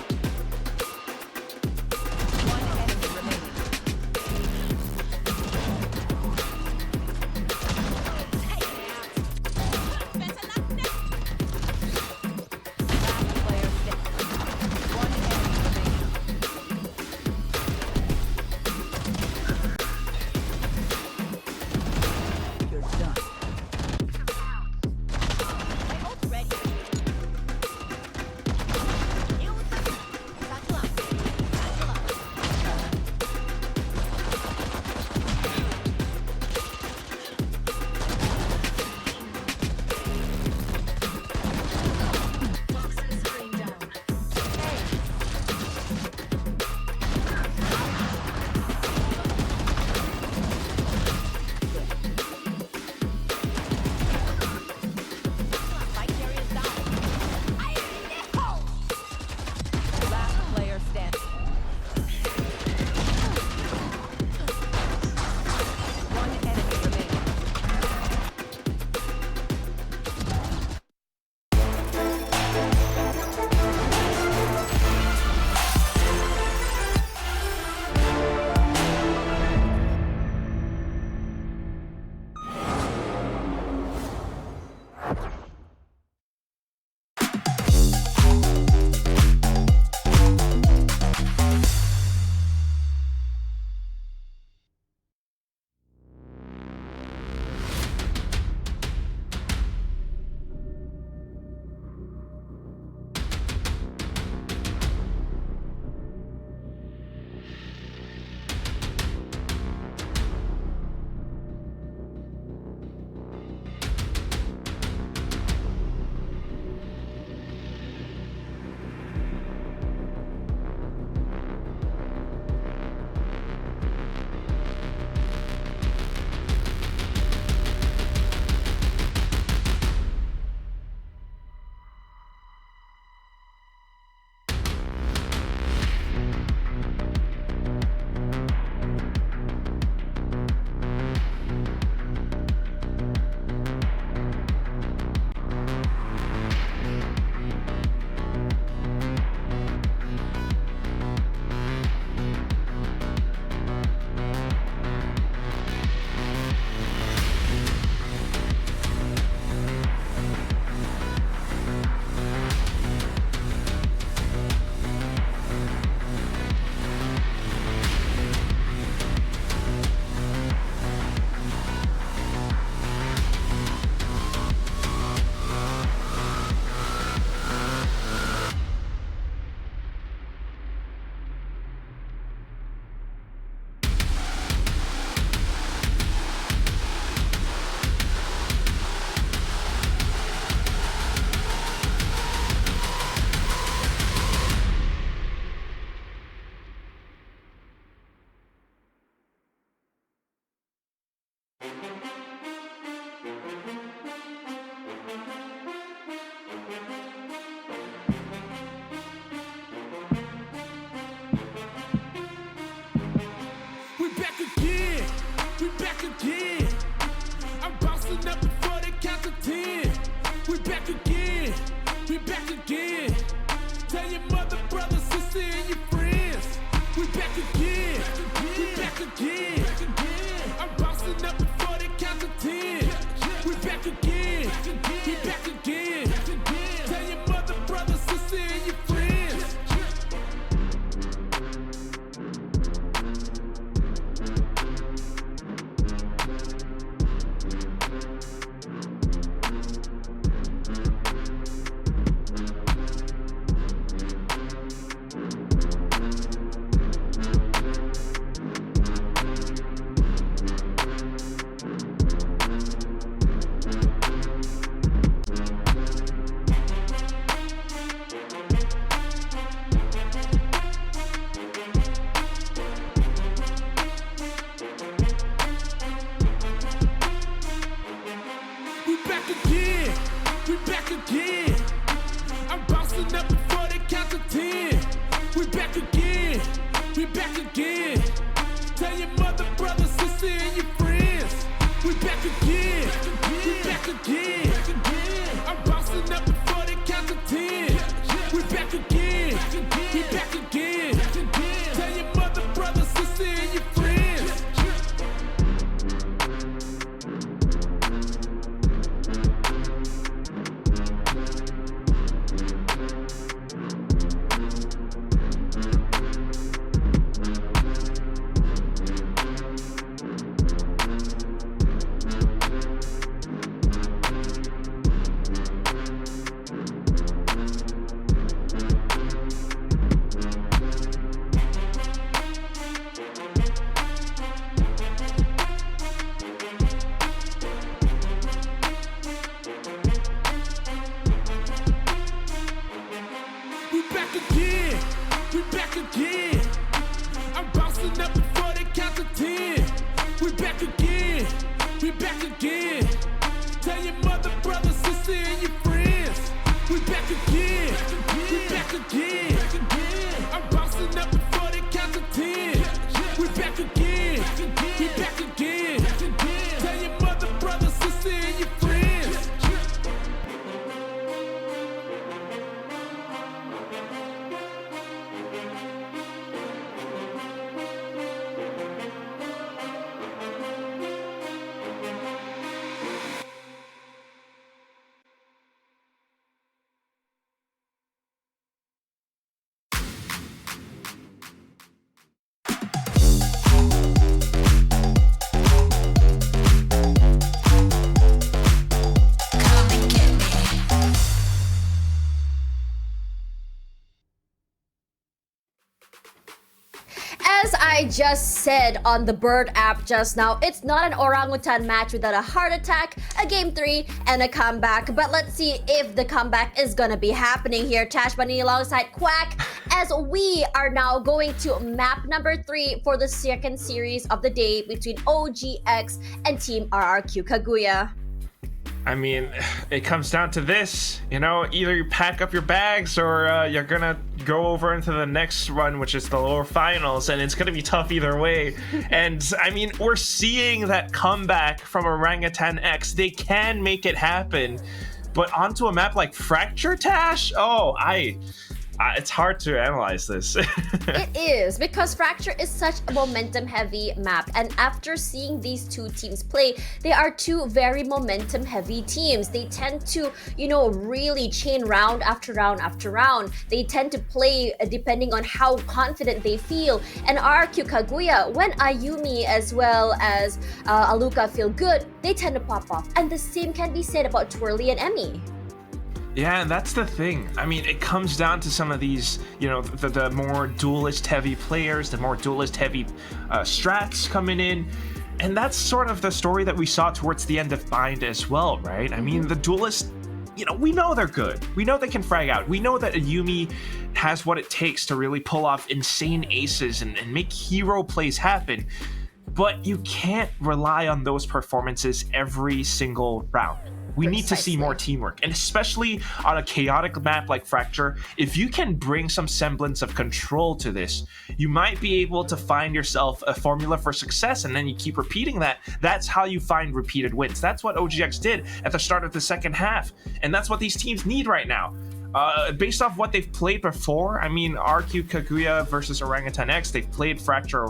again. I'm bouncing up before they count to 10. We back again. We back again. Tell your mother, brother, sister, and your friends. We back again. We back again. I'm bouncing up before they count to 10. We back again. We back again. Tell your mother, brother, sister, and your friends. We back again. We back again. I'm bouncing up before they count to 10. We back again. We back again. Tell your mother, brother, sister, and your friends. As I just said on the Bird app just now, it's not an Orangutan match without a heart attack, a game 3, and a comeback. But let's see if the comeback is gonna be happening here. Tash Bunny alongside Quack, as we are now going to map number 3 for the second series of the day between OGX and Team RRQ Kaguya. I mean, it comes down to this, you know, either you pack up your bags or you're gonna go over into the next run, which is the lower finals, and it's gonna be tough either way. And I mean, we're seeing that comeback from Orangutan X. They can make it happen, but onto a map like Fracture, Tash? Oh, it's hard to analyze this. It is, because Fracture is such a momentum-heavy map, and after seeing these two teams play, they are two very momentum-heavy teams. They tend to, you know, really chain round after round after round. They tend to play depending on how confident they feel. And RRQ Kaguya, when Ayumi as well as Aluka feel good, they tend to pop off. And the same can be said about Twirly and Emmy. Yeah, and that's the thing. I mean, it comes down to some of these, you know, the more duelist-heavy players, the more duelist-heavy strats coming in. And that's sort of the story that we saw towards the end of Bind as well, right? I mean, the duelists, you know, we know they're good. We know they can frag out. We know that Ayumi has what it takes to really pull off insane aces and make hero plays happen. But you can't rely on those performances every single round. We need to see more teamwork, and especially on a chaotic map like Fracture, if you can bring some semblance of control to this, you might be able to find yourself a formula for success, and then you keep repeating that. That's how you find repeated wins. That's what OGX did at the start of the second half, and that's what these teams need right now. Based off what they've played before, I mean, RQ Kaguya versus Orangutan X, they've played Fracture,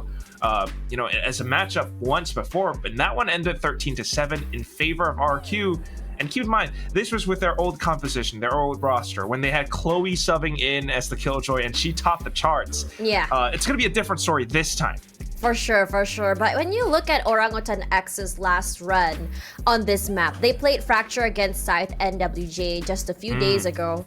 you know, as a matchup once before, but that one ended 13-7 in favor of RQ. And keep in mind, this was with their old composition, their old roster, when they had Chloe subbing in as the Killjoy, and she topped the charts. Yeah. It's going to be a different story this time. For sure, for sure. But when you look at Orangutan X's last run on this map, they played Fracture against Scythe NWJ just a few days ago.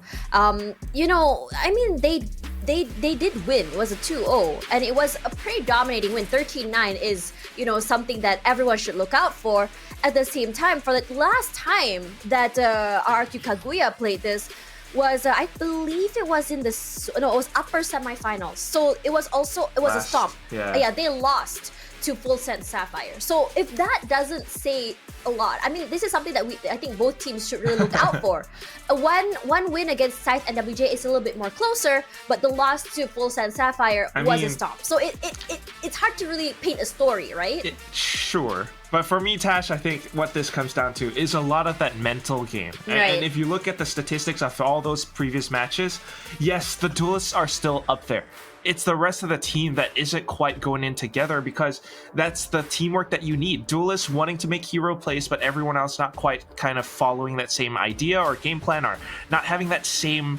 You know, I mean, they did win. It was a 2-0, and it was a pretty dominating win. 13-9 is, you know, something that everyone should look out for. At the same time, for the last time that RRQ Kaguya played this was, I believe it was in the, no, it was upper semifinals. So it was a stomp. Yeah, they lost to Full Send Sapphire. So if that doesn't say a lot, I mean, this is something that I think both teams should really look out for. One win against Scythe and WJ is a little bit more closer, but the loss to Full Send Sapphire was a stomp. So it's hard to really paint a story, right? Sure. But for me, Tash, I think what this comes down to is a lot of that mental game. Right. And if you look at the statistics of all those previous matches, yes, the duelists are still up there. It's the rest of the team that isn't quite going in together, because that's the teamwork that you need. Duelists wanting to make hero plays, but everyone else not quite kind of following that same idea or game plan, or not having that same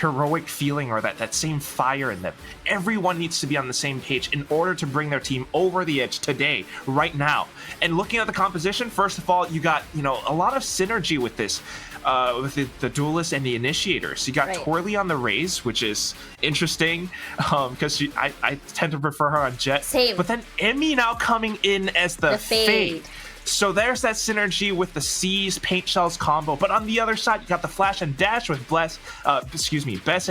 heroic feeling or that same fire in them. Everyone needs to be on the same page in order to bring their team over the edge today, right now. And looking at the composition, first of all, you got, a lot of synergy with this. With the duelists and the initiators. You got Right. Torley on the Raze, which is interesting, because I tend to prefer her on Jet. Same. But then Emmy now coming in as the Fade. Fade. So there's that synergy with the C's Paint Shells combo. But on the other side, you got the Flash and Dash with Bess and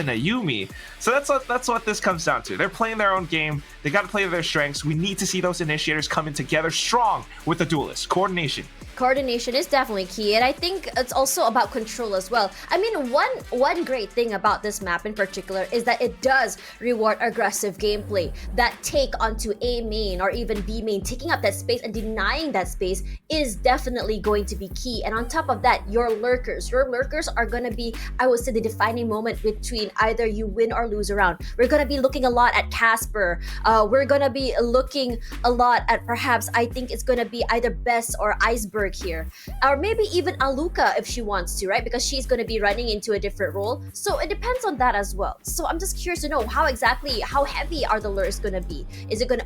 Ayumi. So that's what this comes down to. They're playing their own game. They got to play to their strengths. We need to see those initiators coming together strong with the duelists. Coordination. Coordination is definitely key, and I think it's also about control as well. I mean, one great thing about this map in particular is that it does reward aggressive gameplay. That take onto A main or even B main, taking up that space and denying that space is definitely going to be key. And on top of that, your lurkers are going to be, I would say, the defining moment between either you win or lose a round. We're going to be looking a lot at Casper. We're going to be looking a lot at, perhaps, I think it's going to be either Bess or Iceberg here, or maybe even Aluka if she wants to, right? Because she's going to be running into a different role. So it depends on that as well. So I'm just curious to know how heavy are the lures going to be? Is it going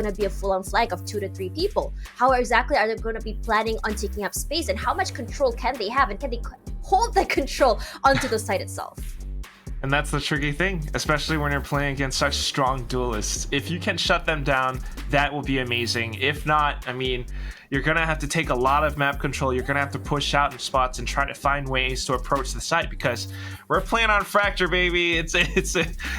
to be a full-on flag of 2 to 3 people? How exactly are they going to be planning on taking up space, and how much control can they have, and can they hold that control onto the site itself? And that's the tricky thing, especially when you're playing against such strong duelists. If you can shut them down, that will be amazing. If not, I mean, you're going to have to take a lot of map control. You're going to have to push out in spots and try to find ways to approach the site, because we're playing on Fracture, baby. It's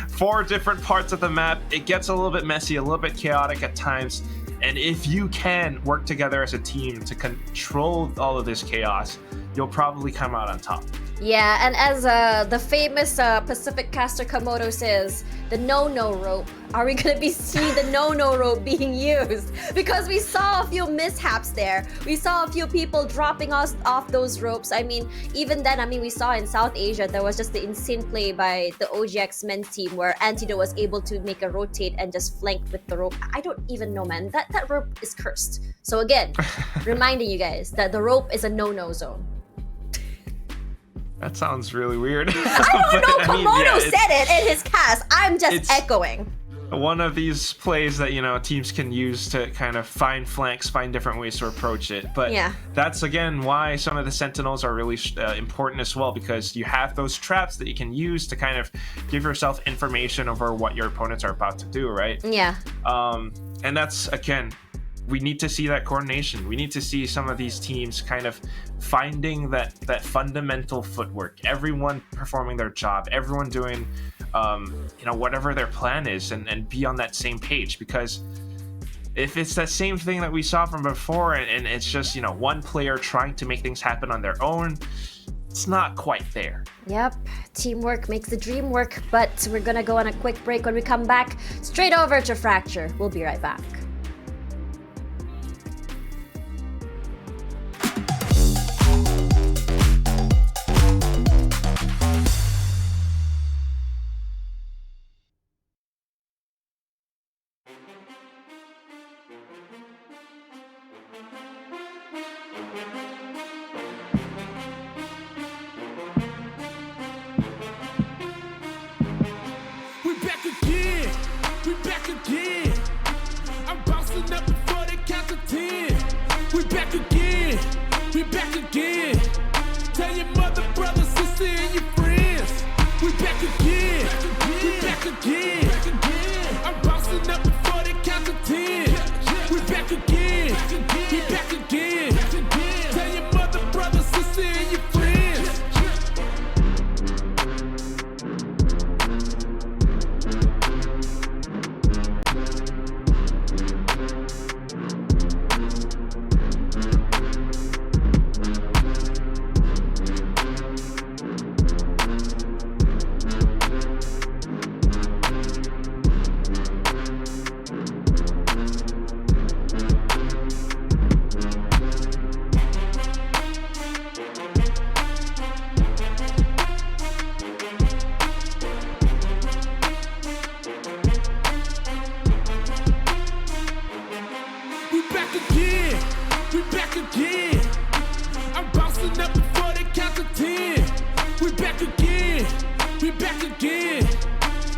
4 different parts of the map. It gets a little bit messy, a little bit chaotic at times. And if you can work together as a team to control all of this chaos, you'll probably come out on top. Yeah, and as the famous Pacific caster Komodo says, the no-no rope. Are we going to be seeing the no-no rope being used? Because we saw a few mishaps there. We saw a few people dropping us off those ropes. I mean, even then, we saw in South Asia, there was just the insane play by the OGX men's team where Antido was able to make a rotate and just flank with the rope. I don't even know, man. That rope is cursed. So again, reminding you guys that the rope is a no-no zone. That sounds really weird. I don't know. Komodo said it in his cast. I'm just echoing. One of these plays that, teams can use to kind of find flanks, find different ways to approach it. But yeah, that's, again, why some of the Sentinels are really important as well, because you have those traps that you can use to kind of give yourself information over what your opponents are about to do, right? Yeah. And that's, again, we need to see that coordination. We need to see some of these teams kind of finding that fundamental footwork. Everyone performing their job. Everyone doing, whatever their plan is, and be on that same page. Because if it's that same thing that we saw from before, and it's just, one player trying to make things happen on their own, it's not quite there. Yep, teamwork makes the dream work. But we're gonna go on a quick break. When we come back, straight over to Fracture. We'll be right back. We back again. We back again. I'm bouncing up before they count to 10. We back again. We back again. Tell your mother, brother, sister, and your friends. We back again. We back again. I'm bouncing up before they count to 10. We back again. We back again. Tell your mother, brother, sister, and your friends. We back again. I'm bouncing up before they count to 10. We back again. We back again.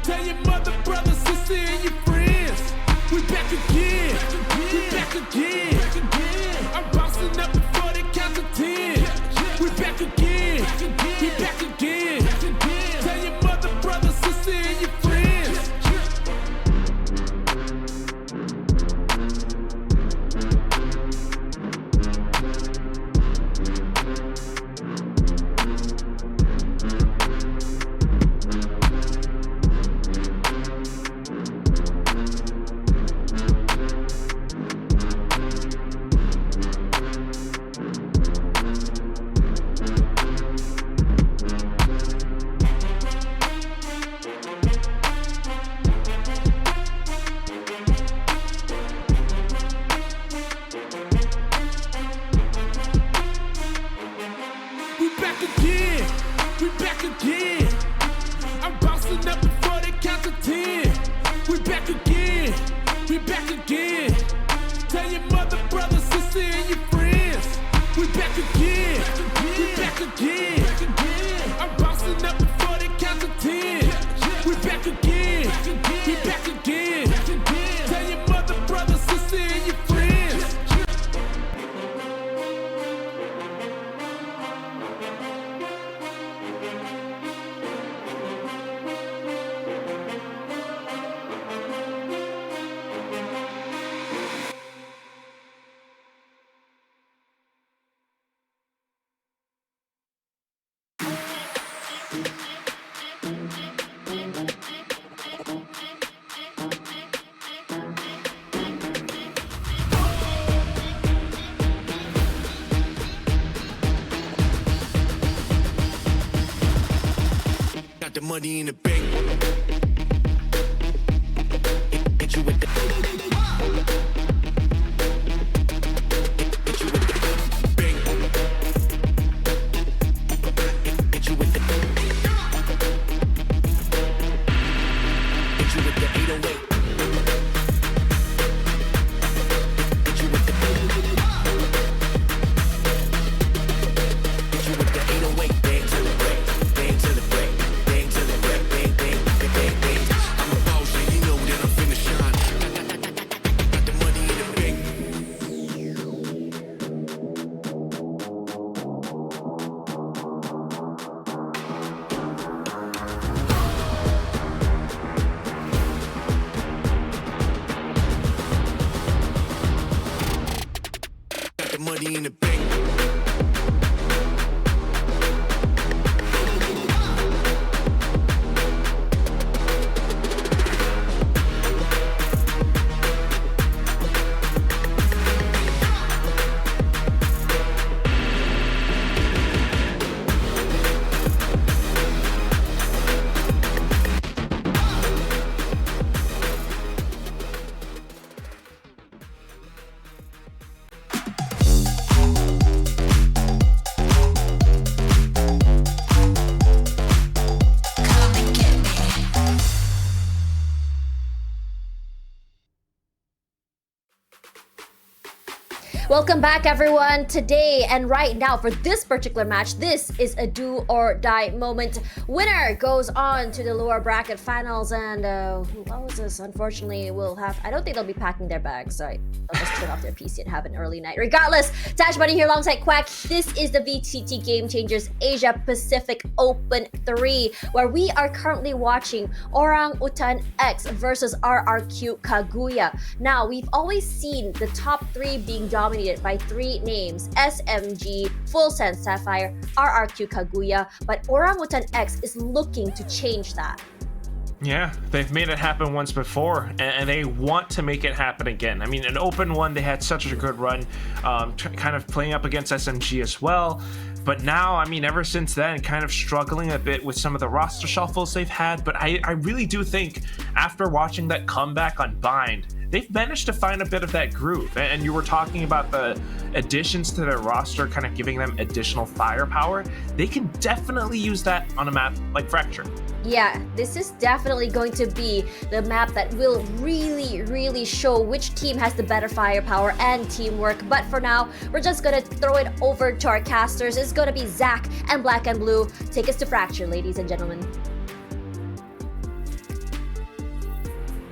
Tell your mother, brother, sister, and your friends. We back again. We back again. I'm bouncing up before they count to 10. We back again. We back again. Tell your mother, brother, sister, and your friends. We back again. We back again. I'm bouncing up before they count to 10. We back again. We back again. Tell your mother, brother, sister, and your friends. We back again. We back again. I'm bouncing up before they count to 10. We back again. We back again. Tell your mother, brother, sister, and your friends. Got the money in the bank. Hit you with the. Hit you with the bank. Hit you with the. Hit you with the 808. Hit you with the. Hit you with the 808. Bang to the break. Bang to the break. Bang to the break. Bang, bang, bang, bang, bang. I'm a boss, and you know that I'm finna shine. Got the money in the bank. Got the money in the bank. Welcome back, everyone. Today and right now for this particular match, this is a do or die moment. Winner goes on to the lower bracket finals, and who was this? Unfortunately, will have. I don't think they'll be packing their bags. So they'll just turn off their PC and have an early night. Regardless, Tash Bunny here alongside Quack. This is the VCT Game Changers Asia Pacific Open 3, where we are currently watching Orangutan X versus RRQ Kaguya. Now, we've always seen the top 3 being dominated by 3 names: SMG, Full Sense Sapphire, RRQ Kaguya, but Orangutan X is looking to change that. Yeah, they've made it happen once before, and they want to make it happen again. I mean, an open one, they had such a good run, kind of playing up against SMG as well. But now, I mean, ever since then, kind of struggling a bit with some of the roster shuffles they've had. But I really do think, after watching that comeback on Bind, they've managed to find a bit of that groove. And you were talking about the additions to their roster kind of giving them additional firepower. They can definitely use that on a map like Fracture. Yeah, this is definitely going to be the map that will really show which team has the better firepower and teamwork. But for now, we're just gonna throw it over to our casters. It's gonna be Zach and Black and Blue. Take us to Fracture, ladies and gentlemen.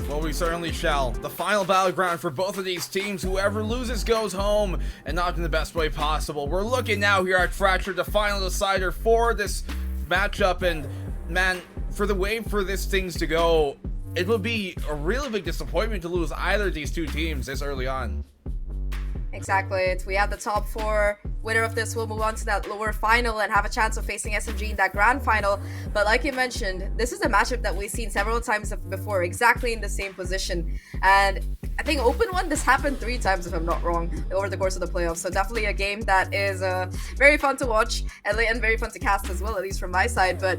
Well, we certainly shall. The final battleground for both of these teams. Whoever loses goes home, and not in the best way possible. We're looking now here at Fracture, the final decider for this matchup, and man, for the way for this things to go, it would be a really big disappointment to lose either of these two teams this early on. Exactly. We have the top 4. Winner of this will move on to that lower final and have a chance of facing SMG in that grand final. But like you mentioned, this is a matchup that we've seen several times before, exactly in the same position. And I think Open 1, this happened 3 times, if I'm not wrong, over the course of the playoffs. So definitely a game that is very fun to watch and very fun to cast as well, at least from my side. But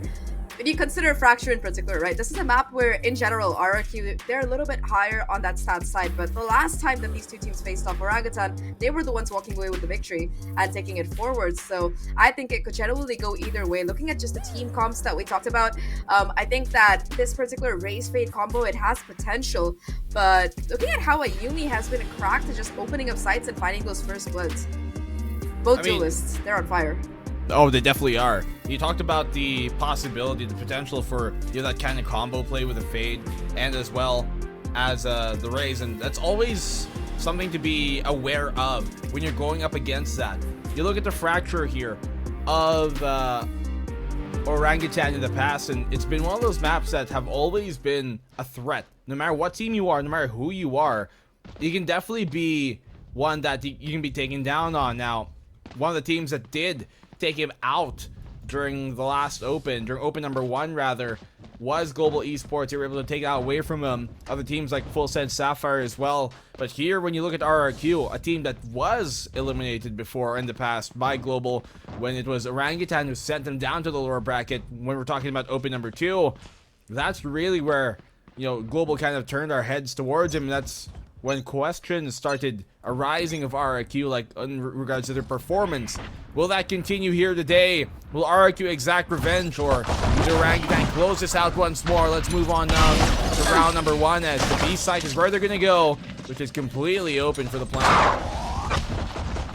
when you consider Fracture in particular, right, this is a map where, in general, RRQ, they're a little bit higher on that stats side, but the last time that these two teams faced off Orangutan, they were the ones walking away with the victory and taking it forward. So I think it could generally go either way. Looking at just the team comps that we talked about, I think that this particular Raze Fade combo, it has potential, but looking at how Ayumi has been cracked to just opening up sites and finding those first bloods, both duelists, they're on fire. Oh, they definitely are. You talked about the possibility, the potential for that kind of combo play with a Fade, and as well as the Raze, and that's always something to be aware of when you're going up against that. You look at the Fracture here of Orangutan in the past, and it's been one of those maps that have always been a threat. No matter what team you are, no matter who you are, you can definitely be one that you can be taken down on. Now, one of the teams that did take him out during the last Open, during Open number 1 rather, was Global Esports. They were able to take it out away from him. Other teams like Full Send Sapphire as well. But here, when you look at RRQ, a team that was eliminated before in the past by Global, when it was Orangutan who sent them down to the lower bracket, when we're talking about Open number 2, that's really where, Global kind of turned our heads towards him. That's when questions started arising of RRQ, like in regards to their performance. Will that continue here today? Will RRQ exact revenge, or will Orangutan close this out once more? Let's move on now to round number 1, as the B site is where they're gonna go, which is completely open for the plan.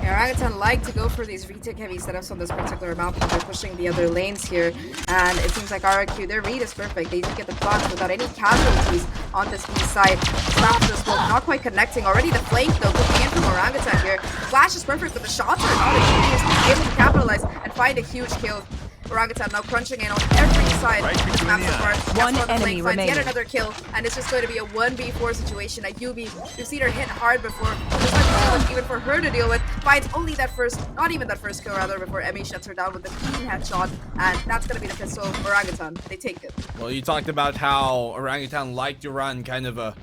Orangutan like to go for these retake heavy setups on this particular map, but they're pushing the other lanes here, and it seems like RRQ, their read is perfect. They do get the plants without any casualties on this B side. Snap to the smoke, not quite connecting. Already the flank though, coming in from Orangutan here. Flash is perfect, but the shots are not as able to capitalize and find a huge kill. Orangutan now crunching in on every side of this map so far. One enemy remaining. Yet another kill, and it's just going to be a 1v4 situation. Ayumi, we've seen her hit hard before. There's nothing much even for her to deal with. Finds only that first, not even that first kill rather, before Emmy shuts her down with the clean headshot, and that's going to be the pistol. Orangutan, they take it. Well, you talked about how Orangutan liked to run kind of a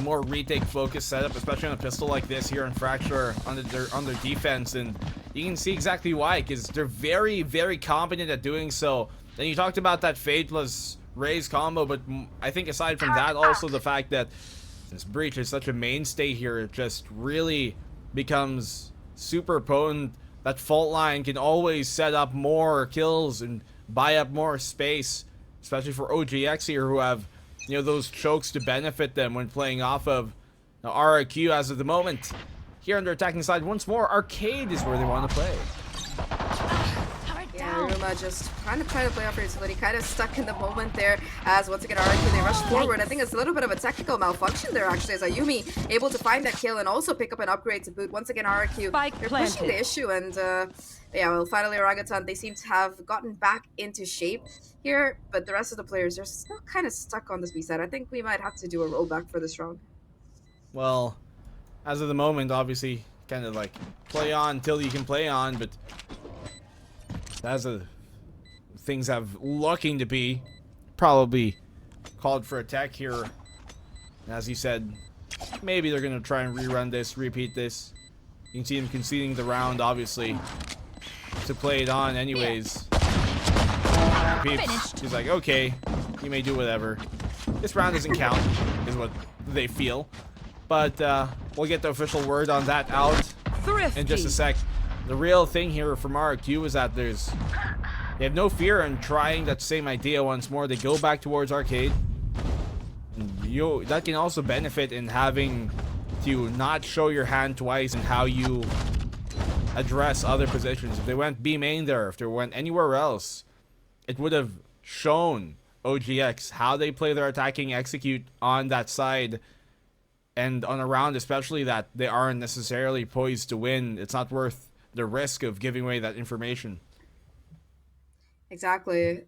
more retake focused setup, especially on a pistol like this here in Fracture on their defense, and you can see exactly why, because they're very competent at doing so. Then you talked about that Fade plus Raze combo, but I think aside from that, also the fact that since Breach is such a mainstay here, it just really becomes super potent. That fault line can always set up more kills and buy up more space, especially for OGX here, who have those chokes to benefit them when playing off of RRQ as of the moment. Here on their attacking side, once more, Arcade is where they want to play. Yeah, Ruma just trying to play off her utility, kind of stuck in the moment there, as once again RRQ, they rush forward. I think it's a little bit of a technical malfunction there actually, as Ayumi able to find that kill and also pick up an upgrade to boot. Once again RRQ, they're pushing the issue, and yeah, well, finally Orangutan, they seem to have gotten back into shape here, but the rest of the players are still kind of stuck on this B side. I think we might have to do a rollback for this round. Well, as of the moment, obviously, kind of like play on till you can play on, but as things have looking to be, probably called for attack here. As you said, maybe they're going to try and rerun this, repeat this. You can see them conceding the round, obviously, to play it on anyways. Peeps, he's like, okay, you may do whatever. This round doesn't count, is what they feel. But we'll get the official word on that out in just a sec. The real thing here from RRQ is that there's They have no fear in trying that same idea once more. They go back towards arcade. And that can also benefit in having to not show your hand twice in how you address other positions. If they went B main there, if they went anywhere else, it would have shown OGX how they play their attacking execute on that side. And on a round especially that they aren't necessarily poised to win, it's not worth the risk of giving away that information. Exactly.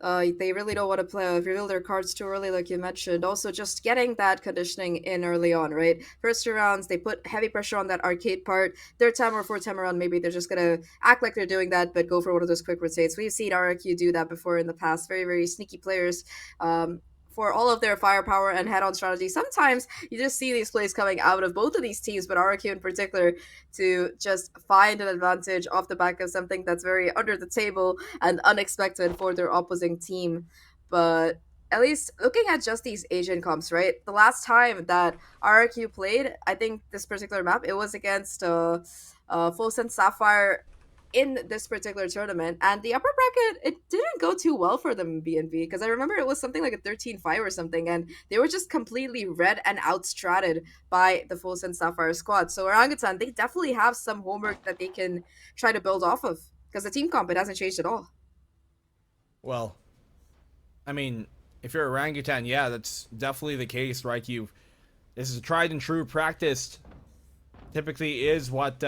They really don't want to play reveal their cards too early, like you mentioned. Also, just getting that conditioning in early on, right? First two rounds, they put heavy pressure on that arcade part. Third time or fourth time around, maybe they're just gonna act like they're doing that, but go for one of those quick rotates. We've seen RRQ do that before in the past. Very, very sneaky players. For all of their firepower and head-on strategy, sometimes you just see these plays coming out of both of these teams, but RRQ in particular, to just find an advantage off the back of something that's very under the table and unexpected for their opposing team. But at least looking at just these Asian comps, right? The last time that RRQ played, I think this particular map, it was against Full Sense Sapphire in this particular tournament, and the upper bracket, it didn't go too well for them in BNB, because I remember it was something like a 13-5 or something, and they were just completely read and outstratted by the Full Sense Sapphire squad. So Orangutan, they definitely have some homework that they can try to build off of, because the team comp, it hasn't changed at all. Well, I mean, if you're Orangutan, yeah, that's definitely the case, right? This is a tried and true practice. Typically is what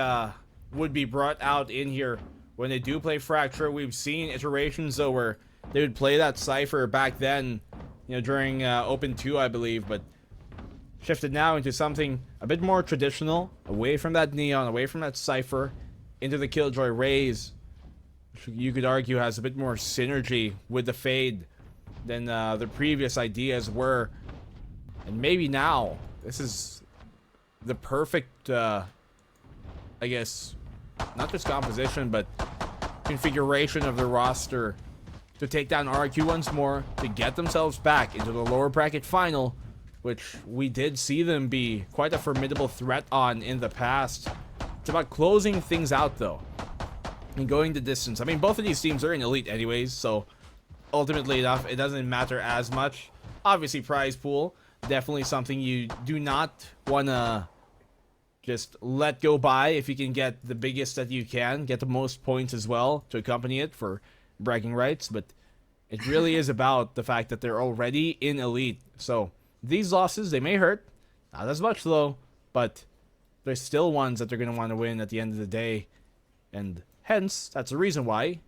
would be brought out in here when they do play Fracture. We've seen iterations though where they would play that Cypher back then, during Open 2, I believe, but shifted now into something a bit more traditional, away from that Neon, away from that Cypher, into the Killjoy Rays, which you could argue has a bit more synergy with the Fade than the previous ideas were. And maybe now this is the perfect I guess, not just composition, but configuration of the roster to take down RRQ once more, to get themselves back into the lower bracket final, which we did see them be quite a formidable threat on in the past. It's about closing things out, though, and going the distance. I mean, both of these teams are in Elite anyways, so ultimately enough, it doesn't matter as much. Obviously, prize pool, definitely something you do not want to just let go by. If you can get the biggest that you can, get the most points as well to accompany it for bragging rights, but it really is about the fact that they're already in Elite. So these losses, they may hurt, not as much though, but there's still ones that they're going to want to win at the end of the day, and hence that's the reason why,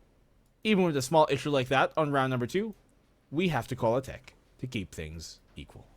even with a small issue like that on round number 2, we have to call a tech to keep things equal.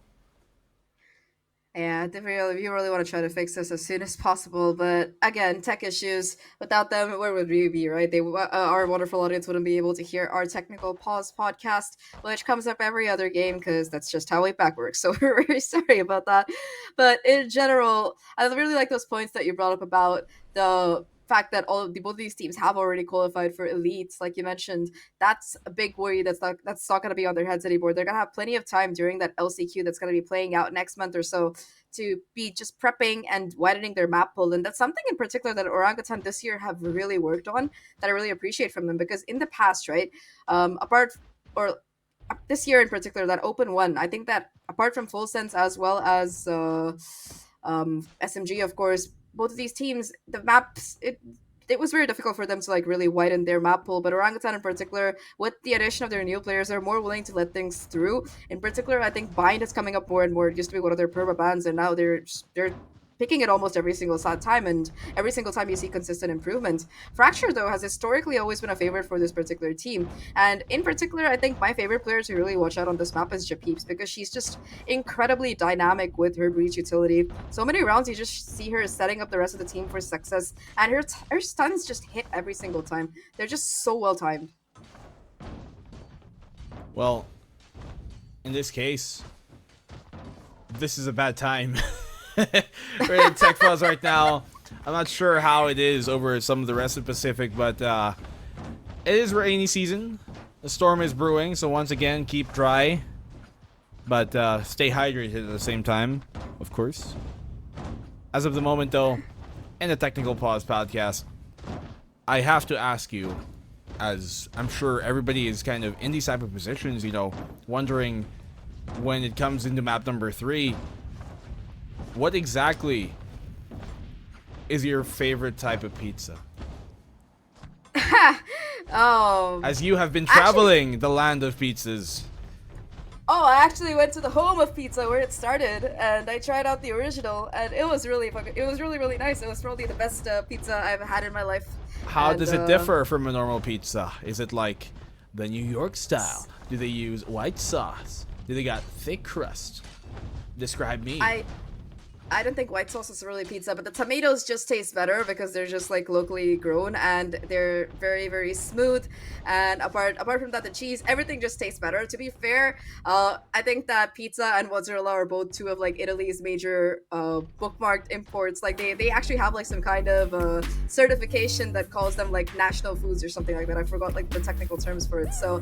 Yeah, if you really want to try to fix this as soon as possible, but again, tech issues, without them, where would we be, right? Our wonderful audience wouldn't be able to hear our Technical Pause podcast, which comes up every other game, because that's just how APAC works, so we're very sorry about that. But in general, I really like those points that you brought up about the fact that both of these teams have already qualified for elites, like you mentioned. That's a big worry that's not going to be on their heads anymore. They're going to have plenty of time during that LCQ that's going to be playing out next month or so to be just prepping and widening their map pool. And that's something in particular that Orangutan this year have really worked on, that I really appreciate from them, because in the past, right, this year in particular, that Open 1, I think that apart from Full Sense as well as SMG, of course, both of these teams, the maps, it was very difficult for them to really widen their map pool. But Orangutan in particular, with the addition of their new players, they're more willing to let things through. In particular, I think Bind is coming up more and more. It used to be one of their perma bans, and now they're picking it almost every single time, and every single time you see consistent improvement. Fracture, though, has historically always been a favorite for this particular team, and in particular, I think my favorite player to really watch out on this map is Japeeps, because she's just incredibly dynamic with her breach utility. So many rounds you just see her setting up the rest of the team for success, and her stuns just hit every single time. They're just so well timed. Well, in this case, this is a bad time. We're in tech pause right now. I'm not sure how it is over some of the rest of the Pacific, but it is rainy season. The storm is brewing, so once again, keep dry, but stay hydrated at the same time, of course. As of the moment, though, in the Technical Pause podcast, I have to ask you, as I'm sure everybody is kind of in these type of positions, you know, wondering when it comes into map number 3, what exactly is your favorite type of pizza? Oh. As you have been traveling the land of pizzas. Oh, I actually went to the home of pizza where it started, and I tried out the original, and it was really really nice. It was probably the best pizza I've had in my life. How And, does it differ from a normal pizza? Is it like the New York style? Do they use white sauce? Do they got thick crust? Describe me. I don't think white sauce is really pizza, but the tomatoes just taste better because they're just like locally grown and they're very smooth. And apart from that, the cheese, everything just tastes better. To be fair, I think that pizza and mozzarella are both two of like Italy's major bookmarked imports. Like they actually have like some kind of certification that calls them like national foods or something like that. I forgot like the technical terms for it. So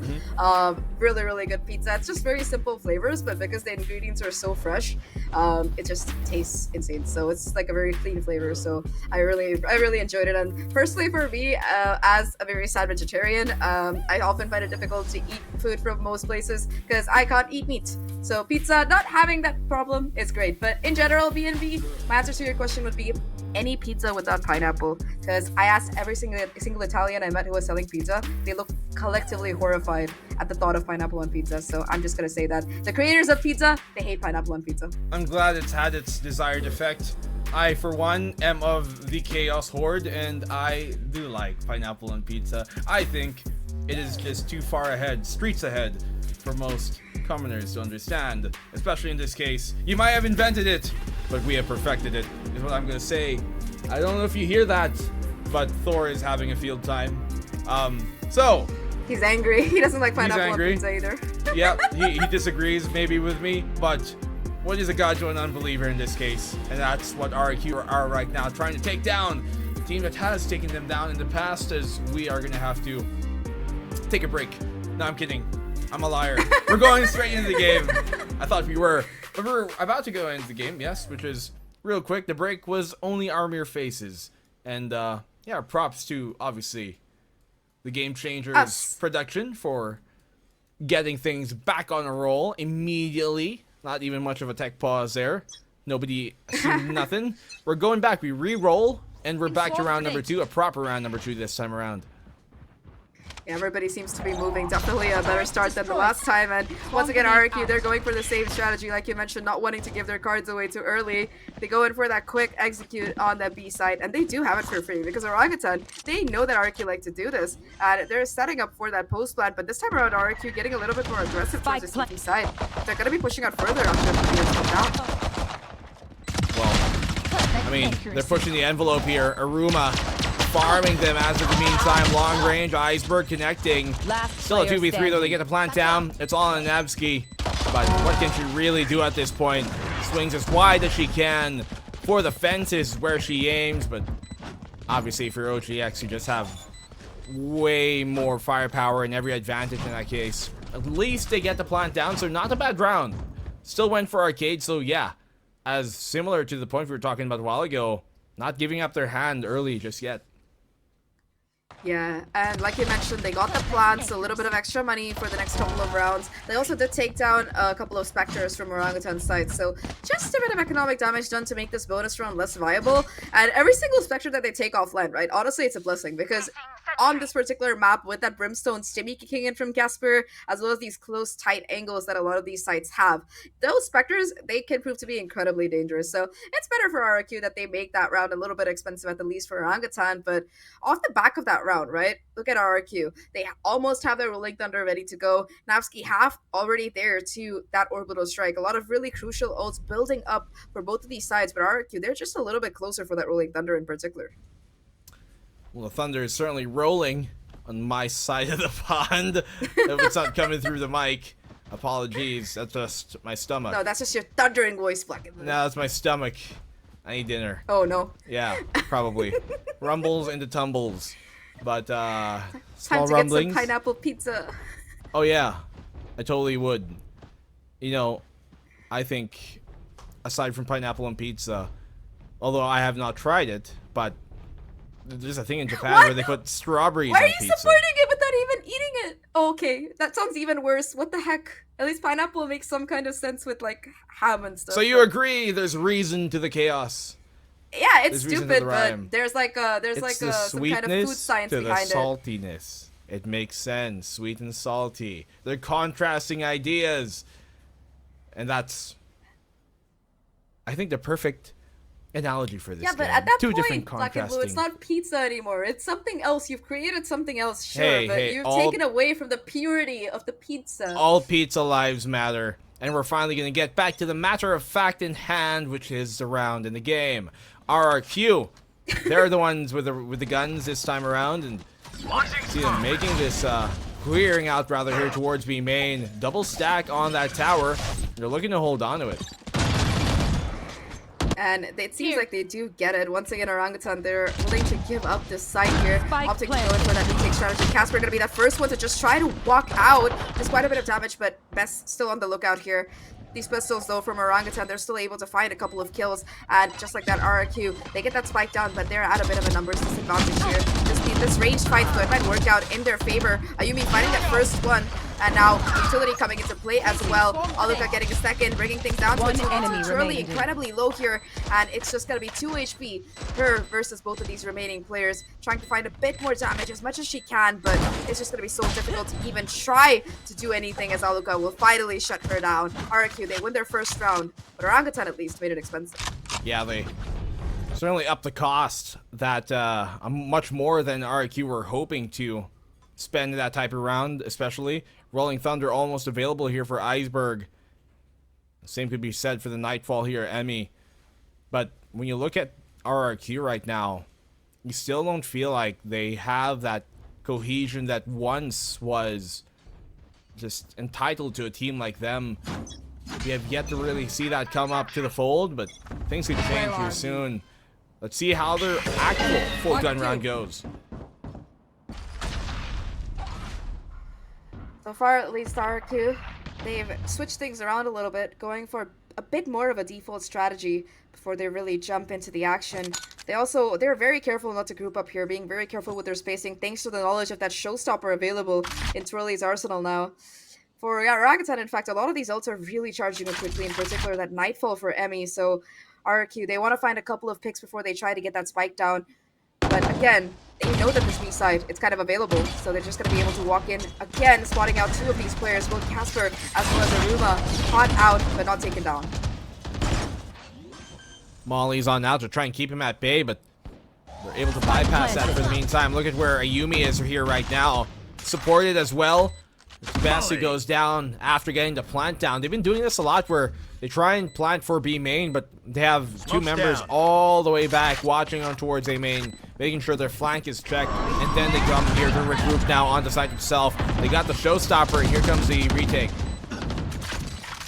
really good pizza. It's just very simple flavors, but because the ingredients are so fresh, it just tastes insane. So it's like a very clean flavor. So I really enjoyed it. And personally for me, as a very sad vegetarian, I often find it difficult to eat food from most places because I can't eat meat. So pizza, not having that problem is great. But in general, B&B, my answer to your question would be any pizza without pineapple. Because I asked every single Italian I met who was selling pizza, they looked collectively horrified at the thought of pineapple on pizza. So I'm just gonna say that the creators of pizza, they hate pineapple on pizza. I'm glad it's had its desired effect. I, for one, am of the Chaos Horde, and I do like pineapple on pizza. I think it is just too far ahead, streets ahead, for most commoners to understand. Especially in this case. You might have invented it, but we have perfected it, is what I'm gonna say. I don't know if you hear that, but Thor is having a field time. So... He's angry. He doesn't like pineapple on pizza either. Yep, he disagrees maybe with me, but what is a god to an unbeliever in this case? And that's what RRQ are right now, trying to take down a team that has taken them down in the past, as we are going to have to take a break. No, I'm kidding. I'm a liar. We're going straight into the game. I thought we were. But we're about to go into the game, yes, which is real quick. The break was only our mere faces. And, yeah, props to, obviously, the Game Changers production for getting things back on a roll immediately. Not even much of a tech pause there. Nobody assumed nothing. We're going back. We re-roll, and we're back to round number 2. A proper round number 2 this time around. Yeah, everybody seems to be moving. Definitely a better start than the last time. And once again, RRQ, they're going for the same strategy, like you mentioned, not wanting to give their cards away too early. They go in for that quick execute on that B side, and they do have it for free because Orangutan, they know that RRQ like to do this. And they're setting up for that post plant, but this time around, RRQ getting a little bit more aggressive towards the CT side. They're going to be pushing out further after the down. Well, I mean, they're pushing the envelope here. Aruma farming them as of the meantime. Long range, Iceberg connecting. Still a 2v3 though. They get the plant down. It's all on Nevsky. But what can she really do at this point? Swings as wide as she can for the fences where she aims. But obviously for OGX, you just have way more firepower and every advantage in that case. At least they get the plant down, so not a bad round. Still went for arcade, so yeah. As similar to the point we were talking about a while ago, not giving up their hand early just yet. Yeah, and like you mentioned, they got the plants, a little bit of extra money for the next couple of rounds. They also did take down a couple of Spectres from Orangutan's side, so just a bit of economic damage done to make this bonus round less viable. And every single Spectre that they take offline, right, honestly, it's a blessing, because on this particular map, with that Brimstone Stimmy kicking in from Casper, as well as these close, tight angles that a lot of these sites have, those Spectres, they can prove to be incredibly dangerous. So it's better for RRQ that they make that round a little bit expensive, at the least for Orangutan, but off the back of that round, right? Look at RRQ. They almost have their Rolling Thunder ready to go. Navsky half already there to that orbital strike. A lot of really crucial ults building up for both of these sides, but RRQ, they're just a little bit closer for that Rolling Thunder in particular. Well, the thunder is certainly rolling on my side of the pond. If it's not coming through the mic, apologies. That's just my stomach. No, that's just your thundering voice, Black. No, that's my stomach. I need dinner. Oh, no. Yeah, probably. Rumbles into tumbles. But, Time small to rumblings. get some pineapple pizza. Oh, yeah. I totally would. You know, I think, aside from pineapple and pizza, although I have not tried it, but There's a thing in Japan What? where they put strawberries Why are on you pizza. supporting it without even eating it? Oh, okay, that sounds even worse. What the heck? At least pineapple makes some kind of sense with like ham and stuff. So you agree there's reason to the chaos. Yeah, it's There's reason to stupid, the rhyme. but there's like It's the some kind of food sweetness science to the behind it. saltiness. It makes sense. Sweet and salty. They're contrasting ideas. And that's, I think, the perfect analogy for this Yeah, but game. at that Two point, different Black and Blue, contrasting. it's not pizza anymore. It's something else. You've created something else, sure, Hey, but hey, you've all- taken away from the purity of the pizza. All pizza lives matter. And we're finally going to get back to the matter of fact in hand, which is the round in the game. RRQ. They're the ones with the guns this time around, and see them making this clearing out rather here towards B main. Double stack on that tower. They're looking to hold on to it. And it seems like they do get it. Once again, Orangutan, they're willing to give up this site here. Spike Optic planted. going for that retake strategy. Casper gonna be the first one to just try to walk out. There's quite a bit of damage, but Best still on the lookout here. These pistols, though, from Orangutan, they're still able to find a couple of kills. And just like that RRQ, they get that spike down, but they're at a bit of a numbers disadvantage here. This ranged fight, though, it might work out in their favor. Ayumi finding that first one. And now utility coming into play as well. Aluka getting a second, bringing things down to One a enemy Turley remaining. incredibly low here, and it's just gonna be 2 HP her versus both of these remaining players, trying to find a bit more damage as much as she can, but it's just gonna be so difficult to even try to do anything as Aluka will finally shut her down. RRQ, they win their first round, but Orangutan at least made it expensive. Yeah, they certainly upped the cost that much more than RRQ were hoping to spend that type of round, especially. Rolling Thunder almost available here for Iceberg. Same could be said for the Nightfall here, Emmy. But when you look at RRQ right now, you still don't feel like they have that cohesion that once was just entitled to a team like them. We have yet to really see that come up to the fold, but things could change here soon. Let's see how their actual full gun round goes. So far, at least RRQ, they've switched things around a little bit, going for a bit more of a default strategy before they really jump into the action. They're very careful not to group up here, being very careful with their spacing, thanks to the knowledge of that showstopper available in Twirly's arsenal now. For Orangutan, in fact, a lot of these ults are really charging up quickly, in particular that Nightfall for Emmy, so RRQ, they want to find a couple of picks before they try to get that spike down. But again, they know that this B side, it's kind of available, so they're just going to be able to walk in again, spotting out 2 of these players, both Casper as well as Aruma, caught out but not taken down. Molly's on now to try and keep him at bay, but they're able to bypass that for the meantime. Look at where Ayumi is here right now. Supported as well. Best who goes down after getting the plant down. They've been doing this a lot where they try and plant for B main, but they have 2 members all the way back watching on towards A main, making sure their flank is checked, and then they come here to regroup now on the site itself. They got the showstopper, and here comes the retake.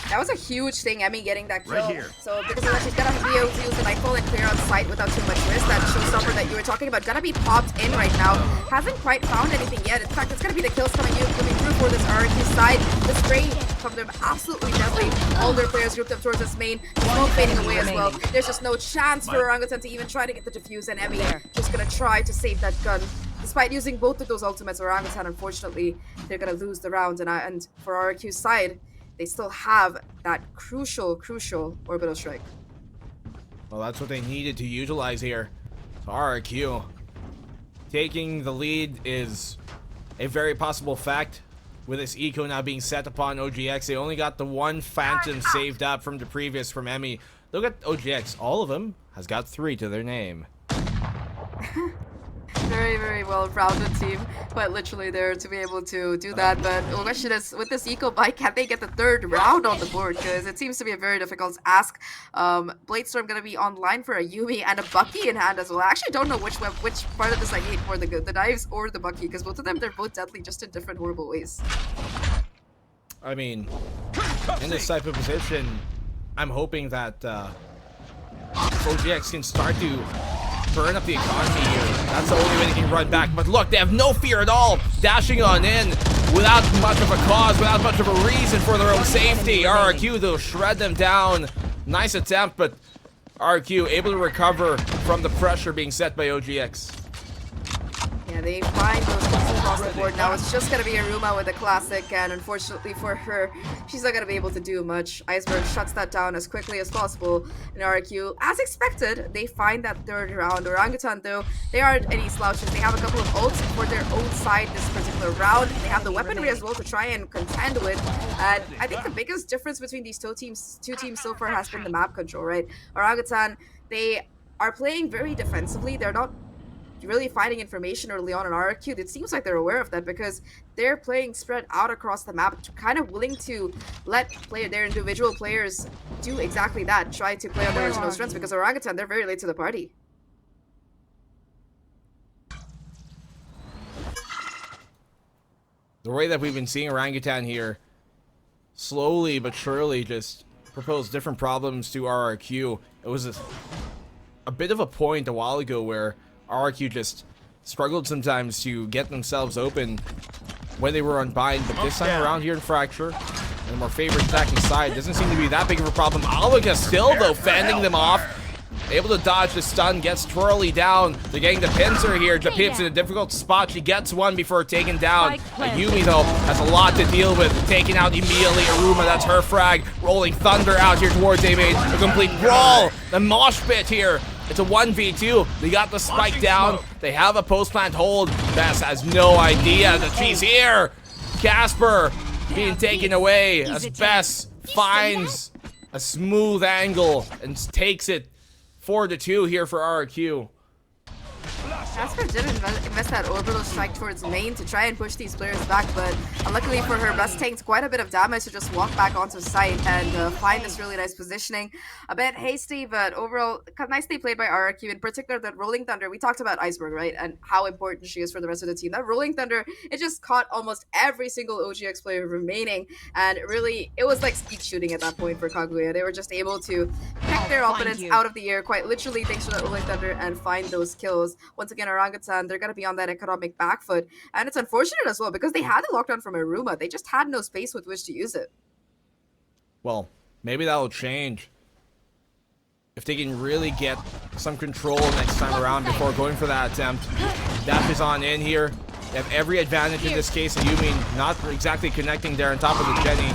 That was a huge thing, Emmy getting that kill. Right here. So because of that, she's gonna be able to use the Nightfall and clear on sight without too much risk. That showstopper that you were talking about gonna be popped in right now. Hasn't quite found anything yet. In fact, it's gonna be the kills coming through for this RRQ side. The spray from them absolutely deadly. All their players grouped up towards this main. Smoke fading away as well. There's just no chance for Orangutan to even try to get the defuse, and Emmy just gonna try to save that gun. Despite using both of those ultimates, Orangutan, unfortunately, they're gonna lose the round. And for RRQ's side, they still have that crucial orbital strike. Well, that's what they needed to utilize here. RRQ taking the lead is a very possible fact. With this eco now being set upon OGX, they only got the 1 Phantom saved up from the previous from Emmy. Look at OGX, all of them has got 3 to their name. Very, very well-rounded team, quite literally there to be able to do that. But the question is, with this eco bike, can they get the 3rd round on the board? Because it seems to be a very difficult ask. Bladestorm gonna be online for a Yumi and a Bucky in hand as well. I actually don't know which part of this I hate more, the knives or the Bucky, because both of them, they're both deadly, just in different horrible ways. I mean, in this type of position, I'm hoping that OGX can start to burn up the economy here. That's the only way they can run back. But look, they have no fear at all. Dashing on in without much of a cause, without much of a reason for their own safety. RRQ, they'll shred them down. Nice attempt, but RRQ able to recover from the pressure being set by OGX. Yeah, they find those pieces across the board. Now it's just gonna be Aruma with the classic, and unfortunately for her, she's not gonna be able to do much. Iceberg shuts that down as quickly as possible. In RRQ, as expected, they find that third round. Orangutan, though, they aren't any slouches. They have a couple of ults for their own side this particular round. They have the weaponry as well to try and contend with. And I think the biggest difference between these two teams so far has been the map control, right? Orangutan, they are playing very defensively. They're not really finding information early on in RRQ. It seems like they're aware of that because they're playing spread out across the map, kind of willing to let their individual players do exactly that, try to play on their original strengths, because Orangutan, they're very late to the party. The way that we've been seeing Orangutan here, slowly but surely just propose different problems to RRQ. It was a bit of a point a while ago where RRQ just struggled sometimes to get themselves open when they were unbind, but this time around here in Fracture, and the more favorite attacking side, doesn't seem to be that big of a problem. Alika still, though, fending them off. Able to dodge the stun, gets Twirly down. They're getting the pincer here. The Pip's in a difficult spot. She gets one before taken down. Yumi, though, has a lot to deal with. Taken out immediately. Aruma, that's her frag. Rolling Thunder out here towards A-Main. A complete brawl. The mosh pit here. It's a 1v2. They got the spike down. They have a post-plant hold. Bess has no idea that she's here. Casper being taken away as Bess finds a smooth angle and takes it 4-2 here for RRQ. Casper did invest that orbital strike towards main to try and push these players back, but unluckily for her, Bess tanked quite a bit of damage to just walk back onto site and find this really nice positioning. A bit hasty, but overall, nicely played by RRQ. In particular, that Rolling Thunder, we talked about Iceberg, right? And how important she is for the rest of the team. That Rolling Thunder, it just caught almost every single OGX player remaining, and really, it was like skeet shooting at that point for Kaguya. They were just able to pick their opponents out of the air, quite literally, thanks to that Rolling Thunder, and find those kills. Once again, Orangutan, they're going to be on that economic back foot. And it's unfortunate as well because they had the lockdown from Aruma. They just had no space with which to use it. Well, maybe that'll change if they can really get some control next time around before going for that attempt. Dash is on in here. They have every advantage in this case. Yumi not exactly connecting there on top of the Jenny.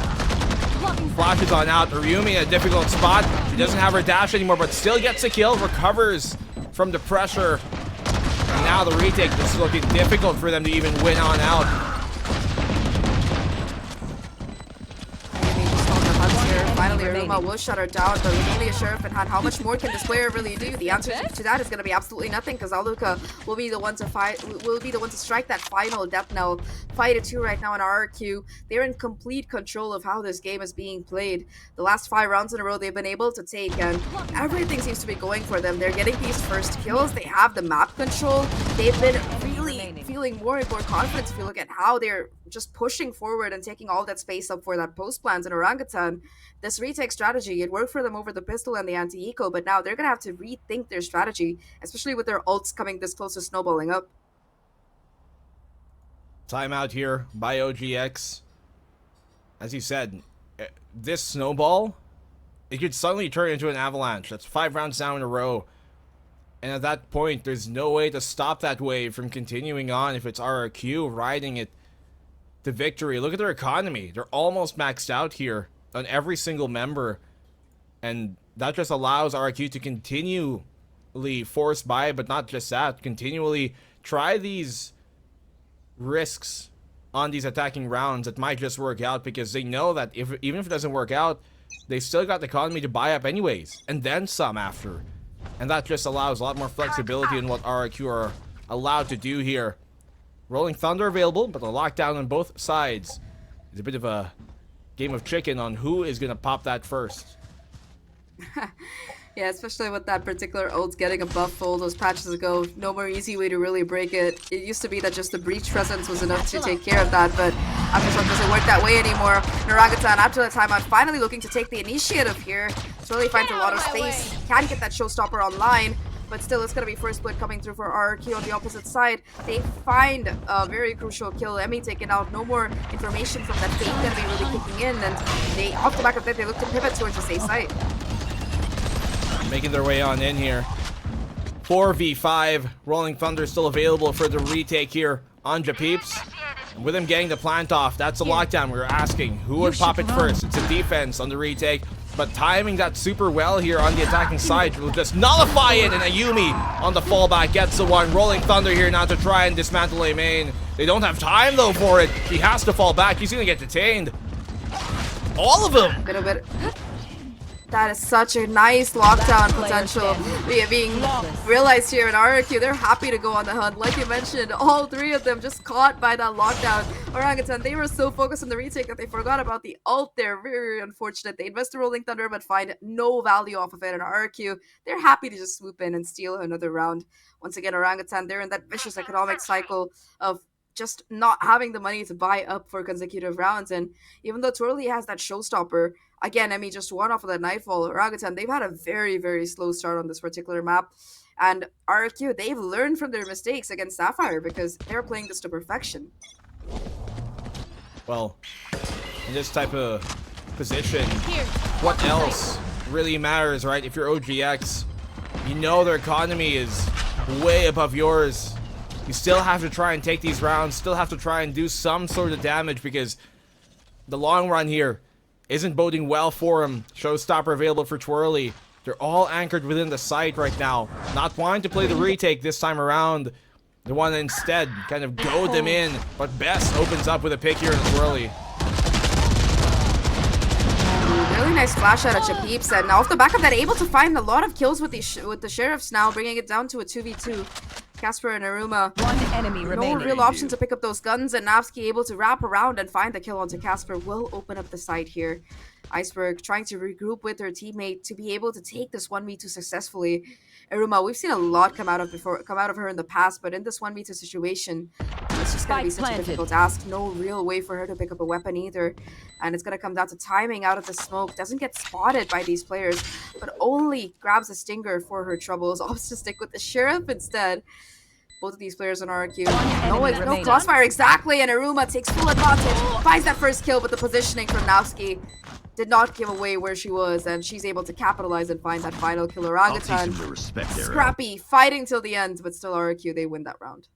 Flash is on out. Ryumi in a difficult spot. She doesn't have her dash anymore, but still gets a kill. Recovers from the pressure. And now the retake, this is looking difficult for them to even win on out. Finally, Aruma will shut her down, but with only a Sheriff in hand, how much more can this player really do? The answer to that is going to be absolutely nothing, because Aluka will be the one to fight, will be the one to strike that final death knell. 5-2 right now in RRQ. They're in complete control of how this game is being played. The last 5 rounds in a row they've been able to take, and everything seems to be going for them. They're getting these first kills. They have the map control. They've been really feeling more and more confident if you look at how they're just pushing forward and taking all that space up for that post plans in Orangutan. This retake strategy, it worked for them over the pistol and the anti-eco, but now they're going to have to rethink their strategy, especially with their ults coming this close to snowballing up. Timeout here by OGX. As you said, this snowball, it could suddenly turn into an avalanche. That's 5 rounds down in a row. And at that point, there's no way to stop that wave from continuing on if it's RRQ riding it to victory. Look at their economy. They're almost maxed out here on every single member. And that just allows RRQ to continually force by, but not just that, continually try these risks on these attacking rounds that might just work out, because they know that even if it doesn't work out, they still got the economy to buy up anyways, and then some after. And that just allows a lot more flexibility in what RRQ are allowed to do here. Rolling Thunder available, but the lockdown on both sides is a bit of a game of chicken on who is going to pop that first. Yeah, especially with that particular ult getting a buff all those patches ago. No more easy way to really break it. It used to be that just the breach presence was enough to take care of that, but Aftershock doesn't work that way anymore. Orangutan, after the timeout, finally looking to take the initiative here. Really finds a lot of space. Can get that showstopper online, but still it's going to be first split coming through for RRQ on the opposite side. They find a very crucial kill. Emmy taken out. No more information from that fate going to be really kicking in, and they, off the back of that, they look to pivot towards the safe side. Making their way on in here. 4v5. Rolling Thunder still available for the retake here on Japeeps. And with him getting the plant off, that's the lockdown we were asking. Who would pop it first? It's a defense on the retake. But timing that super well here on the attacking side will just nullify it, and Ayumi on the fallback gets the one. Rolling Thunder here now to try and dismantle a main. They don't have time though for it. He has to fall back. He's gonna get detained. All of them. Bit of it. That is such a nice lockdown potential being realized here in RRQ. They're happy to go on the hunt. Like you mentioned, all three of them just caught by that lockdown. Orangutan, they were so focused on the retake that they forgot about the ult there. Very unfortunate. They invested Rolling Thunder but find no value off of it in RRQ. They're happy to just swoop in and steal another round. Once again, Orangutan, they're in that vicious economic cycle of just not having the money to buy up for consecutive rounds. And even though Twirly has that showstopper, again, I mean, just one off of that Nightfall, Orangutan, they've had a very, very slow start on this particular map. And RRQ, they've learned from their mistakes against Sapphire because they're playing this to perfection. Well, in this type of position, what else really matters, right? If you're OGX, you know their economy is way above yours. You still have to try and take these rounds, still have to try and do some sort of damage because the long run here isn't boding well for him. Showstopper available for Twirly. They're all anchored within the site right now. Not wanting to play the retake this time around. They want to instead kind of goad them in. But Best opens up with a pick here in Twirly. Really nice flash out of Japeeps, and off the back of that, able to find a lot of kills with the Sheriffs now, bringing it down to a 2v2. Casper and Aruma. One enemy remaining. No real option to pick up those guns, and Navsky able to wrap around and find the kill onto Casper will open up the site here. Iceberg trying to regroup with her teammate to be able to take this 1v2 successfully. Aruma, we've seen a lot come out of her in the past, but in this 1v2 situation, it's just going to be such a difficult task. No real way for her to pick up a weapon either. And it's going to come down to timing out of the smoke. Doesn't get spotted by these players, but only grabs a stinger for her troubles. Opts to stick with the Sheriff instead. Both of these players on RRQ. No crossfire exactly, and Aruma takes full advantage. Finds that first kill, but the positioning from Navsky did not give away where she was, and she's able to capitalize and find that final kill. Orangutan, scrappy, fighting till the end, but still RRQ, they win that round.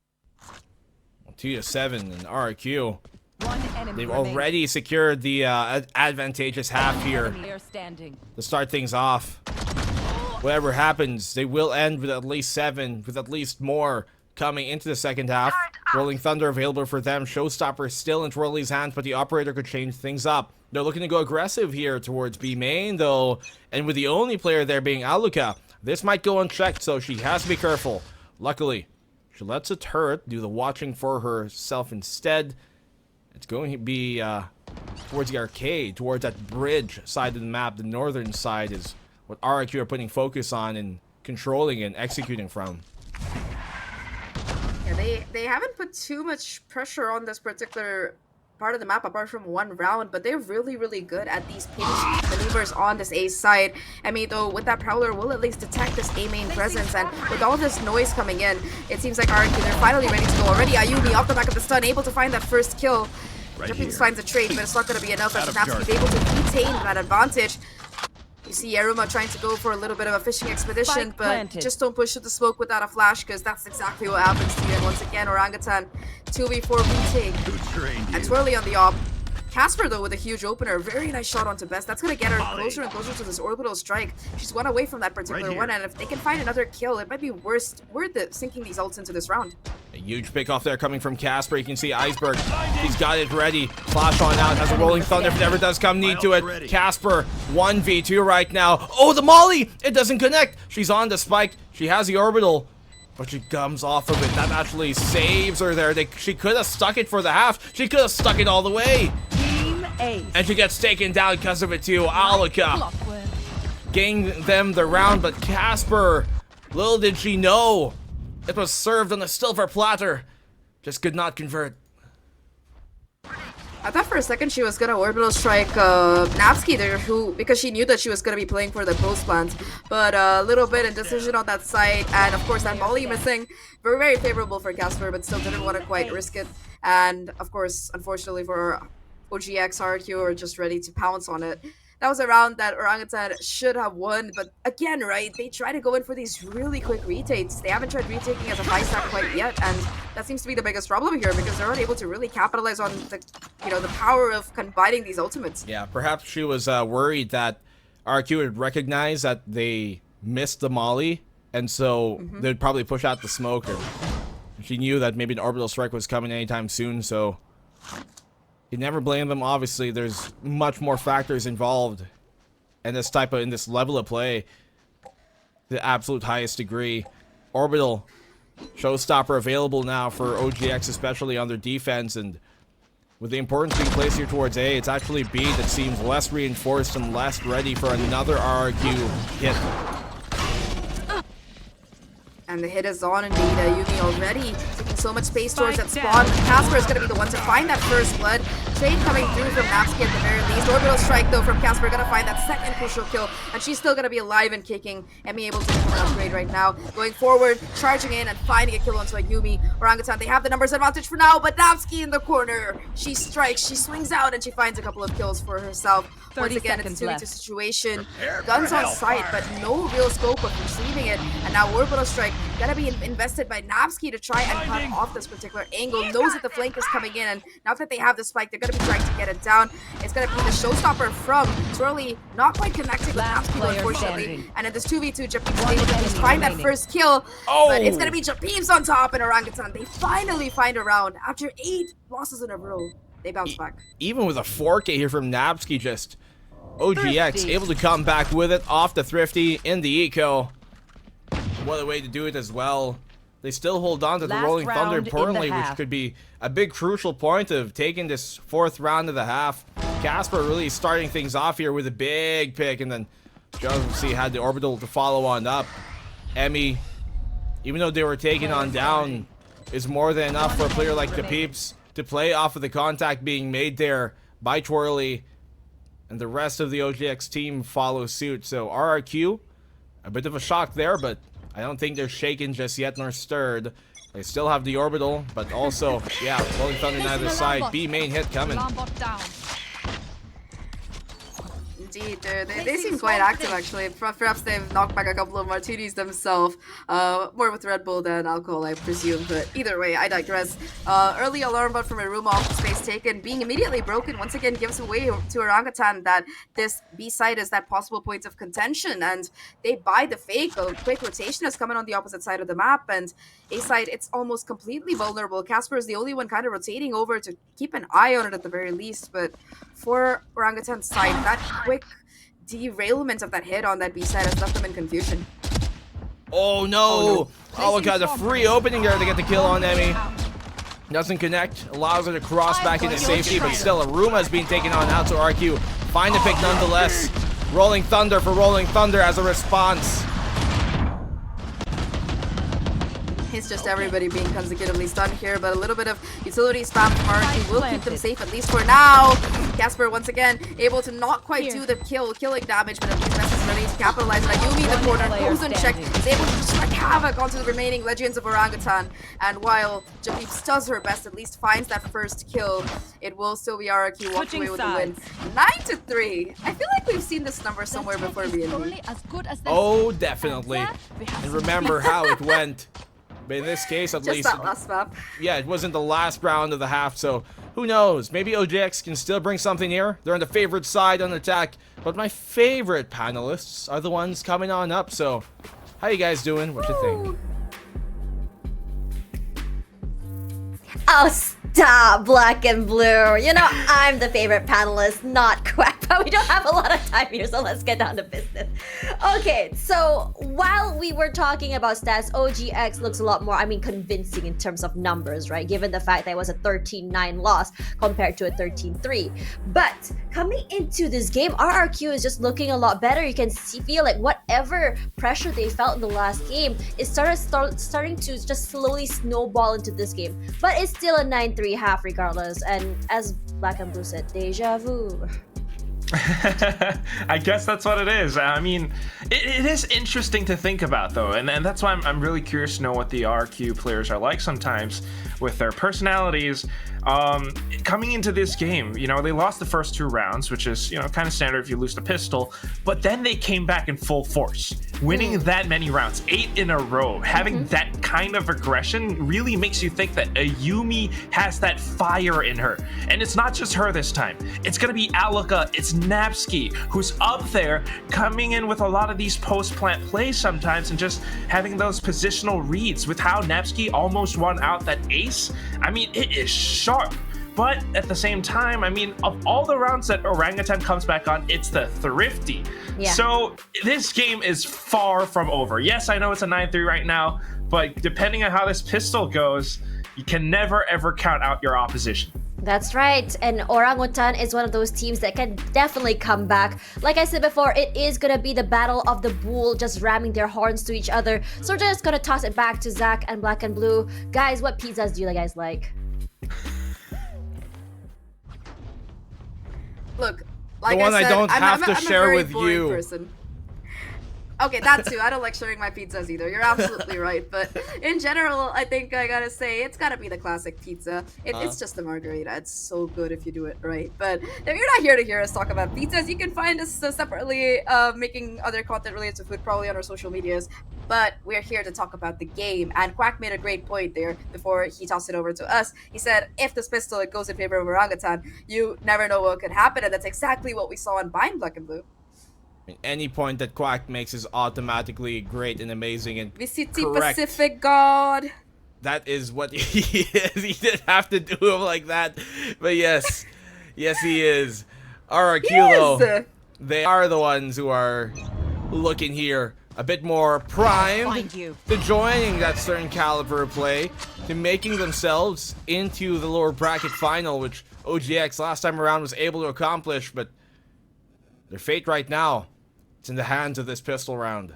2-7 in RRQ. One enemy They've remaining. already secured the advantageous half here to start things off. Whatever happens, they will end with at least 7, with at least more coming into the second half. Rolling Thunder available for them. Showstopper still in Twirly's hands, but the operator could change things up. They're looking to go aggressive here towards B main, though, and with the only player there being Aluka, this might go unchecked, so she has to be careful. Luckily, she lets a turret do the watching for herself instead. It's going to be towards the arcade, towards that bridge side of the map. The northern side is what RRQ are putting focus on and controlling and executing from. Yeah, they haven't put too much pressure on this particular part of the map apart from one round, but they're really, really good at these pinch maneuvers on this A side. I mean, though, with that Prowler, we'll at least detect this A main presence, and with all this noise coming in, it seems like RRQ, they're finally ready to go already. Ayumi off the back of the stun, able to find that first kill. Japanese finds a trade, but it's not going to be enough as Navsky is able to retain that advantage. You see Aruma trying to go for a little bit of a fishing expedition, but just don't push to the smoke without a flash, because that's exactly what happens to you. And once again, Orangutan 2v4 retake. And Twirly on the op. Casper, though, with a huge opener. Very nice shot onto Best. That's going to get her closer and closer to this orbital strike. She's one away from that particular one, and if they can find another kill, it might be worth it sinking these ults into this round. A huge pick off there coming from Casper. You can see Iceberg. He's got it ready. Flash on out. Has a Rolling Thunder if it ever does come need to it. Casper 1v2 right now. Oh, the Molly! It doesn't connect. She's on the spike. She has the orbital, but she comes off of it. That actually saves her there. She could have stuck it for the half. She could have stuck it all the way. And she gets taken down because of it too. Aluka getting them the round, but Casper, little did she know, it was served on a silver platter. Just could not convert. I thought for a second she was gonna orbital strike Navsky there, because she knew that she was gonna be playing for the post plant. But a little bit indecision on that side, and of course that Molly missing. Very favorable for Casper, but still didn't want to quite risk it. And of course, unfortunately for OGX, RRQ are just ready to pounce on it. that was a round that Orangutan should have won. But again, right, they try to go in for these really quick retakes. They haven't tried retaking as a 5-stack quite yet, and that seems to be the biggest problem here because they're unable to really capitalize on the, the power of combining these ultimates. Yeah, perhaps she was worried that RRQ would recognize that they missed the molly, and so they'd probably push out the smoke. Or she knew that maybe an orbital strike was coming anytime soon, so you never blame them. Obviously, there's much more factors involved in this level of play, the absolute highest degree. Orbital showstopper available now for OGX, especially on their defense, and with the importance being placed here towards A, it's actually B that seems less reinforced and less ready for another RRQ hit. And the hit is on indeed. Yumi already taking so much space towards that spawn. Casper is going to be the one to find that first blood. Trade coming through from Napsky at the very least. Orbital strike though from Casper, going to find that second crucial kill. And she's still going to be alive and kicking. Emmy able to get an upgrade right now. Going forward, charging in and finding a kill onto a Yumi. Orangutan, they have the numbers advantage for now, but Napsky in the corner. She strikes, she swings out, and she finds a couple of kills for herself. Once again, it's a 2v2 situation. Guns on sight, but no real scope of retrieving it. And now Orbital strike gonna be invested by Napsky to try and cut off this particular angle. Knows that the flank is coming in, and now that they have the spike, they're gonna be trying to get it down. It's gonna be the showstopper from Twirly, not quite connecting with Napsky, unfortunately. And in this 2v2, Japim's able to just find that first kill. But it's gonna be Japim's on top, and Orangutan, they finally find a round. After 8 losses in a row, they bounce back. Even with a 4K here from Napsky, just OGX able to come back with it off the Thrifty in the eco. What a way to do it as well. They still hold on to the Rolling Thunder importantly, which could be a big crucial point of taking this 4th round of the half. Casper really starting things off here with a big pick, and then Josie had the orbital to follow on up. Emmy, even though they were taken on down, is more than enough for a player like the Peeps to play off of the contact being made there by Twirly, and the rest of the OGX team follow suit. So RRQ, a bit of a shock there, but I don't think they're shaken just yet nor stirred. They still have the orbital, but also, yeah, Rolling Thunder on either side. B main hit coming. Indeed, they seem quite active actually. Perhaps they've knocked back a couple of martinis themselves. More with Red Bull than alcohol, I presume. But either way, I digress. Early alarm bot from Iruma off the space taken, being immediately broken, once again gives away to Orangutan that this B side is that possible point of contention. And they buy the fake. A quick rotation is coming on the opposite side of the map. And A side, it's almost completely vulnerable. Casper is the only one kind of rotating over to keep an eye on it at the very least. But for Orangutan's side, that quick derailment of that hit on that B side has left them in confusion. Oh no! Oh, we got a free opening there to get the kill on Emmy. Doesn't connect, allows her to cross back into safety, but still Aruma's being taken on out to RQ. Find the pick nonetheless. Rolling Thunder for Rolling Thunder as a response. It's just everybody being consecutively stunned here, but a little bit of utility spam from RRQ will keep them safe, at least for now. Casper, once again, able to not quite do the killing damage, but at least necessarily to capitalize on Yumi in the corner. Goes unchecked, is able to strike havoc onto the remaining Legends of Orangutan. And while Japeeps does her best, at least finds that first kill, it will still be RRQ walking away with the win. 9-3. I feel like we've seen this number somewhere before, BNB. Oh, definitely. And remember how it went. But in this case, at least, that last map. Yeah, it wasn't the last round of the half, so who knows? Maybe OGX can still bring something here. They're on the favorite side on attack, but my favorite panelists are the ones coming on up. So, how you guys doing? What you think? Oh, stop, Black and Blue. You know, I'm the favorite panelist, not Quack, but we don't have a lot of time here, so let's get down to business. Okay, so while we were talking about stats, OGX looks a lot more, convincing in terms of numbers, right? Given the fact that it was a 13-9 loss compared to a 13-3. But coming into this game, RRQ is just looking a lot better. You can feel like whatever pressure they felt in the last game is starting to just slowly snowball into this game. But it's still a 9-3 half regardless, and as Black and Blue said, deja vu. I guess that's what it is. I mean, it is interesting to think about though, and that's why I'm really curious to know what the RQ players are like sometimes. with their personalities. Coming into this game, you know, they lost the first 2 rounds, which is, you know, kind of standard if you lose the pistol, but then they came back in full force, winning that many rounds, 8 in a row. Having that kind of aggression really makes you think that Ayumi has that fire in her. And it's not just her this time. It's gonna be Alaka, it's Napski, who's up there coming in with a lot of these post-plant plays sometimes and just having those positional reads. With how Napski almost won out that ace, I mean, it is sharp. But at the same time, I mean, of all the rounds that Orangutan comes back on, it's the thrifty. Yeah. So this game is far from over. Yes, I know it's a 9-3 right now, but depending on how this pistol goes, you can never ever count out your opposition. That's right, and Orangutan is one of those teams that can definitely come back. Like I said before, it is gonna be the battle of the bull, just ramming their horns to each other. So we're just gonna toss it back to Zach and Black and Blue. Guys, what pizzas do you guys like? Look, like The one I I said, don't have to I'm share a very with boring you. Person. Okay, that too. I don't like sharing my pizzas either. You're absolutely right. But in general, I think I gotta say it's gotta be the classic pizza. It's just the margarita. It's so good if you do it right. But if you're not here to hear us talk about pizzas, you can find us separately making other content related to food, probably on our social medias. But we're here to talk about the game. And Quack made a great point there before he tossed it over to us. He said, if this pistol it goes in favor of Orangutan, you never know what could happen. And that's exactly what we saw on Bind Black and Blue. Any point that Quack makes is automatically great and amazing and VCT correct. Pacific God. That is what he is. He didn't have to do him like that. But yes. Yes, he is. RRQ, though, Yes! they are the ones who are looking here a bit more primed Find you. to joining that certain caliber of play, to making themselves into the lower bracket final, which OGX last time around was able to accomplish, but their fate right now, it's in the hands of this pistol round.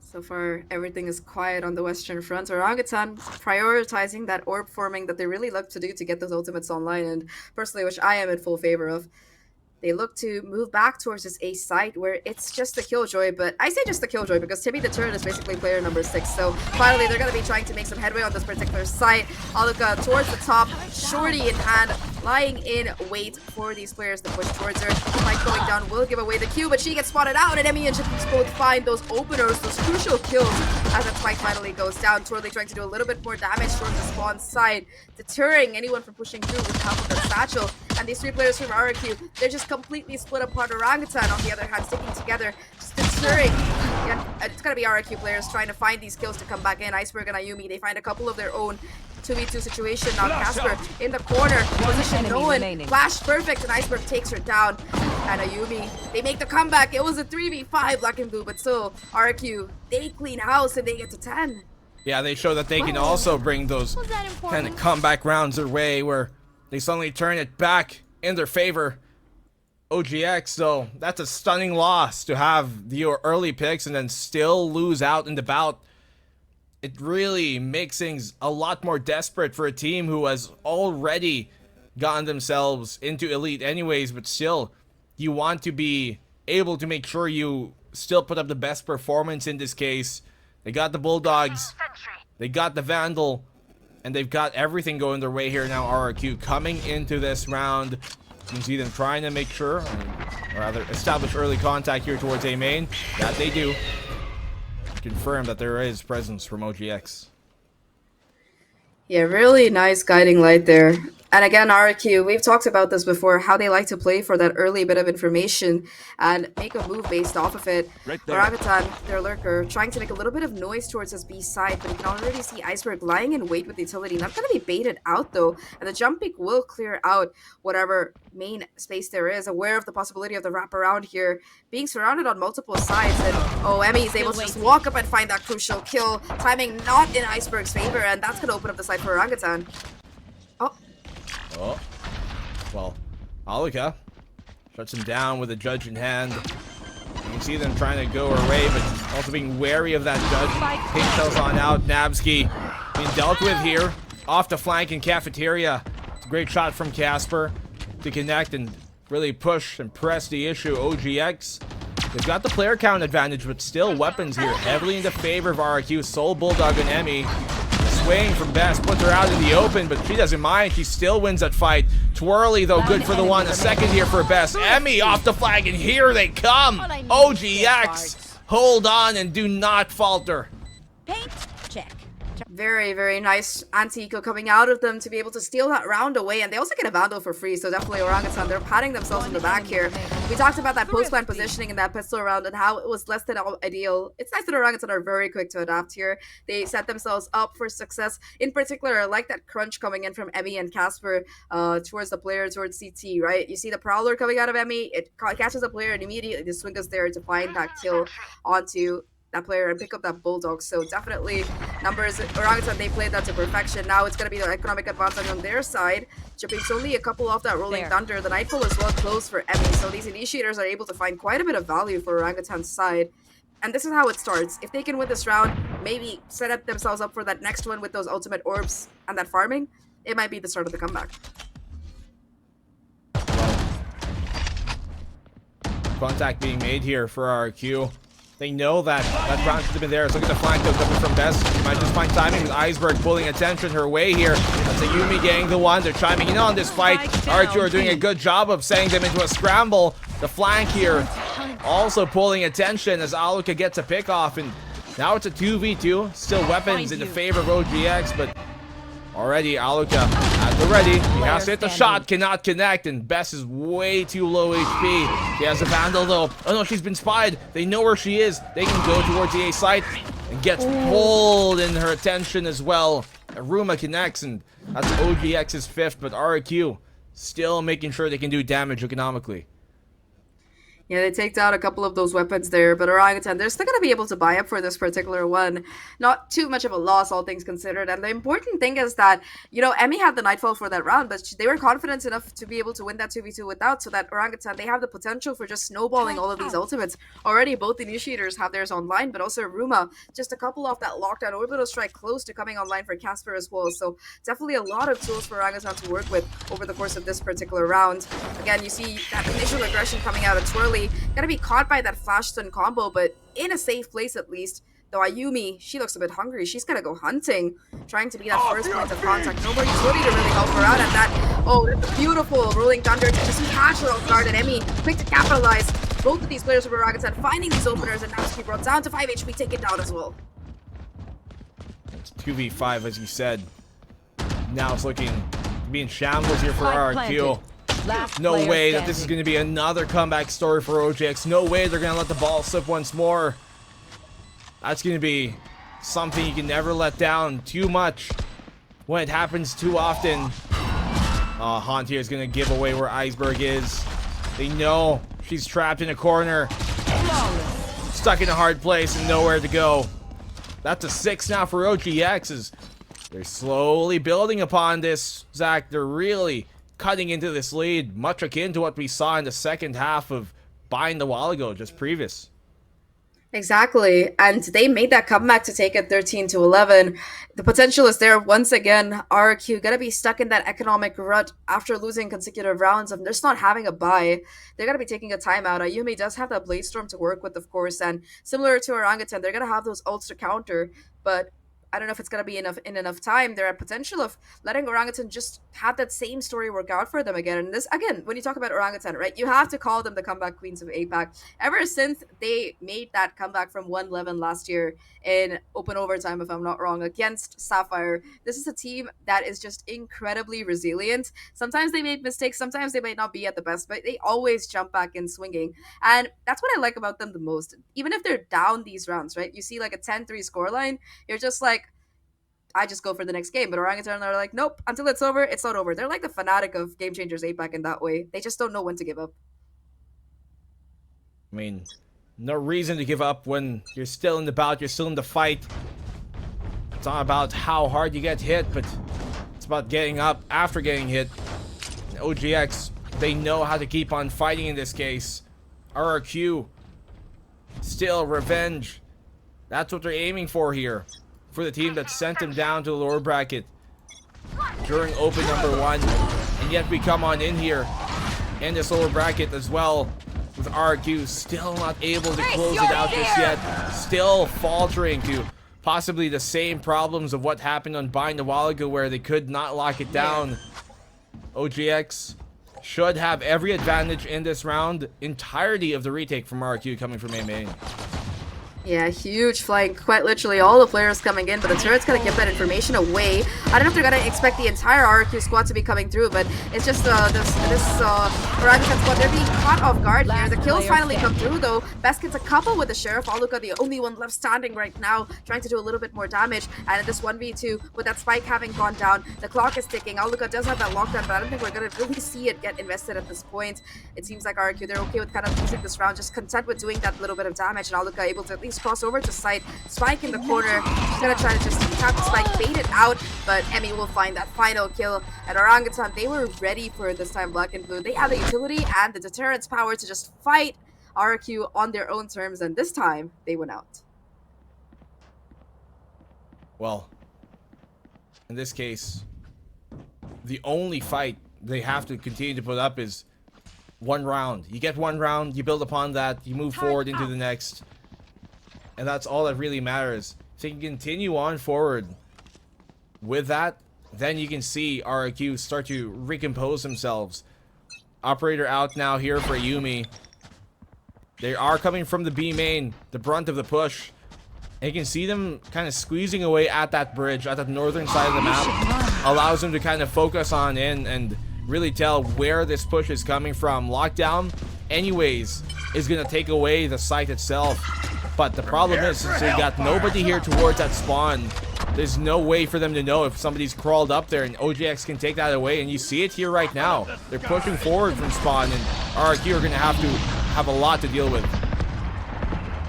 So far, everything is quiet on the Western Front. Orangutan prioritizing that orb forming that they really love to do to get those ultimates online, and personally, which I am in full favor of. They look to move back towards this A site where it's just a Killjoy, but I say just a Killjoy because Timmy the Turret is basically player number 6. So finally, they're going to be trying to make some headway on this particular site. Aluka towards the top, Shorty in hand, lying in wait for these players to push towards her. Fight going down will give away the Q, but she gets spotted out, and Emmy and Chips both find those openers, those crucial kills as that spike finally goes down. Twirly trying to do a little bit more damage towards the spawn side, deterring anyone from pushing through with half of the satchel. And these 3 players from RRQ, they're just completely split apart. Orangutan, on the other hand, sticking together, just deterring. Yeah, it's gonna be RRQ players trying to find these kills to come back in. Iceberg and Ayumi, they find a couple of their own 2v2 situation. Now Casper in the corner, position enemy no one, remaining. flash perfect, and Iceberg takes her down. And Ayumi, they make the comeback. It was a 3v5 Black and Blue, but still, RRQ, they clean house and they get to 10. Yeah, they show that they can also bring those Was that kind important? of comeback rounds their way where they suddenly turn it back in their favor. OGX, though, that's a stunning loss to have your early picks and then still lose out in the bout. It really makes things a lot more desperate for a team who has already gotten themselves into elite anyways, but still, you want to be able to make sure you still put up the best performance in this case. They got the Bulldogs, they got the Vandal, and they've got everything going their way here now. RRQ coming into this round. You can see them trying to make sure, or rather establish early contact here towards A main. That they do. Confirm that there is presence from OGX. Yeah, really nice guiding light there. And again, RRQ, we've talked about this before, how they like to play for that early bit of information and make a move based off of it. Right there. Orangutan, their lurker, trying to make a little bit of noise towards this B side, but you can already see Iceberg lying in wait with utility. Not going to be baited out though, and the jump pick will clear out whatever main space there is, aware of the possibility of the wraparound here, being surrounded on multiple sides, and Emmy is able to just walk up and find that crucial kill. Timing not in Iceberg's favor, and that's going to open up the side for Orangutan. Oh. Well, Alika shuts him down with a judge in hand. You can see them trying to go away, but also being wary of that judge. Pigtails on out. Nabsky being dealt with here. Off the flank in Cafeteria. It's a great shot from Casper to connect and really push and press the issue. OGX, they've got the player count advantage, but still weapons here heavily in the favor of RRQ. Soul Bulldog and Emmy. swing from Best, puts her out in the open, but she doesn't mind. She still wins that fight. Twirly, though, good for the one. A second here for Best. Emmy off the flag, and here they come. OGX, hold on and do not falter. Paint, check. Very, very nice anti-eco coming out of them to be able to steal that round away, and they also get a Vandal for free, so definitely Orangutan, they're patting themselves in the back here. We talked about that post-plan positioning in that pistol round and how it was less than ideal. It's nice that Orangutan are very quick to adapt here. They set themselves up for success. In particular, I like that crunch coming in from Emmy and Casper towards the player, towards CT, right? You see the Prowler coming out of Emmy, it catches the player, and immediately the swing is there to find that kill onto that player and pick up that Bulldog. So definitely numbers, Orangutan, they played that to perfection. Now it's going to be the economic advantage on their side. Chipping's only a couple off that Rolling Thunder. The Nightfall is well close for Emmy. So these initiators are able to find quite a bit of value for Orangutan's side. And this is how it starts. If they can win this round, maybe set up themselves up for that next one with those ultimate orbs and that farming, it might be the start of the comeback. Contact being made here for RRQ. They know that ground should have been there. Let's look at the flank though, coming from Best. She might just find timing with Iceberg pulling attention her way here. That's a Yumi getting the one. They're chiming in on this fight. RRQ are doing a good job of sending them into a scramble. The flank here also pulling attention as Aluka gets a pick off, and now it's a 2v2. Still weapons in the favor of OGX, but already Aluka at the ready. He has to hit the shot, cannot connect, and Bess is way too low HP. She has a Vandal though. Oh no, she's been spied. They know where she is. They can go towards the A site and gets pulled in her attention as well. Aruma connects, and that's OGX's fifth, but RRQ still making sure they can do damage economically. Yeah, they take down a couple of those weapons there, but Orangutan, they're still going to be able to buy up for this particular one. Not too much of a loss, all things considered. And the important thing is that, you know, Emmy had the Nightfall for that round, but they were confident enough to be able to win that 2v2 without, so that Orangutan, they have the potential for just snowballing all of these ultimates. Already, both initiators have theirs online, but also Ruma, just a couple off that lockdown. Orbital Strike close to coming online for Casper as well. So definitely a lot of tools for Orangutan to work with over the course of this particular round. Again, you see that initial aggression coming out of Twirly. Gonna be caught by that flash stun combo, but in a safe place at least. Though Ayumi, she looks a bit hungry. She's gonna go hunting, trying to be that first point of contact. Nobody Twirly to really help her out, and that's a beautiful Rolling Thunder to just catch her off guard, and Emmy quick to capitalize. Both of these players from Orangutan finding these openers, and now she brought down to 5 HP, take it down as well. It's 2v5 as you said. Now it's looking to be in shambles here for RRQ. No way that this is going to be another comeback story for OGX. No way they're going to let the ball slip once more. That's going to be something you can never let down too much when it happens too often. Haunt here is going to give away where Iceberg is. They know she's trapped in a corner, stuck in a hard place and nowhere to go. That's a 6 now for OGX as they're slowly building upon this, Zach. They're really cutting into this lead, much akin to what we saw in the second half of Bind a while ago, just previous. Exactly, and they made that comeback to take it 13-11. The potential is there once again. RRQ gonna be stuck in that economic rut after losing consecutive rounds of just not having a bye. They're gonna be taking a timeout. Ayumi does have that Blade Storm to work with, of course, and similar to Orangutan, they're gonna have those ults to counter, but I don't know if it's going to be enough time. There are potential of letting Orangutan just have that same story work out for them again. And this, again, when you talk about Orangutan, right, you have to call them the comeback queens of APAC. Ever since they made that comeback from 1-11 last year in open overtime, if I'm not wrong, against Sapphire, this is a team that is just incredibly resilient. Sometimes they make mistakes, sometimes they might not be at the best, but they always jump back in swinging. And that's what I like about them the most. Even if they're down these rounds, right, you see like a 10-3 scoreline, you're just like, I just go for the next game. But Orangutan are like, nope, until it's over, it's not over. They're like the fanatic of Game Changers APAC in that way. They just don't know when to give up. I mean, no reason to give up when you're still in the bout, you're still in the fight. It's not about how hard you get hit, but it's about getting up after getting hit. And OGX, they know how to keep on fighting in this case. RRQ, still revenge. That's what they're aiming for here. For the team that sent them down to the lower bracket during open number 1. And yet we come on in here in this lower bracket as well, with RRQ still not able to close it out just yet. Still faltering to possibly the same problems of what happened on Bind a while ago where they could not lock it down. OGX should have every advantage in this round. Entirety of the retake from RRQ coming from A main. Yeah, huge flank. Quite literally all the players coming in, but the turret's gonna give that information away. I don't know if they're gonna expect the entire RRQ squad to be coming through, but it's just this Orangutan squad, they're being caught off guard here. The kills finally come through though. Best gets a couple with the Sheriff. Aluka, the only one left standing right now, trying to do a little bit more damage. And in this 1v2, with that spike having gone down, the clock is ticking. Aluka does have that lockdown, but I don't think we're gonna really see it get invested at this point. It seems like RRQ, they're okay with kind of losing this round, just content with doing that little bit of damage, and Aluka able to at least cross over to side. Spike in the corner. She's gonna try to just tap the spike, bait it out, but Emmy will find that final kill. And Orangutan, they were ready for it this time, Black and Blue. They had the utility and the deterrence power to just fight RRQ on their own terms, and this time they went out. Well, in this case, the only fight they have to continue to put up is one round. You get one round, you build upon that, you move forward into the next. And that's all that really matters. If they can continue on forward with that, then you can see RRQ start to recompose themselves. Operator out now here for Yumi. They are coming from the B main, the brunt of the push. And you can see them kind of squeezing away at that bridge, at the northern side of the map. Allows them to kind of focus on in and really tell where this push is coming from. Lockdown, anyways, is going to take away the site itself. But the problem is, since they got nobody here towards that spawn, there's no way for them to know if somebody's crawled up there, and OGX can take that away. And you see it here right now. They're pushing forward from spawn, and RRQ are going to have a lot to deal with.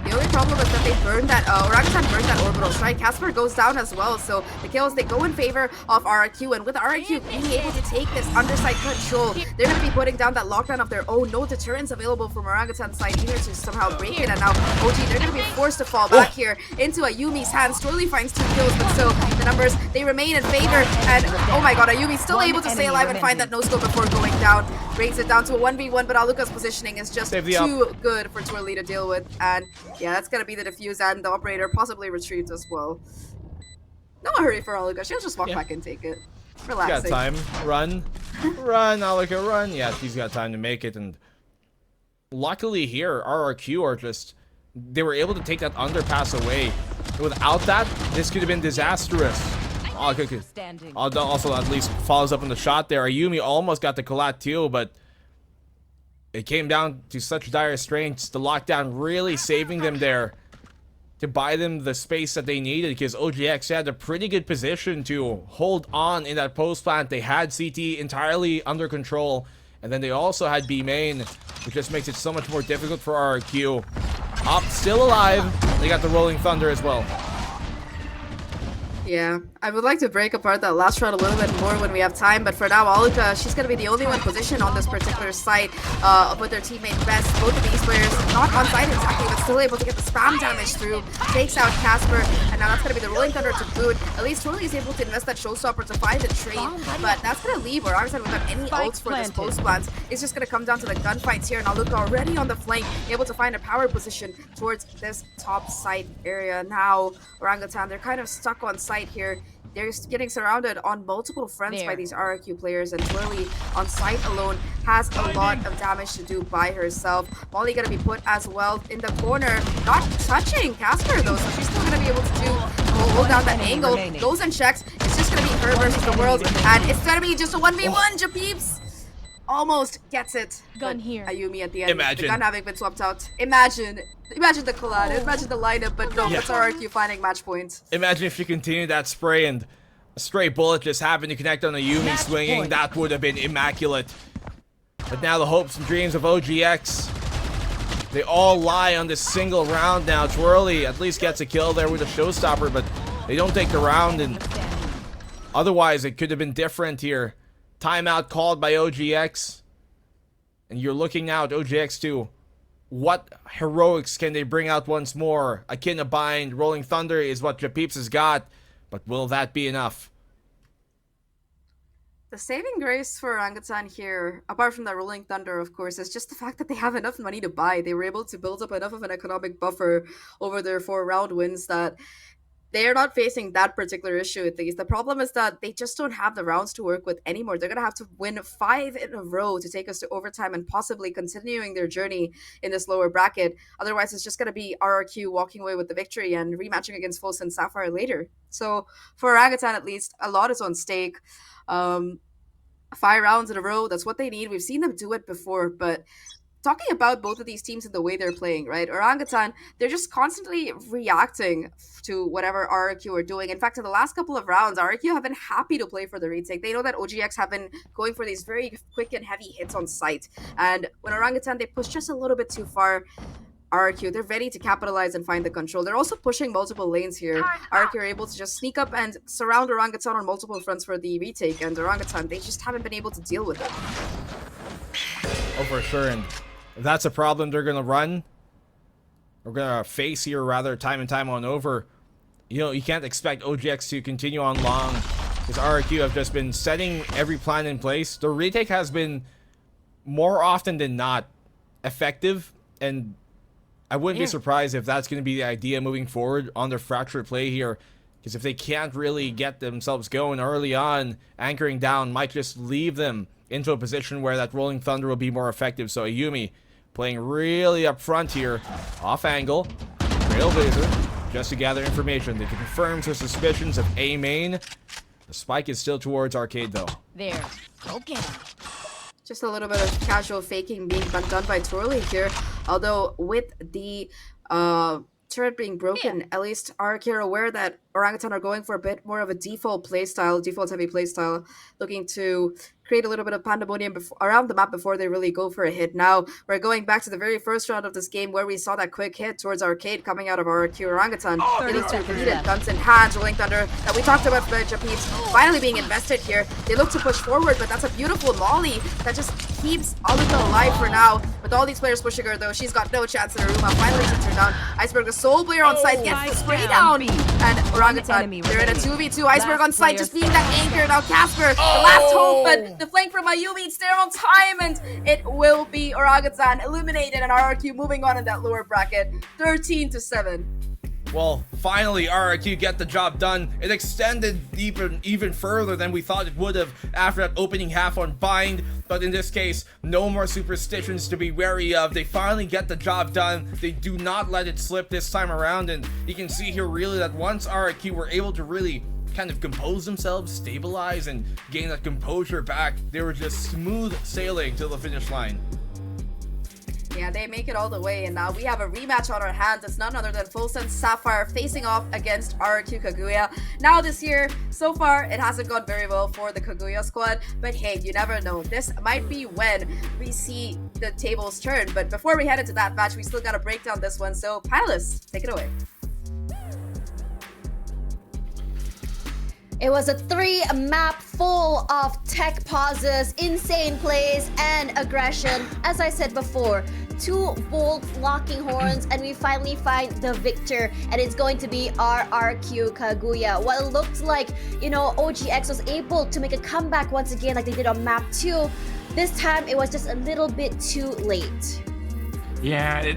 The only problem is that they burned that, Orangutan burned that orbital strike. Casper goes down as well, so the kills, they go in favor of RRQ, and with RRQ being able to take this underside control, they're going to be putting down that lockdown of their own. No deterrence available from Orangutan's side either to somehow break it, and now OG, they're going to be forced to fall back here into Ayumi's hands. Twirly finds 2 kills, but still, the numbers, they remain in favor, and oh my god, Ayumi's still able to stay alive and find that no-scope before going down. Brings it down to a 1v1, but Aluka's positioning is just too good for Twirly to deal with, and yeah, that's gonna be the defuse, and the operator possibly retreats as well. No hurry for Aluka. She'll just walk back and take it. Relaxing. Got time. Run. Run, Aluka, run. Yeah, she's got time to make it, and luckily here, RRQ are just... They were able to take that underpass away. Without that, this could have been disastrous. Aluka also at least follows up on the shot there. Ayumi almost got the collat too, but it came down to such dire straits. The lockdown really saving them there to buy them the space that they needed, because OGX had a pretty good position to hold on in that post plant. They had CT entirely under control, and then they also had B main, which just makes it so much more difficult for RRQ. Op still alive. They got the Rolling Thunder as well. Yeah, I would like to break apart that last round a little bit more when we have time, but for now, Aluka, she's going to be the only one positioned on this particular site with their teammate Best. Both of these players not on site exactly, but still able to get the spam damage through. Takes out Casper, and now that's going to be the Rolling Thunder to boot. At least Twirly is able to invest that Showstopper to find the trade, but that's going to leave Orangutan without any ults for this post plant. It's just going to come down to the gunfights here, and Aluka already on the flank, able to find a power position towards this top site area. Now, Orangutan, they're kind of stuck on site here. They're getting surrounded on multiple fronts by these RRQ players, and Twirly on site alone has a lot of damage to do by herself. Molly gonna be put as well in the corner, not touching Casper though, so she's still gonna be able to hold down that angle. Goes and checks. It's just gonna be her versus the world, and it's gonna be just a 1v1, Japeeps. Almost gets it. Gun here. Ayumi at the end. Imagine. The gun having been swapped out. Imagine the collide. Imagine the lineup, but no, it's RRQ finding match point. Imagine if you continued that spray and a stray bullet just happened to connect on a Yumi swinging. That would have been immaculate. But now the hopes and dreams of OGX, they all lie on this single round now. Twirly at least gets a kill there with a showstopper, but they don't take the round, and otherwise it could have been different here. Timeout called by OGX, and you're looking now at OGX too. What heroics can they bring out once more? Akin to Bind, Rolling Thunder is what Japeeps has got, but will that be enough? The saving grace for Orangutan here, apart from the Rolling Thunder, of course, is just the fact that they have enough money to buy. They were able to build up enough of an economic buffer over their 4 round wins that they're not facing that particular issue at least. The problem is that they just don't have the rounds to work with anymore. They're going to have to win 5 in a row to take us to overtime and possibly continuing their journey in this lower bracket. Otherwise, it's just going to be RRQ walking away with the victory and rematching against Fulton Sapphire later. So for Orangutan, at least, a lot is on stake. 5 rounds in a row, that's what they need. We've seen them do it before, but talking about both of these teams and the way they're playing, right? Orangutan, they're just constantly reacting to whatever RRQ are doing. In fact, in the last couple of rounds, RRQ have been happy to play for the retake. They know that OGX have been going for these very quick and heavy hits on sight. And when Orangutan, they push just a little bit too far, RRQ, they're ready to capitalize and find the control. They're also pushing multiple lanes here. RRQ are able to just sneak up and surround Orangutan on multiple fronts for the retake. And Orangutan, they just haven't been able to deal with it. Oh, for sure. And if that's a problem they're going to run, we're going to face here rather time and time on over. You know, you can't expect OGX to continue on long because RRQ have just been setting every plan in place. The retake has been more often than not effective, and I wouldn't be surprised if that's going to be the idea moving forward on their fractured play here. Because if they can't really get themselves going early on, anchoring down might just leave them into a position where that Rolling Thunder will be more effective. So Ayumi playing really up front here, off angle, Trailblazer, just to gather information that confirms her suspicions of A main. The spike is still towards Arcade though. There. Okay. Just a little bit of casual faking being done by Torley here. Although with the turret being broken, at least RRQ are aware that Orangutan are going for a bit more of a default heavy playstyle, looking to create a little bit of pandemonium around the map before they really go for a hit. Now, we're going back to the very first round of this game where we saw that quick hit towards Arcade coming out of RRQ. Orangutan, they look to complete it, guns in hand, Rolling Thunder that we talked about for the Japanese finally being invested here. They look to push forward, but that's a beautiful molly that just keeps Alika alive for now. With all these players pushing her though, she's got no chance in Aruma. Finally takes her down. Iceberg, the sole player on site, gets the spray down. And Orangutan, they're in a 2v2. Iceberg on site, just being that anchor. Now Casper, the last hope, but the flank from Ayumi, it's there on time, and it will be Orangutan eliminated and RRQ moving on in that lower bracket, 13-7. Well, finally, RRQ get the job done. It extended even further than we thought it would have after that opening half on Bind. But in this case, no more superstitions to be wary of. They finally get the job done. They do not let it slip this time around. And you can see here really that once RRQ were able to really kind of compose themselves, stabilize, and gain that composure back, they were just smooth sailing to the finish line. Yeah, they make it all the way, and now we have a rematch on our hands. It's none other than Fulton Sapphire facing off against RRQ Kaguya. Now this year, so far, it hasn't gone very well for the Kaguya squad, but hey, you never know. This might be when we see the tables turn, but before we head into that match, we still gotta break down this one, so Pilus, take it away. It was a 3-map full of tech pauses, insane plays, and aggression. As I said before, 2 bold locking horns, and we finally find the victor, and it's going to be RRQ Kaguya. Well, it looked like, OGX was able to make a comeback once again like they did on map 2. This time, it was just a little bit too late. Yeah,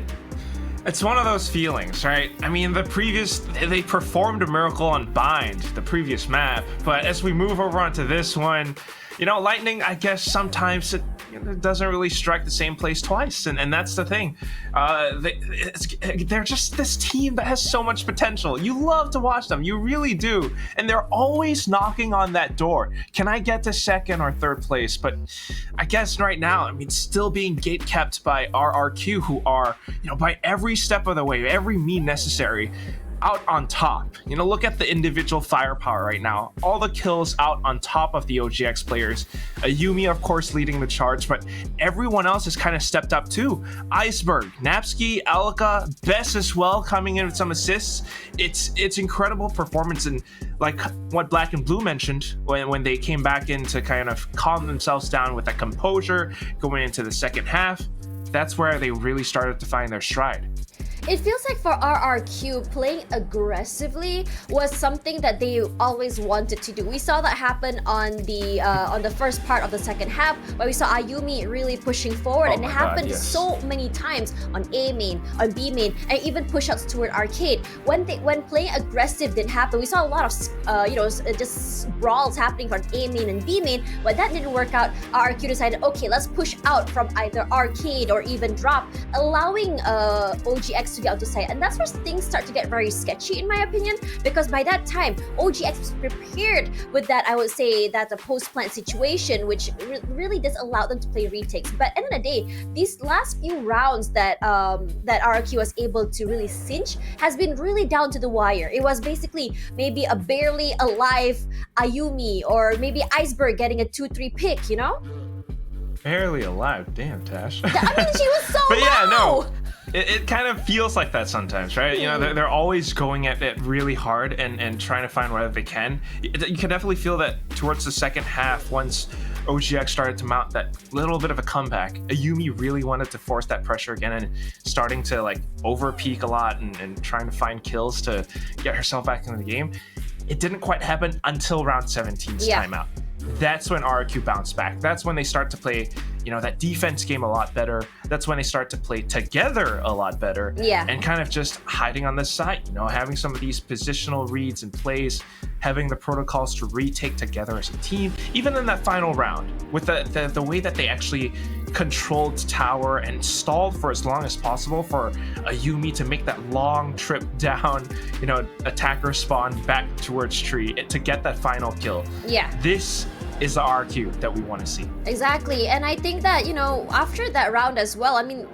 it's one of those feelings, right? I mean, they performed a miracle on Bind, the previous map, but as we move over onto this one, Lightning, I guess sometimes it doesn't really strike the same place twice, and that's the thing. They're just this team that has so much potential. You love to watch them, you really do, and they're always knocking on that door. Can I get to second or third place? But I guess right now, still being gate-kept by RRQ, who are, by every step of the way, every mean necessary, out on top. Look at the individual firepower right now. All the kills out on top of the OGX players. Ayumi, of course, leading the charge, but everyone else has kind of stepped up too. Iceberg, Napsky, Alika, Bess as well, coming in with some assists. It's incredible performance, and like what Black and Blue mentioned when they came back in to kind of calm themselves down with that composure going into the second half, that's where they really started to find their stride. It feels like for RRQ, playing aggressively was something that they always wanted to do. We saw that happen on the first part of the second half, where we saw Ayumi really pushing forward, and it happened so many times on A main, on B main, and even push-outs toward arcade. When playing aggressive didn't happen, we saw a lot of just brawls happening from A main and B main. When that didn't work out, RRQ decided, okay, let's push out from either arcade or even drop, allowing OGX to get onto site. And that's where things start to get very sketchy, in my opinion, because by that time, OGX was prepared with that, I would say, that's a post-plant situation, which really does allow them to play retakes. But at the end of the day, these last few rounds that RRQ was able to really cinch has been really down to the wire. It was basically maybe a barely alive Ayumi, or maybe Iceberg getting a 2-3 pick, you know? Barely alive, damn Tash. I mean, she was so But yeah, low. no. It kind of feels like that sometimes, right? You know, they're always going at it really hard and trying to find whatever they can. You can definitely feel that towards the second half, once OGX started to mount that little bit of a comeback, Ayumi really wanted to force that pressure again and starting to like over peak a lot and trying to find kills to get herself back into the game. It didn't quite happen until round 17's timeout. That's when RRQ bounced back. That's when they start to play, you know, that defense game a lot better. That's when they start to play together a lot better. Yeah. And kind of just hiding on the side, you know, having some of these positional reads and plays, having the protocols to retake together as a team. Even in that final round, with the way that they actually controlled tower and stalled for as long as possible for Ayumi to make that long trip down, you know, attacker spawn back towards tree to get that final kill. Yeah. This is the RQ that we want to see. Exactly. And I think that, you know, after that round as well, I mean,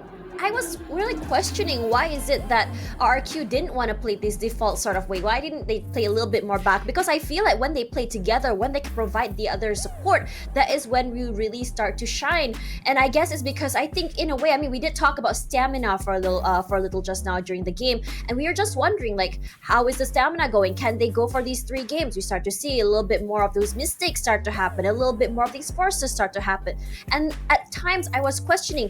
I was really questioning why is it that RQ didn't want to play this default sort of way. Why didn't they play a little bit more back? Because I feel like when they play together, when they can provide the other support, that is when we really start to shine. And I guess it's because I think in a way, I mean, we did talk about stamina for a little just now during the game, and we were just wondering, like, how is the stamina going? Can they go for these 3 games? We start to see a little bit more of those mistakes start to happen, a little bit more of these forces start to happen. And at times I was questioning,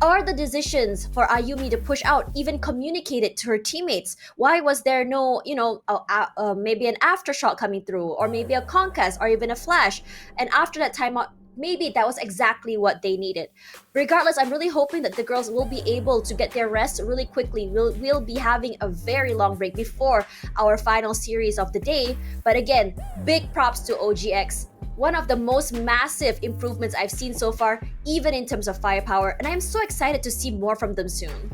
are the decisions for Ayumi to push out even communicated to her teammates? Why was there no, you know, maybe an aftershock coming through, or maybe a conquest, or even a flash? And after that timeout, maybe that was exactly what they needed. Regardless, I'm really hoping that the girls will be able to get their rest really quickly. We'll be having a very long break before our final series of the day. But again, big props to OGX. One of the most massive improvements I've seen so far, even in terms of firepower, and I'm so excited to see more from them soon.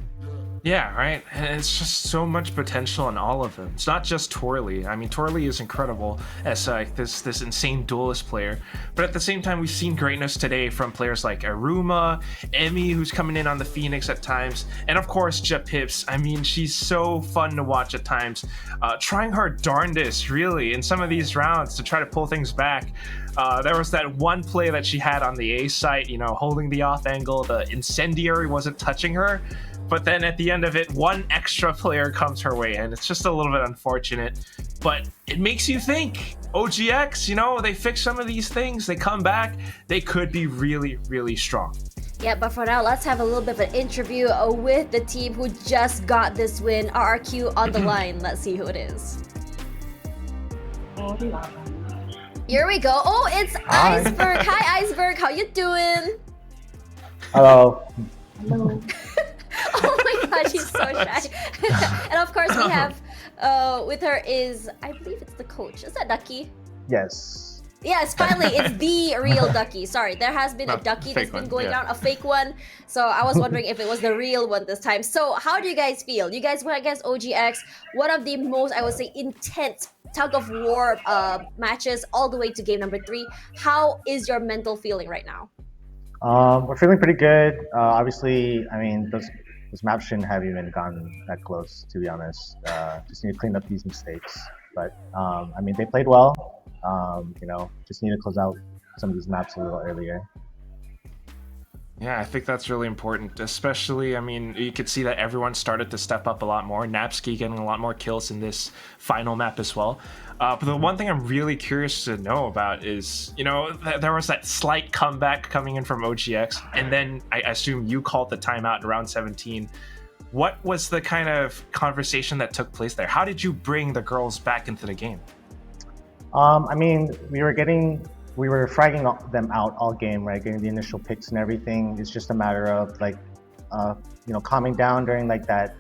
Yeah, right. And it's just so much potential in all of them. It's not just Torley. I mean, Torley is incredible as this insane duelist player. But at the same time, we've seen greatness today from players like Aruma, Emmy, who's coming in on the Phoenix at times, and of course, Japips. I mean, she's so fun to watch at times, trying her darndest, really, in some of these rounds to try to pull things back. There was that one play that she had on the A site, you know, holding the off angle, the incendiary wasn't touching her. But then at the end of it, one extra player comes her way, and it's just a little bit unfortunate. But it makes you think, OGX, you know, they fix some of these things, they come back, they could be really, really strong. Yeah, but for now, let's have a little bit of an interview with the team who just got this win. RRQ on the line. Let's see who it is. Here we go. Oh, it's Iceberg. Hi, Iceberg. How you doing? Hello. Oh my gosh, she's so shy. And of course, we have with her is, I believe it's the coach. Is that Ducky? Yes. Yes, finally, it's the real Ducky. Sorry, there has been a No, Ducky that's fake been one, going yeah. around, a fake one. So I was wondering if it was the real one this time. So how do you guys feel? You guys went against OGX, one of the most, I would say, intense tug of war matches all the way to game number 3. How is your mental feeling right now? We're feeling pretty good. Obviously, I mean, those maps shouldn't have even gotten that close, to be honest. Just need to clean up these mistakes. But, I mean, they played well. You know, just need to close out some of these maps a little earlier. Yeah, I think that's really important, especially, I mean, you could see that everyone started to step up a lot more. Napsky getting a lot more kills in this final map as well. But the one thing I'm really curious to know about is, you know, there was that slight comeback coming in from OGX, and then I assume you called the timeout in round 17. what was the kind of conversation that took place there? How did you bring the girls back into the game? I mean, we were fragging them out all game, right? Getting the initial picks and everything. It's just a matter of like, calming down during like that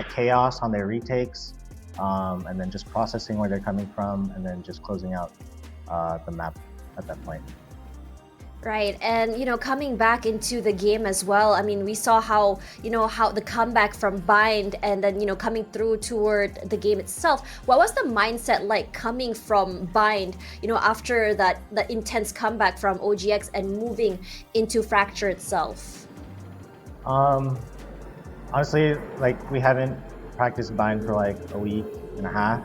chaos on their retakes, and then just processing where they're coming from, and then just closing out the map at that point. Right, and coming back into the game as well. I mean, we saw how the comeback from Bind, and then coming through toward the game itself. What was the mindset like coming from Bind? After that intense comeback from OGX and moving into Fracture itself. Honestly, like we haven't practiced Bind for like a week and a half,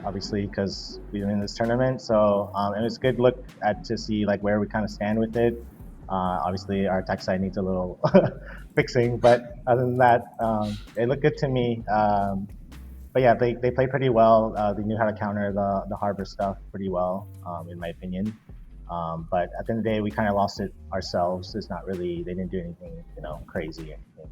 obviously because we've been in this tournament. So it was a good look to see like where we kind of stand with it. Obviously, our attack side needs a little fixing, but other than that, it looked good to me. But yeah, they played pretty well. They knew how to counter the harbor stuff pretty well, in my opinion. But at the end of the day, we kind of lost it ourselves. They didn't do anything, crazy or anything.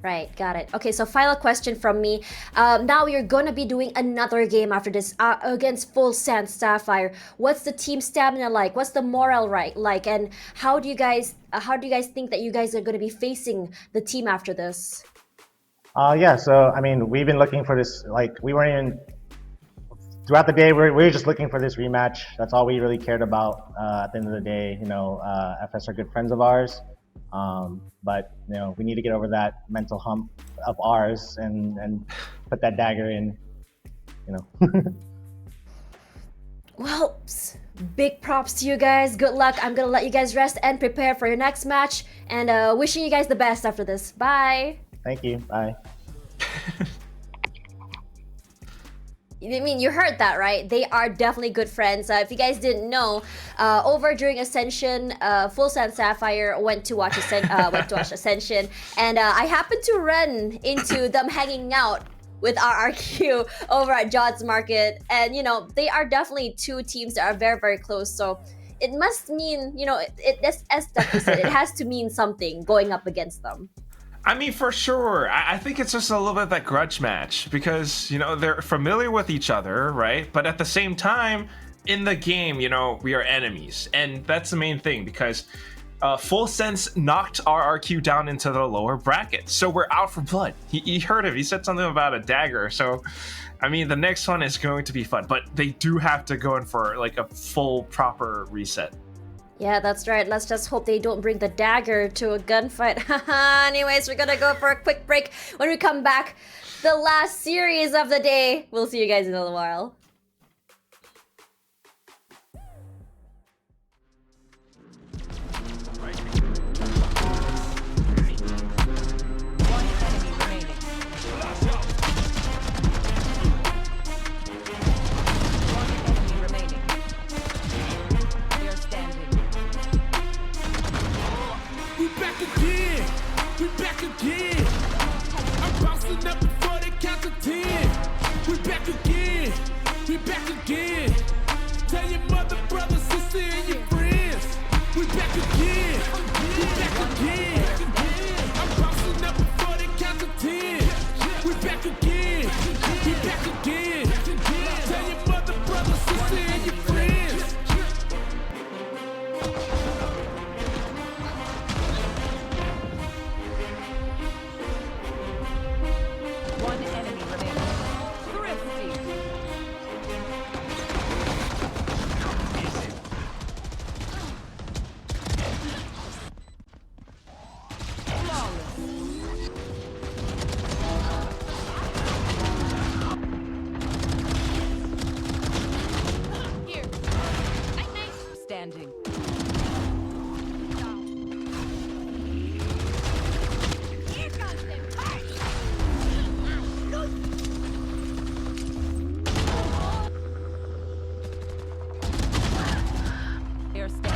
Right, got it. Okay, so final question from me. Now you're gonna be doing another game after this against Full Sand Sapphire. What's the team stamina like? What's the morale like? And how do you guys think that you guys are gonna be facing the team after this? Yeah. So I mean, we've been looking for this. Like we weren't even throughout the day. We were just looking for this rematch. That's all we really cared about. At the end of the day, FS are good friends of ours. But we need to get over that mental hump of ours and put that dagger in. Well, big props to you guys. Good luck. I'm gonna let you guys rest and prepare for your next match. And wishing you guys the best after this. Bye. Thank you. Bye. I mean, you heard that, right? They are definitely good friends. If you guys didn't know, over during Ascension, Full Sand Sapphire went to watch Ascension, and I happened to run into them hanging out with RRQ over at Jod's Market, and they are definitely two teams that are very, very close. So it must mean, as Ducky said, it has to mean something going up against them. I mean, for sure. I think it's just a little bit of that grudge match because, they're familiar with each other, right? But at the same time, in the game, we are enemies. And that's the main thing because Full Sense knocked RRQ down into the lower bracket. So we're out for blood. He heard him. He said something about a dagger. So, I mean, the next one is going to be fun. But they do have to go in for like a full, proper reset. Yeah, that's right. Let's just hope they don't bring the dagger to a gunfight. Anyways, we're gonna go for a quick break. When we come back, the last series of the day. We'll see you guys in a little while. One enemy remaining. One enemy remaining. They are standing. We back again. We back again. I'm bouncing up before they count to 10. We back again. We back again. Tell your mother, brother, sister, and your friends. We back again. We back again. I'm bouncing up before they count to 10. We back again. We back again. Tell your mother, brother, sister, and your friends. One enemy remaining. Thrifty. Standing. They are standing.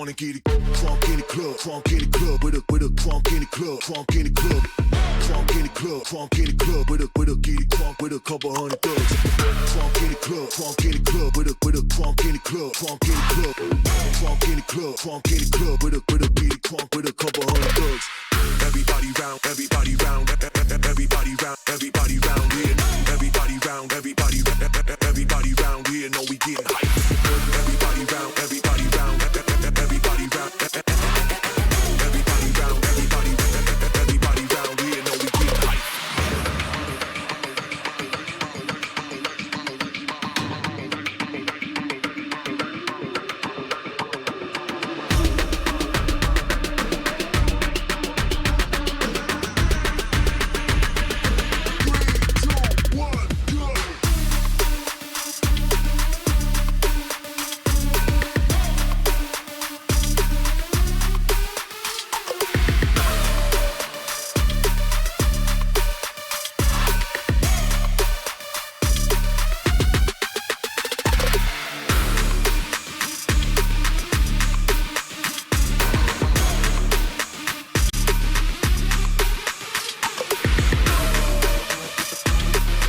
wanna get it crunk in the club, crunk in the club, with a crunk in the club, crunk in the club, crunk in the club, crunk in the club, with a get it crunk with a couple hundred thugs. Crunk in the club, crunk in the club, with a crunk in the club, crunk in the club, crunk in the club, crunk in the club, with a